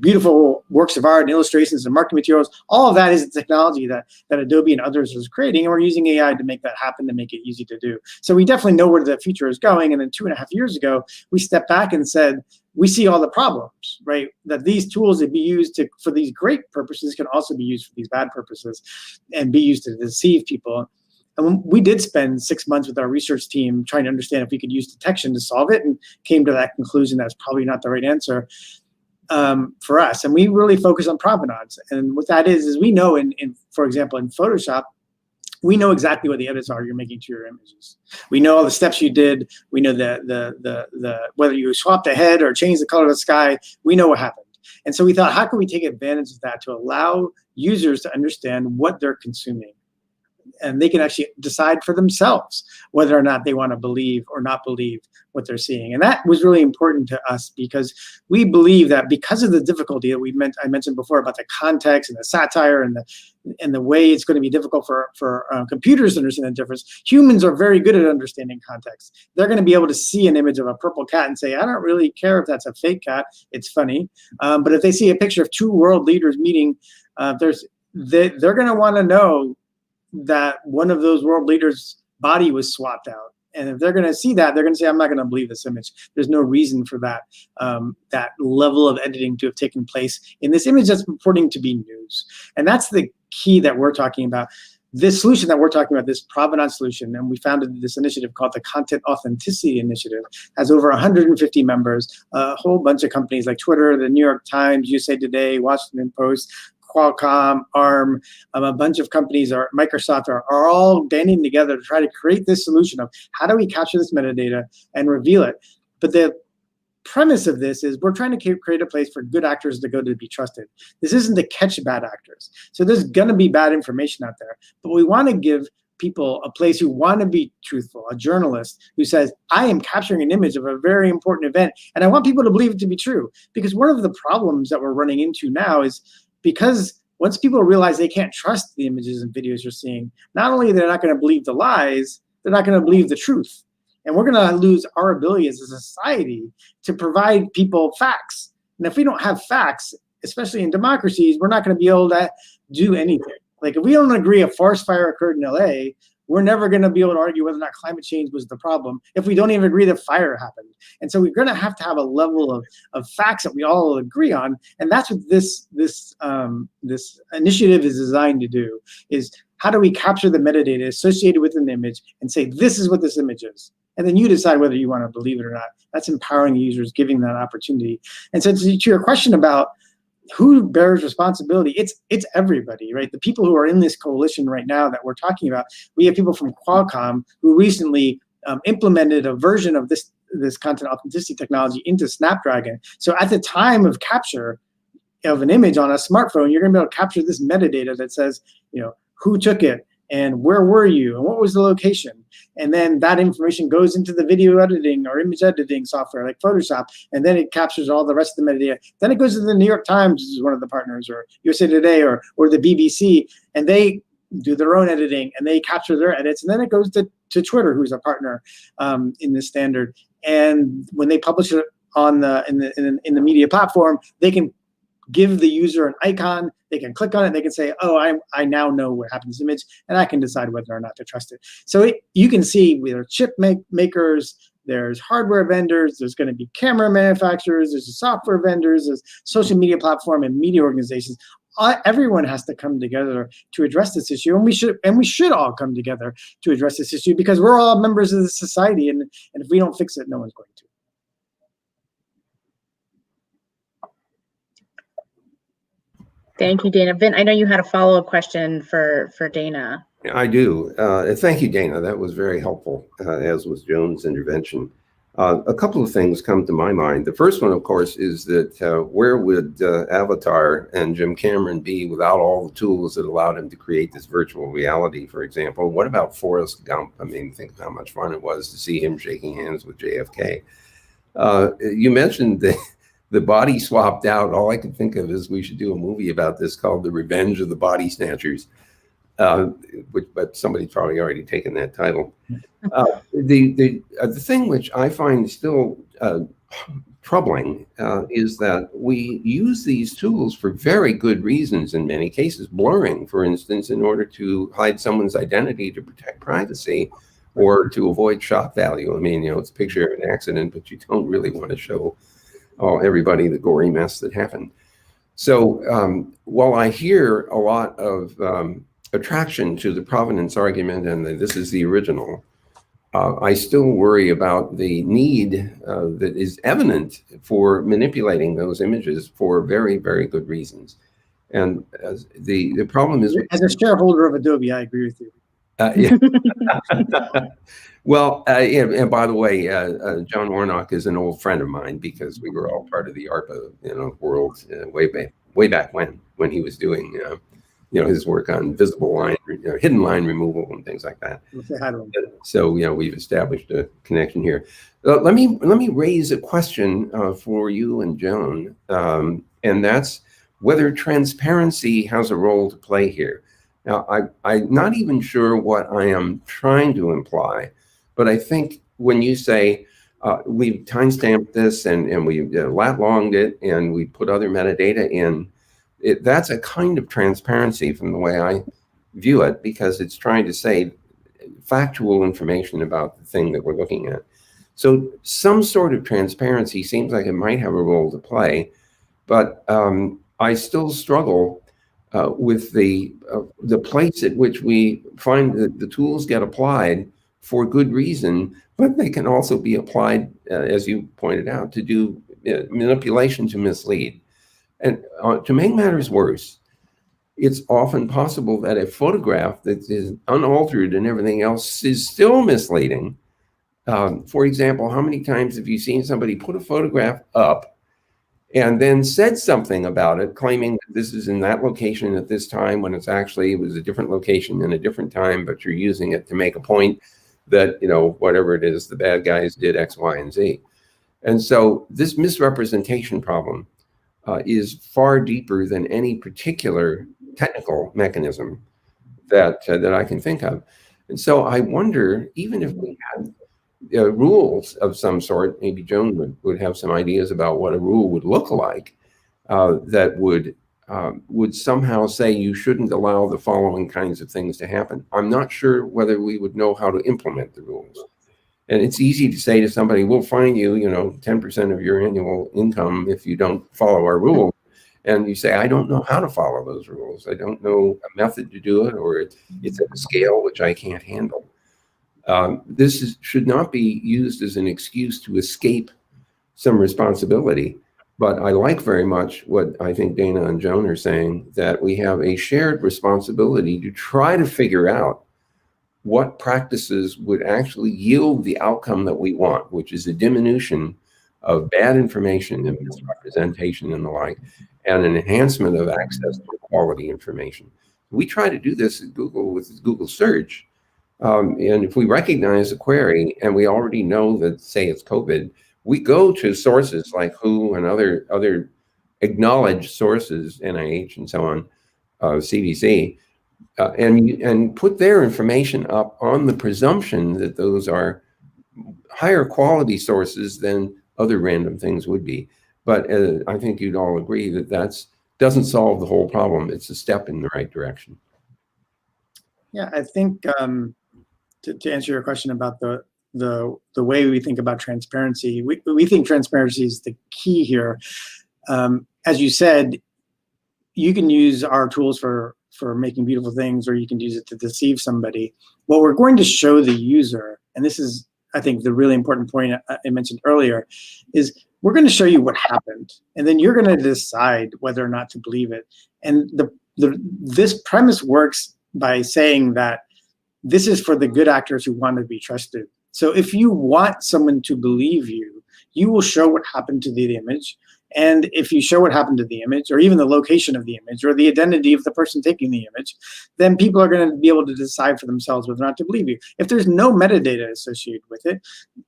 beautiful works of art and illustrations and marketing materials. All of that is the technology that Adobe and others is creating, and we're using AI to make that happen, to make it easy to do. So we definitely know where the future is going. And then 2.5 years ago, we stepped back and said, we see all the problems, right? That these tools that be used for these great purposes can also be used for these bad purposes and be used to deceive people. And we did spend 6 months with our research team trying to understand if we could use detection to solve it, and came to that conclusion that's probably not the right answer for us. And we really focus on provenance. And what that is we know for example, in Photoshop, we know exactly what the edits are you're making to your images. We know all the steps you did. We know the whether you swapped a head or changed the color of the sky. We know what happened. And so we thought, how can we take advantage of that to allow users to understand what they're consuming? And they can actually decide for themselves whether or not they want to believe or not believe what they're seeing. And that was really important to us, because we believe that because of the difficulty that I mentioned before about the context and the satire and the way it's going to be difficult for computers to understand the difference, humans are very good at understanding context. They're going to be able to see an image of a purple cat and say, I don't really care if that's a fake cat, it's funny. But if they see a picture of two world leaders meeting, they're going to want to know that one of those world leaders' body was swapped out. And if they're going to see that, they're going to say, I'm not going to believe this image. There's no reason for that level of editing to have taken place in this image that's purporting to be news. And that's the key that we're talking about. This solution that we're talking about, this provenance solution, and we founded this initiative called the Content Authenticity Initiative, has over 150 members, a whole bunch of companies like Twitter, the New York Times, USA Today, Washington Post, Qualcomm, ARM, a bunch of companies, or Microsoft are all banding together to try to create this solution of how do we capture this metadata and reveal it. But the premise of this is we're trying to create a place for good actors to go to be trusted. This isn't to catch bad actors. So there's going to be bad information out there, but we want to give people a place who want to be truthful, a journalist who says, I am capturing an image of a very important event, and I want people to believe it to be true. Because one of the problems that we're running into now is, because once people realize they can't trust the images and videos you're seeing, not only they're not going to believe the lies, they're not going to believe the truth. And we're going to lose our ability as a society to provide people facts. And if we don't have facts, especially in democracies, we're not going to be able to do anything. Like if we don't agree a forest fire occurred in LA, we're never going to be able to argue whether or not climate change was the problem if we don't even agree that fire happened. And so we're going to have a level of facts that we all agree on. And that's what this initiative is designed to do, is how do we capture the metadata associated with an image and say, this is what this image is. And then you decide whether you want to believe it or not. That's empowering users, giving that opportunity. And so to your question about who bears responsibility, it's everybody, right? The people who are in this coalition right now that we're talking about, we have people from Qualcomm who recently implemented a version of this content authenticity technology into Snapdragon. So at the time of capture of an image on a smartphone, you're going to be able to capture this metadata that says, who took it and where were you and what was the location. And then that information goes into the video editing or image editing software like Photoshop, and then it captures all the rest of the metadata. Then it goes to the New York Times, which is one of the partners, or USA Today, or the BBC, and they do their own editing and they capture their edits. And then it goes to Twitter, who's a partner in this standard. And when they publish it on in the media platform, they can give the user an icon, they can click on it, they can say, oh, I now know what happened to this image, and I can decide whether or not to trust it. So you can see there are chip makers, there's hardware vendors, there's going to be camera manufacturers, there's software vendors, there's social media platform and media organizations. Everyone has to come together to address this issue, and we should all come together to address this issue, because we're all members of the society, and if we don't fix it, no one's going to. Thank you, Dana. Vin, I know you had a follow-up question for Dana. I do. Thank you, Dana. That was very helpful, as was Joan's intervention. A couple of things come to my mind. The first one, of course, is that where would Avatar and Jim Cameron be without all the tools that allowed him to create this virtual reality, for example? What about Forrest Gump? I mean, think of how much fun it was to see him shaking hands with JFK. You mentioned the body swapped out. All I can think of is we should do a movie about this called The Revenge of the Body Snatchers. But somebody's probably already taken that title. The thing which I find still troubling is that we use these tools for very good reasons in many cases, blurring, for instance, in order to hide someone's identity to protect privacy or to avoid shock value. I mean, it's a picture of an accident, but you don't really want to show everybody the gory mess that happened. So while I hear a lot of attraction to the provenance argument and this is the original, I still worry about the need that is evident for manipulating those images for very, very good reasons. And the problem is— As a shareholder of Adobe, I agree with you. Yeah. Well, and by the way, John Warnock is an old friend of mine because we were all part of the ARPA, world way back when he was doing, his work on visible line, hidden line removal and things like that. So, we've established a connection here. Let me raise a question for you and Joan, and that's whether transparency has a role to play here. Now, I'm not even sure what I am trying to imply, but I think when you say we've timestamped this and we've lat-longed it and we put other metadata in, that's a kind of transparency from the way I view it, because it's trying to say factual information about the thing that we're looking at. So some sort of transparency seems like it might have a role to play, but I still struggle with the place at which we find that the tools get applied for good reason, but they can also be applied, as you pointed out, to do manipulation to mislead. And to make matters worse, it's often possible that a photograph that is unaltered and everything else is still misleading. For example, how many times have you seen somebody put a photograph up and then said something about it, claiming that this is in that location at this time, when it was a different location in a different time, but you're using it to make a point that, whatever it is, the bad guys did X, Y, and Z. And so this misrepresentation problem is far deeper than any particular technical mechanism that I can think of. And so I wonder, even if we had rules of some sort. Maybe Joan would have some ideas about what a rule would look like that would somehow say you shouldn't allow the following kinds of things to happen. I'm not sure whether we would know how to implement the rules. And it's easy to say to somebody, we'll fine you, 10% of your annual income if you don't follow our rules. And you say, I don't know how to follow those rules. I don't know a method to do it, or it's at a scale which I can't handle. This should not be used as an excuse to escape some responsibility. But I like very much what I think Dana and Joan are saying, that we have a shared responsibility to try to figure out what practices would actually yield the outcome that we want, which is a diminution of bad information and misrepresentation and the like, and an enhancement of access to quality information. We try to do this at Google with Google search. And if we recognize a query and we already know that, say it's COVID, we go to sources like WHO and other acknowledged sources, NIH and so on, CDC, and put their information up on the presumption that those are higher quality sources than other random things would be. But I think you'd all agree that that doesn't solve the whole problem. It's a step in the right direction. Yeah, I think to answer your question about the way we think about transparency, we think transparency is the key here. As you said, you can use our tools for making beautiful things, or you can use it to deceive somebody. What we're going to show the user, and this is, I think, the really important point I mentioned earlier, is we're going to show you what happened, and then you're going to decide whether or not to believe it. And this premise works by saying that this is for the good actors who want to be trusted. So if you want someone to believe you, you will show what happened to the image. And if you show what happened to the image, or even the location of the image, or the identity of the person taking the image, then people are going to be able to decide for themselves whether or not to believe you. If there's no metadata associated with it,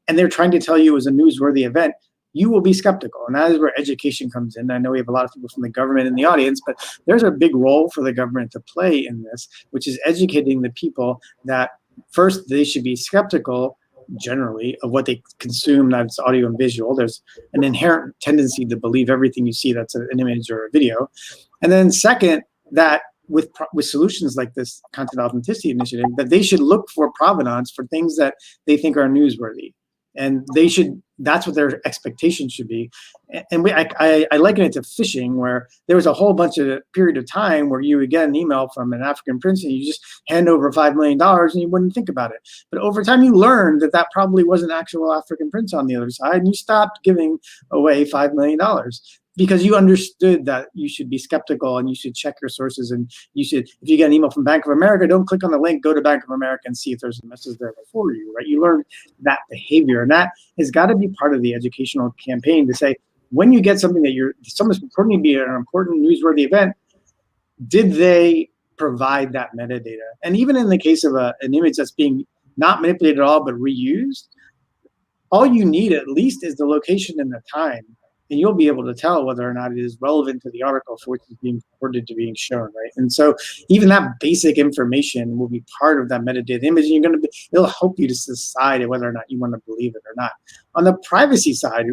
and they're trying to tell you it was a newsworthy event, you will be skeptical. And that is where education comes in. I know we have a lot of people from the government in the audience, but there's a big role for the government to play in this, which is educating the people that first, they should be skeptical generally of what they consume, that's audio and visual. There's an inherent tendency to believe everything you see that's an image or a video. And then second, that with solutions like this content authenticity initiative, that they should look for provenance for things that they think are newsworthy. And they should, that's what their expectations should be. And I liken it to phishing, where there was a whole bunch of period of time where you would get an email from an African prince and you just hand over $5 million and you wouldn't think about it. But over time you learned that that probably was an actual African prince on the other side, and you stopped giving away $5 million. Because you understood that you should be skeptical and you should check your sources, and you should, if you get an email from Bank of America, don't click on the link, go to Bank of America and see if there's a message there before you, right? You learn that behavior, and that has got to be part of the educational campaign to say, when you get something that someone's reporting to be an important newsworthy event, did they provide that metadata? And even in the case of an image that's being not manipulated at all but reused, all you need at least is the location and the time. And you'll be able to tell whether or not it is relevant to the article for which is being reported to being shown, right? And so even that basic information will be part of that metadata image, and it'll help you to decide whether or not you want to believe it or not. On the privacy side,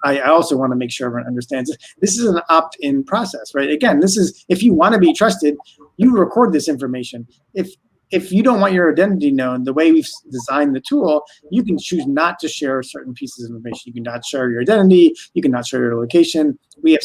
I also want to make sure everyone understands this is an opt-in process, right? Again, this is, if you want to be trusted, you record this information. If you don't want your identity known, the way we've designed the tool, you can choose not to share certain pieces of information. You can not share your identity. You can not share your location. We have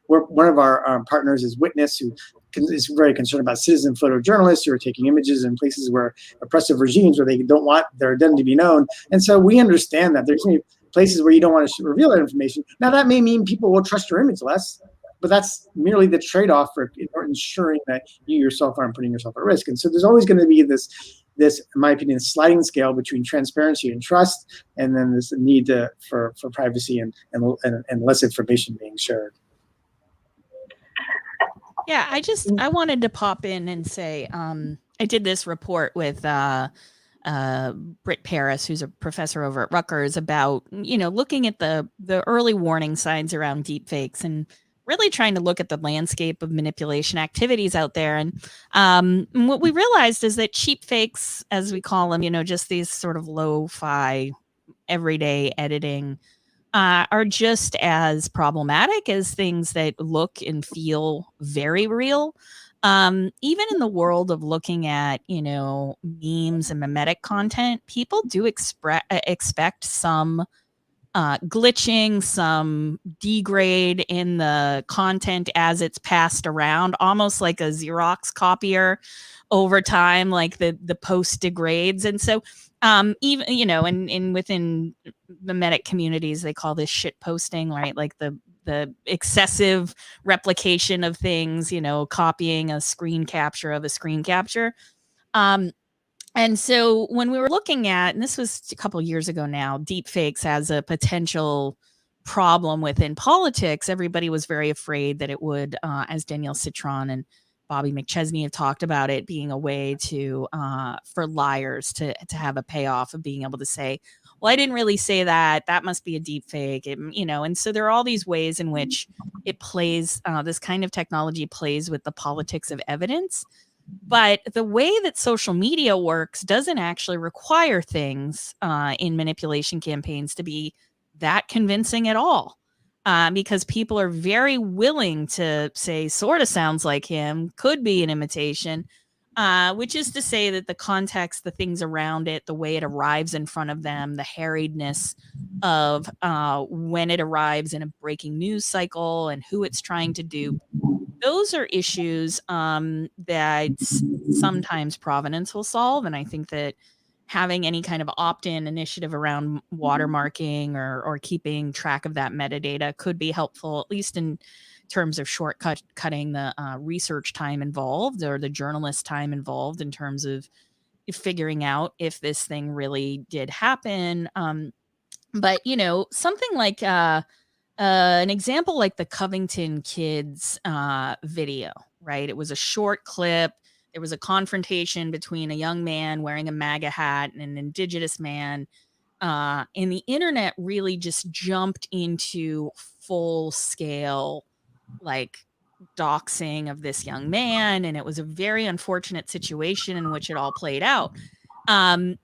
one of our partners is Witness, who is very concerned about citizen photojournalists who are taking images in places where oppressive regimes, where they don't want their identity to be known. And so we understand that there's going to be places where you don't want to reveal that information. Now, that may mean people will trust your image less, but that's merely the trade-off for ensuring that you yourself aren't putting yourself at risk. And so there's always going to be this, in my opinion, sliding scale between transparency and trust, and then this need for privacy and less information being shared. Yeah, I wanted to pop in and say, I did this report with Britt Paris, who's a professor over at Rutgers, about, looking at the early warning signs around deepfakes and really trying to look at the landscape of manipulation activities out there. And what we realized is that cheap fakes, as we call them, just these sort of lo-fi everyday editing are just as problematic as things that look and feel very real. Even in the world of looking at, memes and mimetic content, people do expect some glitching, some degrade in the content as it's passed around, almost like a Xerox copier over time, like the post degrades. And so even, in within mimetic communities, they call this shit posting, right? Like the excessive replication of things, copying a screen capture of a screen capture. And so when we were looking at, and this was a couple years ago now, deepfakes as a potential problem within politics, everybody was very afraid that it would, as Danielle Citron and Bobby McChesney have talked about, it being a way to for liars to have a payoff of being able to say, well, I didn't really say that. That must be a deep fake. And so there are all these ways in which it plays, this kind of technology plays with the politics of evidence. But the way that social media works doesn't actually require things in manipulation campaigns to be that convincing at all. Because people are very willing to say, sort of sounds like him, could be an imitation, which is to say that the context, the things around it, the way it arrives in front of them, the harriedness of when it arrives in a breaking news cycle and who it's trying to do. Those are issues that sometimes provenance will solve. And I think that having any kind of opt-in initiative around watermarking or keeping track of that metadata could be helpful, at least in terms of cutting the research time involved or the journalist time involved in terms of figuring out if this thing really did happen. But, something like an example like the Covington kids video, right? It was a short clip. There was a confrontation between a young man wearing a MAGA hat and an indigenous man. And the internet really just jumped into full scale, like, doxing of this young man. And it was a very unfortunate situation in which it all played out. And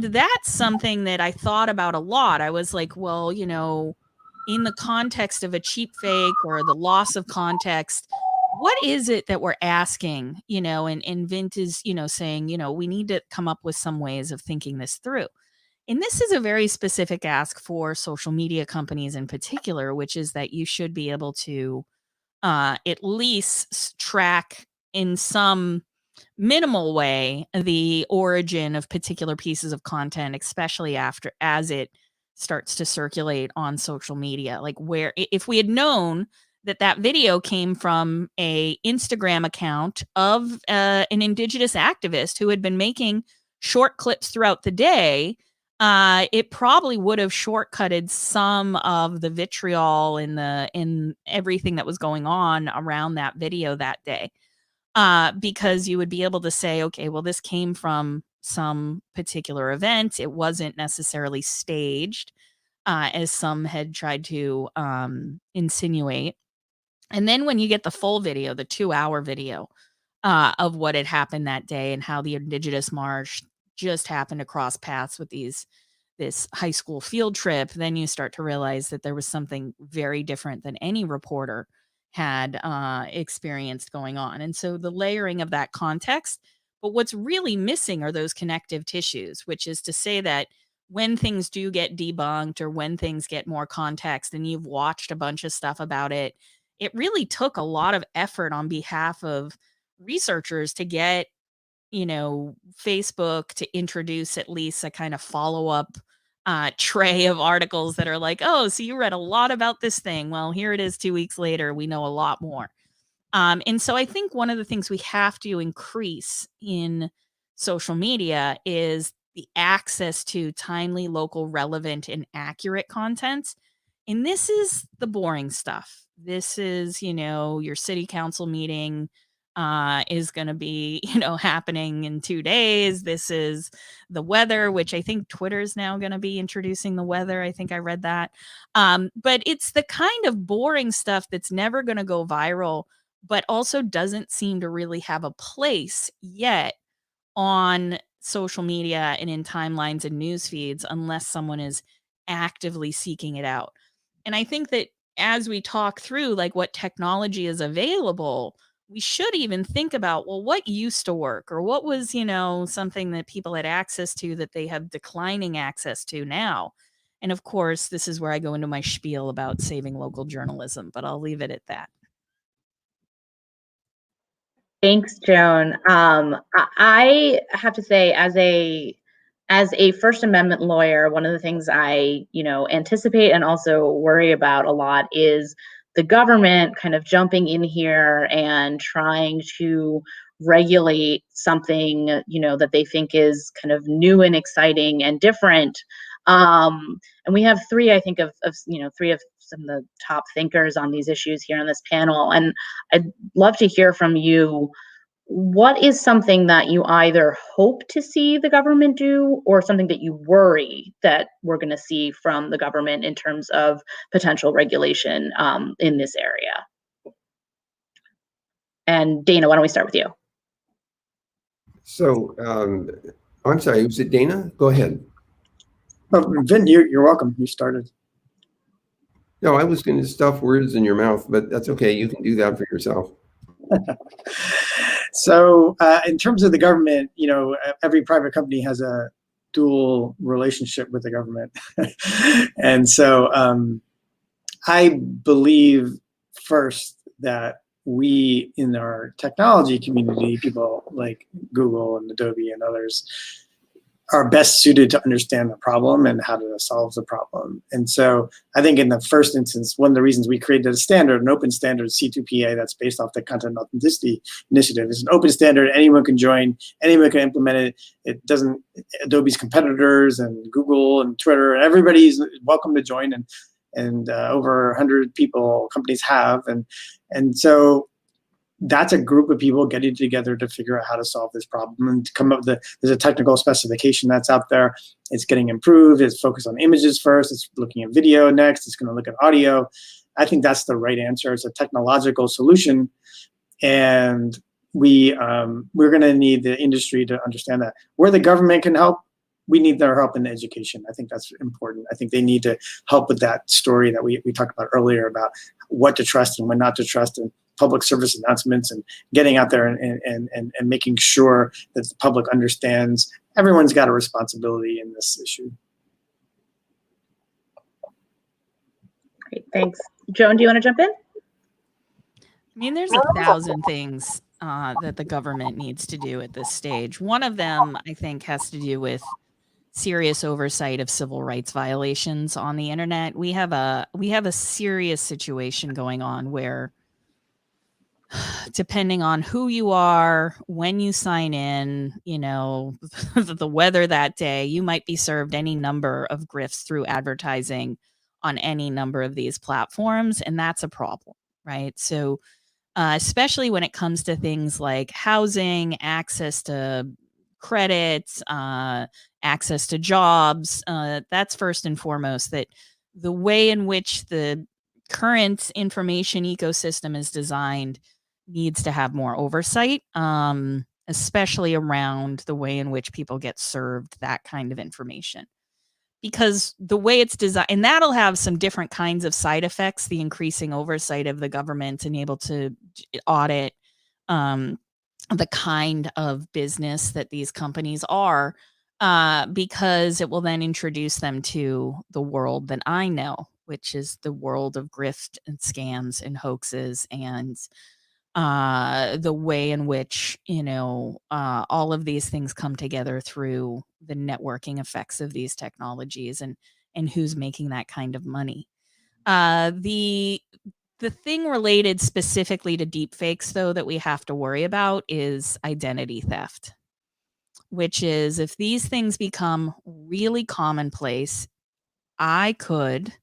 that's something that I thought about a lot. I was like, well, in the context of a cheap fake or the loss of context, what is it that we're asking, and Vint is, saying, we need to come up with some ways of thinking this through. And this is a very specific ask for social media companies in particular, which is that you should be able to at least track in some minimal way the origin of particular pieces of content, especially as it starts to circulate on social media. Like, where if we had known that video came from a Instagram account of an indigenous activist who had been making short clips throughout the day, it probably would have shortcutted some of the vitriol in everything that was going on around that video that day. Because you would be able to say, okay, well, this came from some particular event. It wasn't necessarily staged, as some had tried to insinuate. And then when you get the full video, the 2-hour video of what had happened that day and how the Indigenous March just happened to cross paths with this high school field trip, then you start to realize that there was something very different than any reporter had experienced going on. And so the layering of that context, but what's really missing are those connective tissues, which is to say that when things do get debunked or when things get more context and you've watched a bunch of stuff about it, it really took a lot of effort on behalf of researchers to get, Facebook to introduce at least a kind of follow-up tray of articles that are like, oh, so you read a lot about this thing. Well, here it is 2 weeks later. We know a lot more. And so I think one of the things we have to increase in social media is the access to timely, local, relevant, and accurate content. And this is the boring stuff. This is, your city council meeting is going to be, happening in 2 days. This is the weather, which I think Twitter is now going to be introducing the weather. I think I read that. But it's the kind of boring stuff that's never going to go viral, but also doesn't seem to really have a place yet on social media and in timelines and news feeds unless someone is actively seeking it out. And I think that as we talk through like what technology is available, we should even think about, well, what used to work, or what was, you know, something that people had access to that they have declining access to now. And of course, this is where I go into my spiel about saving local journalism, but I'll leave it at that. Thanks, Joan. I have to say, as a First Amendment lawyer, one of the things I, anticipate and also worry about a lot is the government kind of jumping in here and trying to regulate something, that they think is kind of new and exciting and different. And we have three, I think, of three of some of the top thinkers on these issues here on this panel. And I'd love to hear from you. What is something that you either hope to see the government do, or something that you worry that we're going to see from the government in terms of potential regulation in this area? And Dana, why don't we start with you? So, I'm sorry, was it Dana? Go ahead. Vin, you're welcome. You started. No, I was going to stuff words in your mouth, but that's okay. You can do that for yourself. So in terms of the government, every private company has a dual relationship with the government. And so I believe first that we in our technology community, people like Google and Adobe and others, are best suited to understand the problem and how to solve the problem. And so I think in the first instance, one of the reasons we created a standard, an open standard, C2PA, that's based off the Content Authenticity Initiative. It's an open standard, anyone can join, anyone can implement it. It doesn't, Adobe's competitors and Google and Twitter, everybody's welcome to join, and over 100 companies have. And so that's a group of people getting together to figure out how to solve this problem and to come up with there's a technical specification that's out there. It's getting improved. It's focused on images first. It's looking at video next. It's going to look at audio. I think that's the right answer. It's a technological solution. And we're going to need the industry to understand that. Where the government can help, we need their help in education. I think that's important. I think they need to help with that story that we talked about earlier about what to trust and when not to trust, and public service announcements, and getting out there and making sure that the public understands everyone's got a responsibility in this issue. Great, thanks. Joan, do you want to jump in? I mean, there's 1,000 things that the government needs to do at this stage. One of them, I think, has to do with serious oversight of civil rights violations on the internet. We have a serious situation going on where, depending on who you are, when you sign in, the weather that day, you might be served any number of grifts through advertising on any number of these platforms. And that's a problem, right? So especially when it comes to things like housing, access to credits, access to jobs, that's first and foremost, that the way in which the current information ecosystem is designed needs to have more oversight, especially around the way in which people get served that kind of information. Because the way it's designed, and that'll have some different kinds of side effects, the increasing oversight of the government and able to audit the kind of business that these companies are, because it will then introduce them to the world that I know, which is the world of grift and scams and hoaxes, and the way in which, all of these things come together through the networking effects of these technologies, and who's making that kind of money. The thing related specifically to deepfakes, though, that we have to worry about is identity theft, which is if these things become really commonplace, I could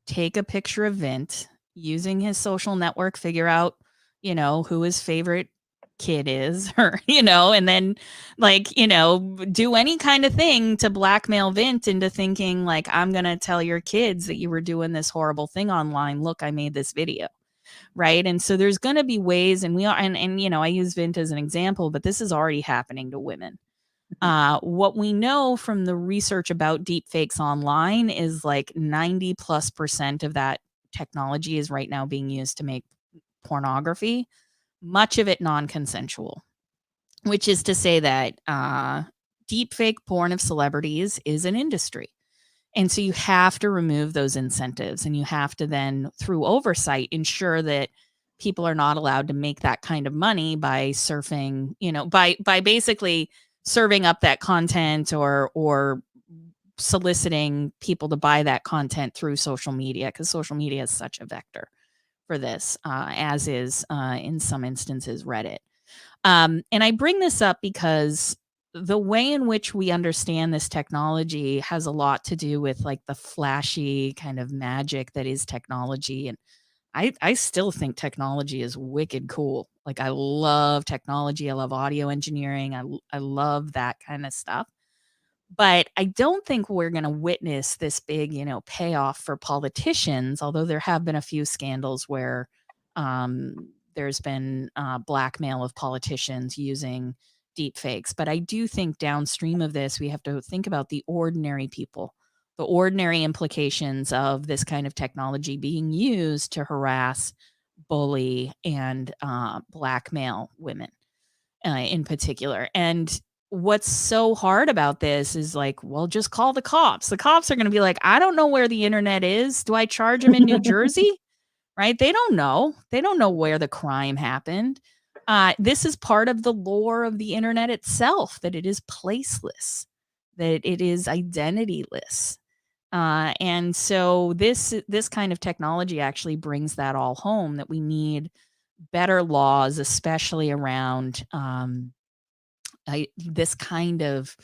take a picture of Vint using his social network, figure out, who his favorite kid is, or, and then do any kind of thing to blackmail Vint into thinking like, I'm going to tell your kids that you were doing this horrible thing online. Look, I made this video. Right. And so there's going to be ways, and I use Vint as an example, but this is already happening to women. What we know from the research about deepfakes online is like 90+% of that technology is right now being used to make pornography, much of it non-consensual, which is to say that deepfake porn of celebrities is an industry. And so you have to remove those incentives, and you have to then, through oversight, ensure that people are not allowed to make that kind of money by surfing, by basically serving up that content or soliciting people to buy that content through social media, because social media is such a vector for this, as is in some instances Reddit. And I bring this up because the way in which we understand this technology has a lot to do with like the flashy kind of magic that is technology. And I still think technology is wicked cool. Like, I love technology. I love audio engineering. I love that kind of stuff. But I don't think we're going to witness this big, payoff for politicians, although there have been a few scandals where there's been blackmail of politicians using deepfakes. But I do think downstream of this, we have to think about the ordinary people, the ordinary implications of this kind of technology being used to harass, bully, and blackmail women in particular. And what's so hard about this is like, well, just call the cops. The cops are going to be like, I don't know where the internet is. Do I charge them in New Jersey? Right? They don't know. They don't know where the crime happened. This is part of the lore of the internet itself, that it is placeless, that it is identityless. And so this kind of technology actually brings that all home, that we need better laws, especially around this kind of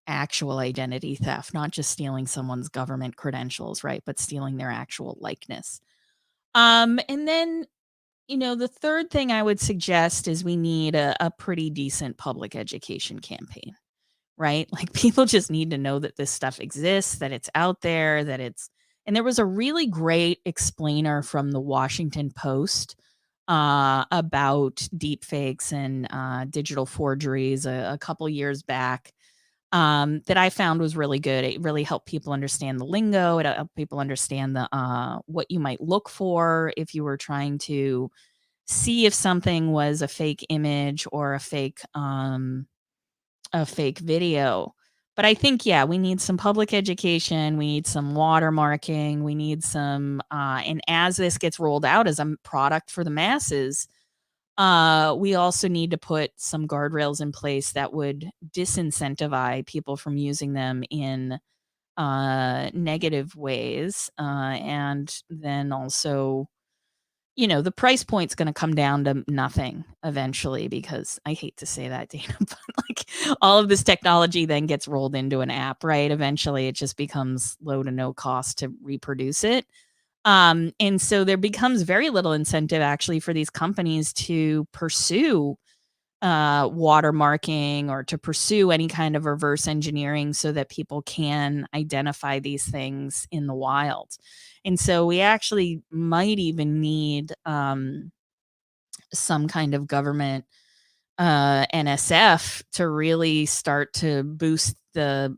actual identity theft, not just stealing someone's government credentials, right? But stealing their actual likeness. And then, the third thing I would suggest is we need a pretty decent public education campaign, right? Like, people just need to know that this stuff exists, that it's out there, and there was a really great explainer from the Washington Post about deepfakes and digital forgeries a couple years back that I found was really good. It really helped people understand the lingo. It helped people understand what you might look for if you were trying to see if something was a fake image or a fake video. But I think, yeah, we need some public education. We need some watermarking. We need some, and as this gets rolled out as a product for the masses, we also need to put some guardrails in place that would disincentivize people from using them in negative ways. And then also, the price point's going to come down to nothing eventually, because I hate to say that, Dana, but like, all of this technology then gets rolled into an app, right? Eventually it just becomes low to no cost to reproduce it. And so there becomes very little incentive actually for these companies to pursue watermarking or to pursue any kind of reverse engineering so that people can identify these things in the wild. And so we actually might even need some kind of government NSF to really start to boost the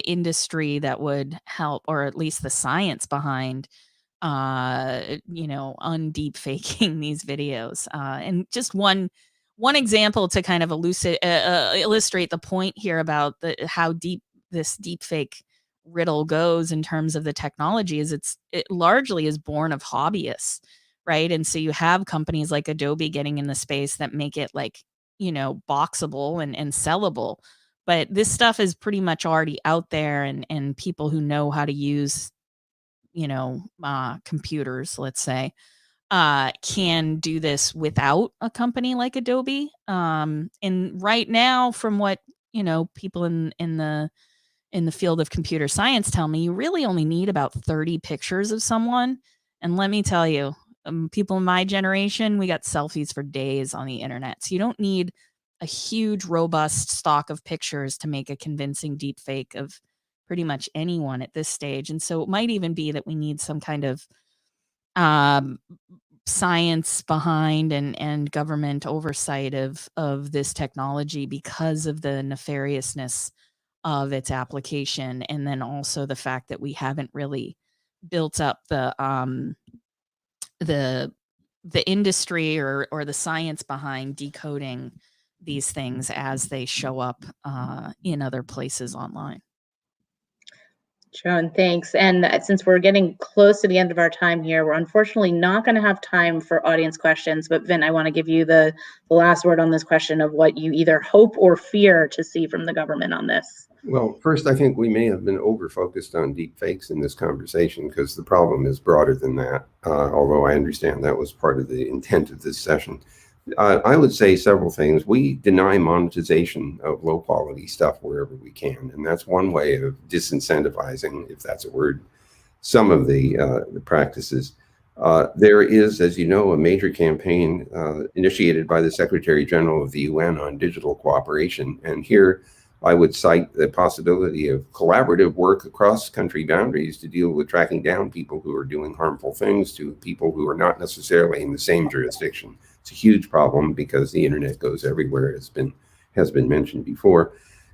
industry that would help, or at least the science behind undeep faking these videos. And just one example to kind of illustrate the point here about how deep this deepfake riddle goes in terms of the technology is it largely is born of hobbyists, right? And so you have companies like Adobe getting in the space that make it like, boxable and sellable. But this stuff is pretty much already out there, and people who know how to use, computers, let's say, can do this without a company like Adobe. And right now, from what people in the field of computer science tell me, you really only need about 30 pictures of someone. And let me tell you, people in my generation, we got selfies for days on the internet. So you don't need a huge, robust stock of pictures to make a convincing deep fake of pretty much anyone at this stage. And so it might even be that we need some kind of science behind and government oversight of this technology because of the nefariousness of its application, and then also the fact that we haven't really built up the industry or the science behind decoding these things as they show up in other places online. Joan, thanks. And since we're getting close to the end of our time here, we're unfortunately not going to have time for audience questions. But Vin, I want to give you the last word on this question of what you either hope or fear to see from the government on this. Well, first, I think we may have been over-focused on deepfakes in this conversation because the problem is broader than that, although I understand that was part of the intent of this session. I would say several things. We deny monetization of low-quality stuff wherever we can, and that's one way of disincentivizing, if that's a word, some of the practices. There is, as you know, a major campaign initiated by the Secretary General of the UN on digital cooperation, and here I would cite the possibility of collaborative work across country boundaries to deal with tracking down people who are doing harmful things to people who are not necessarily in the same jurisdiction. It's a huge problem because the internet goes everywhere, as has been mentioned before.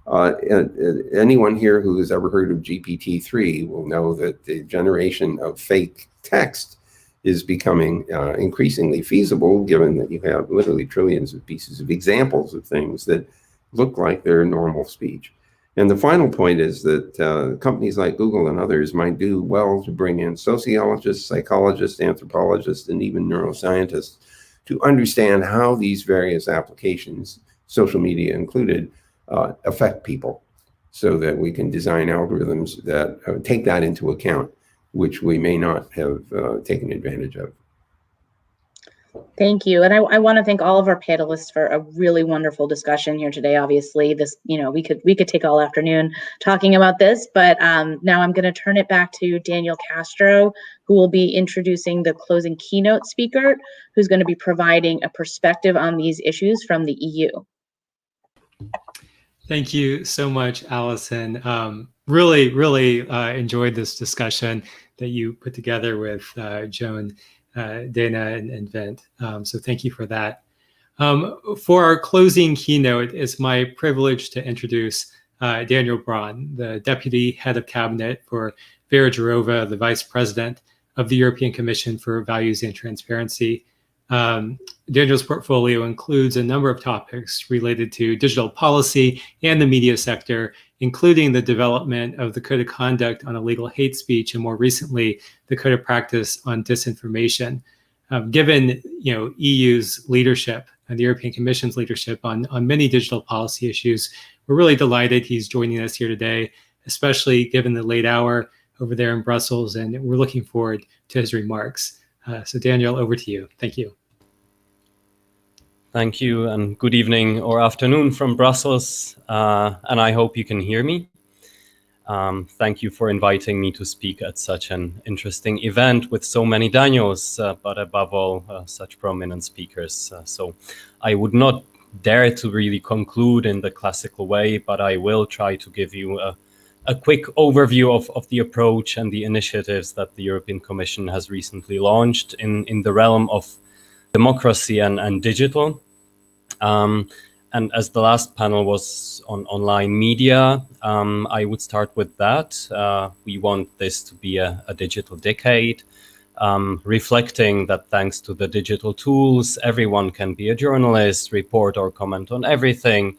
Anyone here who has ever heard of GPT-3 will know that the generation of fake text is becoming increasingly feasible, given that you have literally trillions of pieces of examples of things that look like they're normal speech. And the final point is that companies like Google and others might do well to bring in sociologists, psychologists, anthropologists, and even neuroscientists to understand how these various applications, social media included, affect people, so that we can design algorithms that take that into account, which we may not have taken advantage of. Thank you. And I want to thank all of our panelists for a really wonderful discussion here today. Obviously, this, we could take all afternoon talking about this, but now I'm going to turn it back to Daniel Castro, who will be introducing the closing keynote speaker, who's going to be providing a perspective on these issues from the EU. Thank you so much, Allison. Really enjoyed this discussion that you put together with Joan, Dana, and Vent. So thank you for that. For our closing keynote, it's my privilege to introduce Daniel Braun, the Deputy Head of Cabinet for Vera Jourova, the Vice President of the European Commission for Values and Transparency. Daniel's portfolio includes a number of topics related to digital policy and the media sector, including the development of the Code of Conduct on illegal hate speech, and more recently, the Code of Practice on disinformation. Given EU's leadership and the European Commission's leadership on many digital policy issues, we're really delighted he's joining us here today, especially given the late hour over there in Brussels, and we're looking forward to his remarks. So Daniel, over to you. Thank you. Thank you, and good evening or afternoon from Brussels, and I hope you can hear me. Thank you for inviting me to speak at such an interesting event with so many Daniels, but above all, such prominent speakers. So I would not dare to really conclude in the classical way, but I will try to give you a quick overview of the approach and the initiatives that the European Commission has recently launched in the realm of democracy and digital. And as the last panel was on online media, I would start with that. We want this to be a digital decade, reflecting that thanks to the digital tools, everyone can be a journalist, report or comment on everything.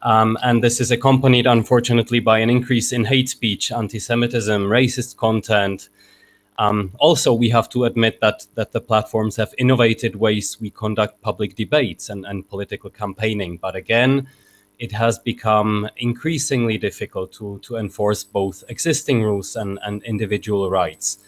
And this is accompanied, unfortunately, by an increase in hate speech, anti-Semitism, racist content. Also, we have to admit that the platforms have innovated ways we conduct public debates and political campaigning. But again, it has become increasingly difficult to enforce both existing rules and individual rights.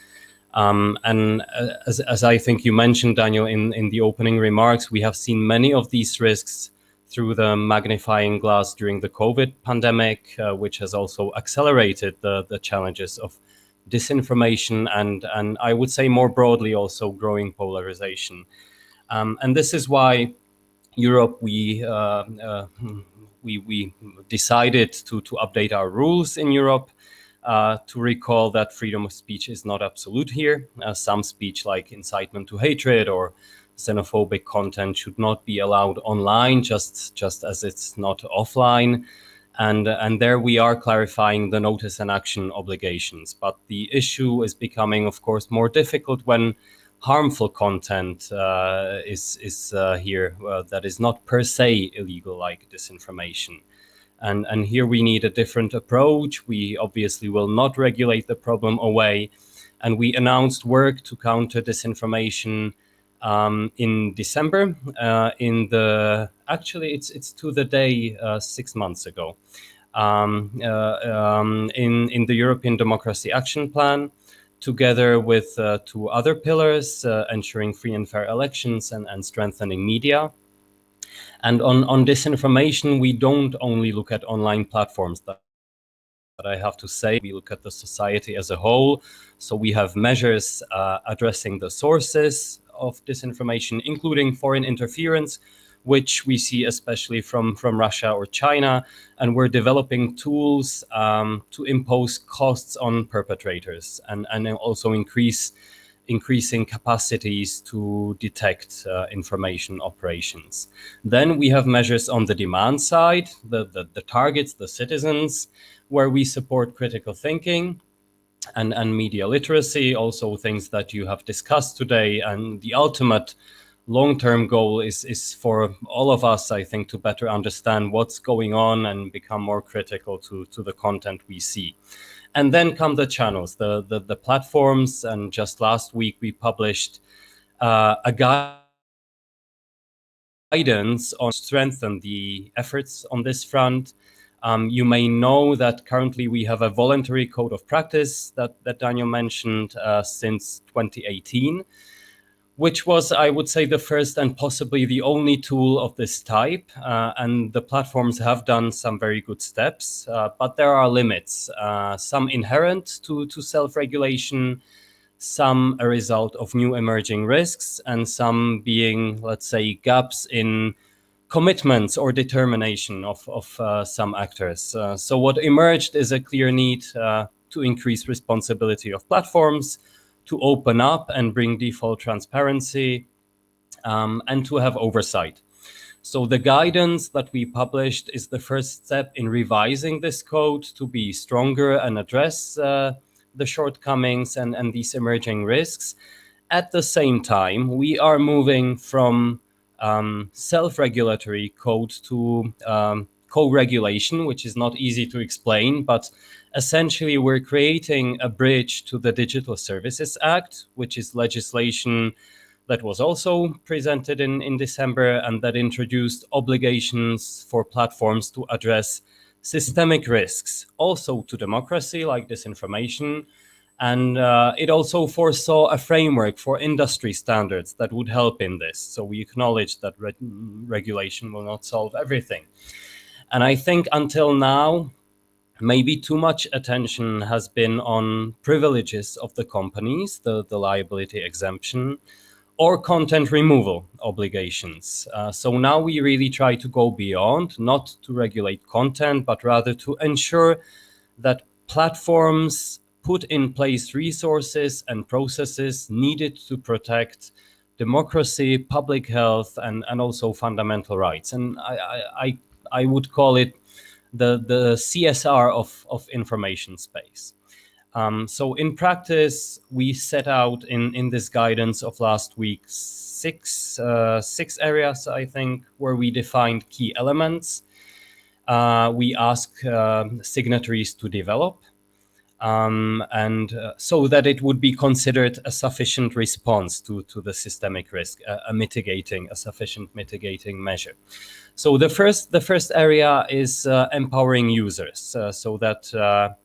And as I think you mentioned, Daniel, in the opening remarks, we have seen many of these risks through the magnifying glass during the COVID pandemic, which has also accelerated the challenges of disinformation and I would say more broadly also growing polarization. And this is why Europe, we decided to update our rules in Europe to recall that freedom of speech is not absolute here. Some speech like incitement to hatred or xenophobic content should not be allowed online, just as it's not offline. And there we are clarifying the notice and action obligations. But the issue is becoming, of course, more difficult when harmful content is here that is not per se illegal, like disinformation. And here we need a different approach. We obviously will not regulate the problem away. And we announced work to counter disinformation in December. Actually, it's to the day 6 months ago. In the European Democracy Action Plan, together with 2 other pillars, ensuring free and fair elections and strengthening media. And on disinformation, we don't only look at online platforms. But I have to say, we look at the society as a whole. So we have measures addressing the sources of disinformation, including foreign interference, which we see especially from Russia or China. And we're developing tools to impose costs on perpetrators and also increasing capacities to detect information operations. Then we have measures on the demand side, the targets, the citizens, where we support critical thinking and media literacy, also things that you have discussed today. And the ultimate long-term goal is for all of us, I think, to better understand what's going on and become more critical to the content we see. And then come the channels, the platforms. And just last week, we published a guidance on strengthen the efforts on this front. You may know that currently we have a voluntary code of practice that Daniel mentioned since 2018, which was, I would say, the first and possibly the only tool of this type. And the platforms have done some very good steps, but there are limits, some inherent to self-regulation, some a result of new emerging risks, and some being, let's say, gaps in commitments or determination of some actors. So what emerged is a clear need to increase responsibility of platforms, to open up and bring default transparency, and to have oversight. So the guidance that we published is the first step in revising this code to be stronger and address the shortcomings and these emerging risks. At the same time, we are moving from self-regulatory code to co-regulation, which is not easy to explain, but essentially we're creating a bridge to the Digital Services Act, which is legislation that was also presented in December and that introduced obligations for platforms to address systemic risks, also to democracy, like disinformation. And it also foresaw a framework for industry standards that would help in this. So we acknowledge that regulation will not solve everything. And I think until now, maybe too much attention has been on privileges of the companies, the liability exemption, or content removal obligations. So now we really try to go beyond, not to regulate content, but rather to ensure that platforms put in place resources and processes needed to protect democracy, public health, and also fundamental rights. And I would call it the CSR of information space. So in practice, we set out in this guidance of last week six areas, I think, where we defined key elements. We ask signatories to develop, and so that it would be considered a sufficient response to the systemic risk, a sufficient mitigating measure. So the first area is empowering users, so that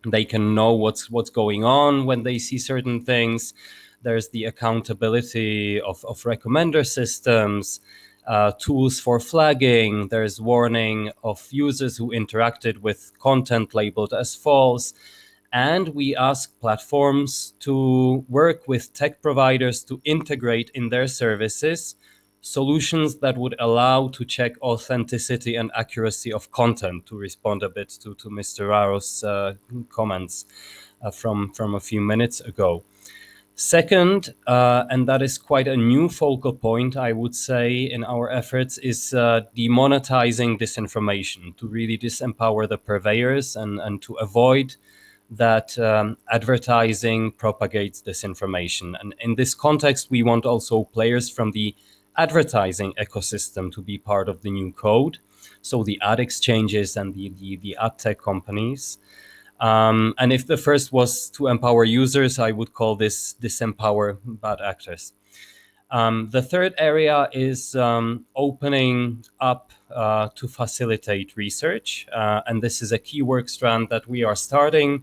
they can know what's going on when they see certain things. There's the accountability of recommender systems, tools for flagging. There's warning of users who interacted with content labeled as false. And we ask platforms to work with tech providers to integrate in their services solutions that would allow to check authenticity and accuracy of content, to respond a bit to Mr. Raro's comments from a few minutes ago. Second, and that is quite a new focal point, I would say, in our efforts, is demonetizing disinformation, to really disempower the purveyors and to avoid that advertising propagates disinformation. And in this context, we want also players from the advertising ecosystem to be part of the new code. So the ad exchanges and the ad tech companies. And if the first was to empower users, I would call this disempower bad actors. The third area is opening up to facilitate research. And this is a key work strand that we are starting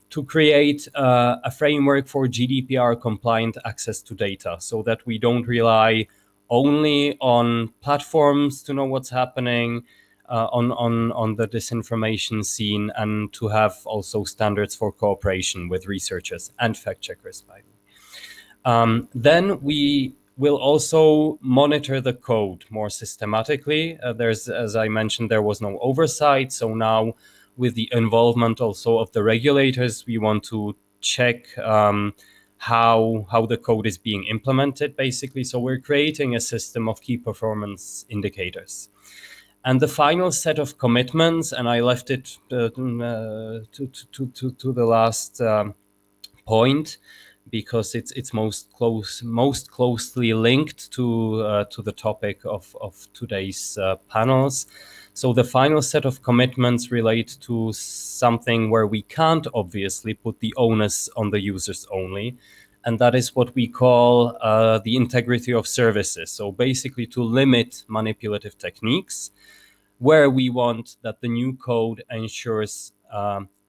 to create a framework for GDPR compliant access to data, so that we don't rely only on platforms to know what's happening on the disinformation scene, and to have also standards for cooperation with researchers and fact checkers, by the way. Then we will also monitor the code more systematically. As I mentioned, there was no oversight. So now, with the involvement also of the regulators, we want to check how the code is being implemented, basically. So we're creating a system of key performance indicators. And the final set of commitments, and I left it to the last point, because it's most closely linked to the topic of today's panels. So the final set of commitments relate to something where we can't obviously put the onus on the users only, and that is what we call the integrity of services. So basically to limit manipulative techniques, where we want that the new code ensures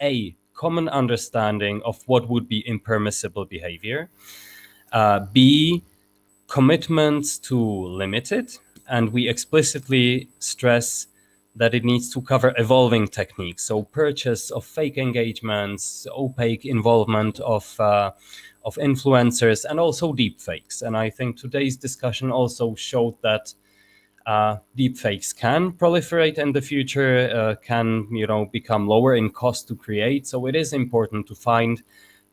A, common understanding of what would be impermissible behavior, B, commitments to limit it, and we explicitly stress that it needs to cover evolving techniques, so purchase of fake engagements, opaque involvement of influencers, and also deepfakes. And I think today's discussion also showed that deepfakes can proliferate in the future, can become lower in cost to create. So it is important to find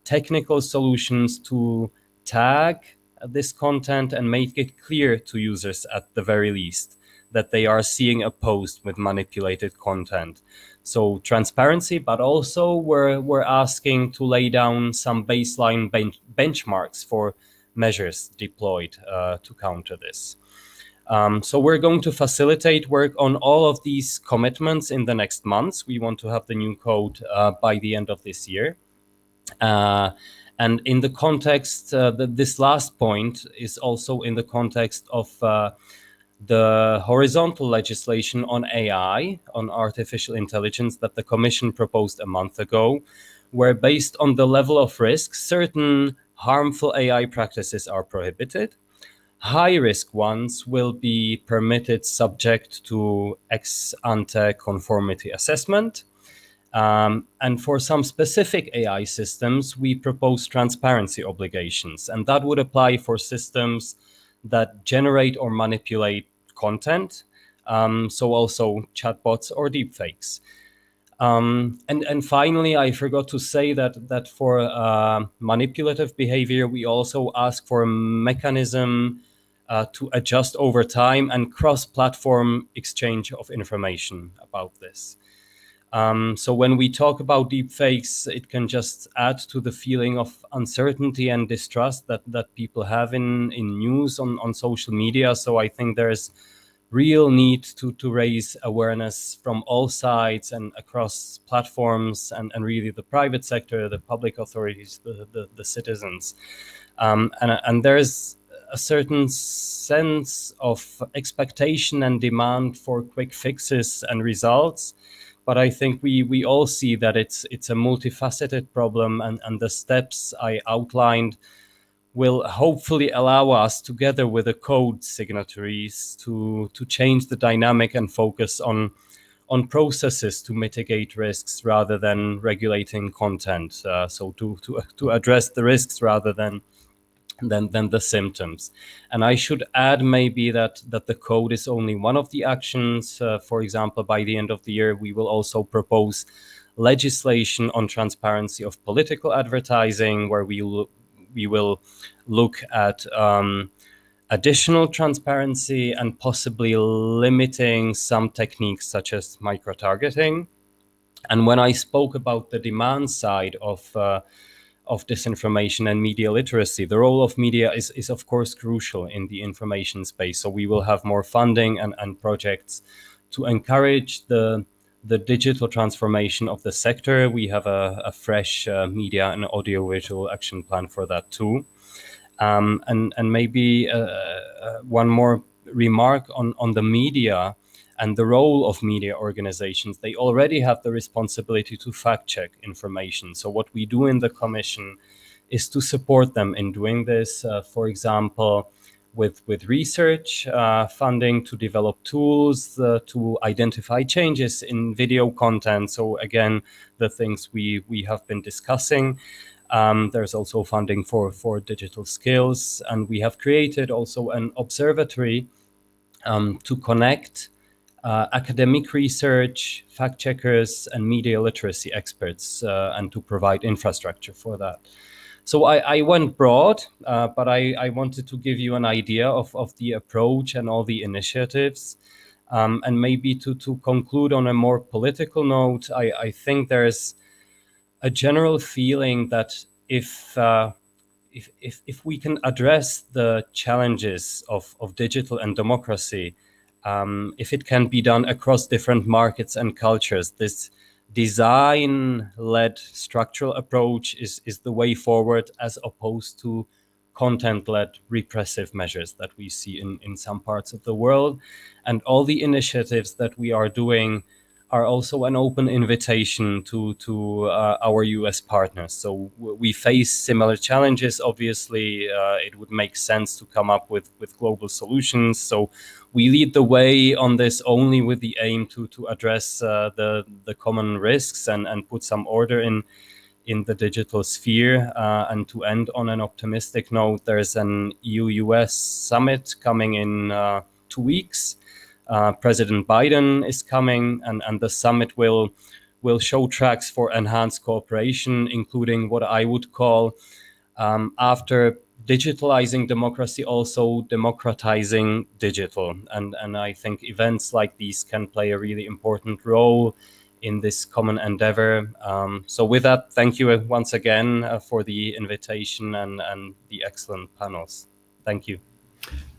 technical solutions to tag this content and make it clear to users at the very least that they are seeing a post with manipulated content. So transparency, but also we're asking to lay down some baseline benchmarks for measures deployed to counter this. So we're going to facilitate work on all of these commitments in the next months. We want to have the new code by the end of this year. And in the context, this last point is also in the context of the horizontal legislation on AI, on artificial intelligence, that the Commission proposed a month ago, where based on the level of risk, certain harmful AI practices are prohibited. High-risk ones will be permitted subject to ex-ante conformity assessment. And for some specific AI systems, we propose transparency obligations, and that would apply for systems that generate or manipulate content, so also chatbots or deepfakes. And finally, I forgot to say that for manipulative behavior, we also ask for a mechanism to adjust over time and cross-platform exchange of information about this. So when we talk about deepfakes, it can just add to the feeling of uncertainty and distrust that people have in news on social media. So I think there's real need to raise awareness from all sides and across platforms, and really the private sector, the public authorities, the citizens. And there's a certain sense of expectation and demand for quick fixes and results. But I think we all see that it's a multifaceted problem, and the steps I outlined will hopefully allow us, together with the code signatories, to change the dynamic and focus on processes to mitigate risks rather than regulating content. So to address the risks rather than than the symptoms. And I should add maybe that the code is only one of the actions. For example, by the end of the year, we will also propose legislation on transparency of political advertising, where we will look at additional transparency and possibly limiting some techniques such as micro-targeting. And when I spoke about the demand side of disinformation and media literacy, the role of media is of course crucial in the information space. So we will have more funding and projects to encourage the digital transformation of the sector. We have a fresh media and audiovisual action plan for that too. And maybe one more remark on the media and the role of media organizations. They already have the responsibility to fact check information. So what we do in the Commission is to support them in doing this, for example, with research funding to develop tools to identify changes in video content. So again, the things we have been discussing. There's also funding for digital skills, and we have created also an observatory to connect academic research, fact checkers, and media literacy experts, and to provide infrastructure for that. So I went broad, but I wanted to give you an idea of the approach and all the initiatives. And maybe to conclude on a more political note, I think there's a general feeling that if we can address the challenges of digital and democracy, if it can be done across different markets and cultures, this design-led structural approach is the way forward, as opposed to content-led repressive measures that we see in some parts of the world. And all the initiatives that we are doing are also an open invitation to our US partners. So we face similar challenges. Obviously, it would make sense to come up with global solutions. So we lead the way on this only with the aim to address the common risks and put some order in the digital sphere. And to end on an optimistic note, there's an EU-US summit coming in 2 weeks. President Biden is coming, and the summit will show tracks for enhanced cooperation, including what I would call, after digitalizing democracy, also democratizing digital. And I think events like these can play a really important role in this common endeavor. So with that, thank you once again for the invitation and the excellent panels. Thank you.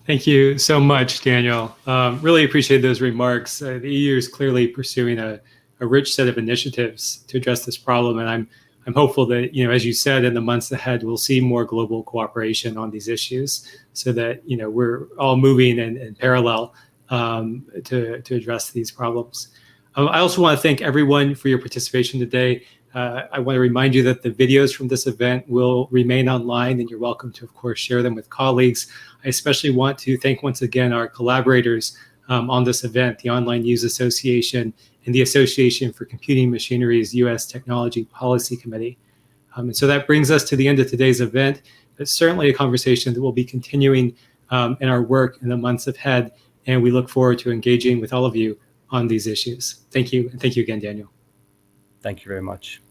Thank you so much, Daniel. Really appreciate those remarks. The EU is clearly pursuing a rich set of initiatives to address this problem, and I'm hopeful that, as you said, in the months ahead, we'll see more global cooperation on these issues, so that we're all moving in parallel to address these problems. I also want to thank everyone for your participation today. I want to remind you that the videos from this event will remain online, and you're welcome to, of course, share them with colleagues. I especially want to thank once again our collaborators on this event, the Online News Association and the Association for Computing Machinery's U.S. Technology Policy Committee. And so that brings us to the end of today's event. It's certainly a conversation that will be continuing in our work in the months ahead, and we look forward to engaging with all of you on these issues. Thank you, and thank you again, Daniel. Thank you very much.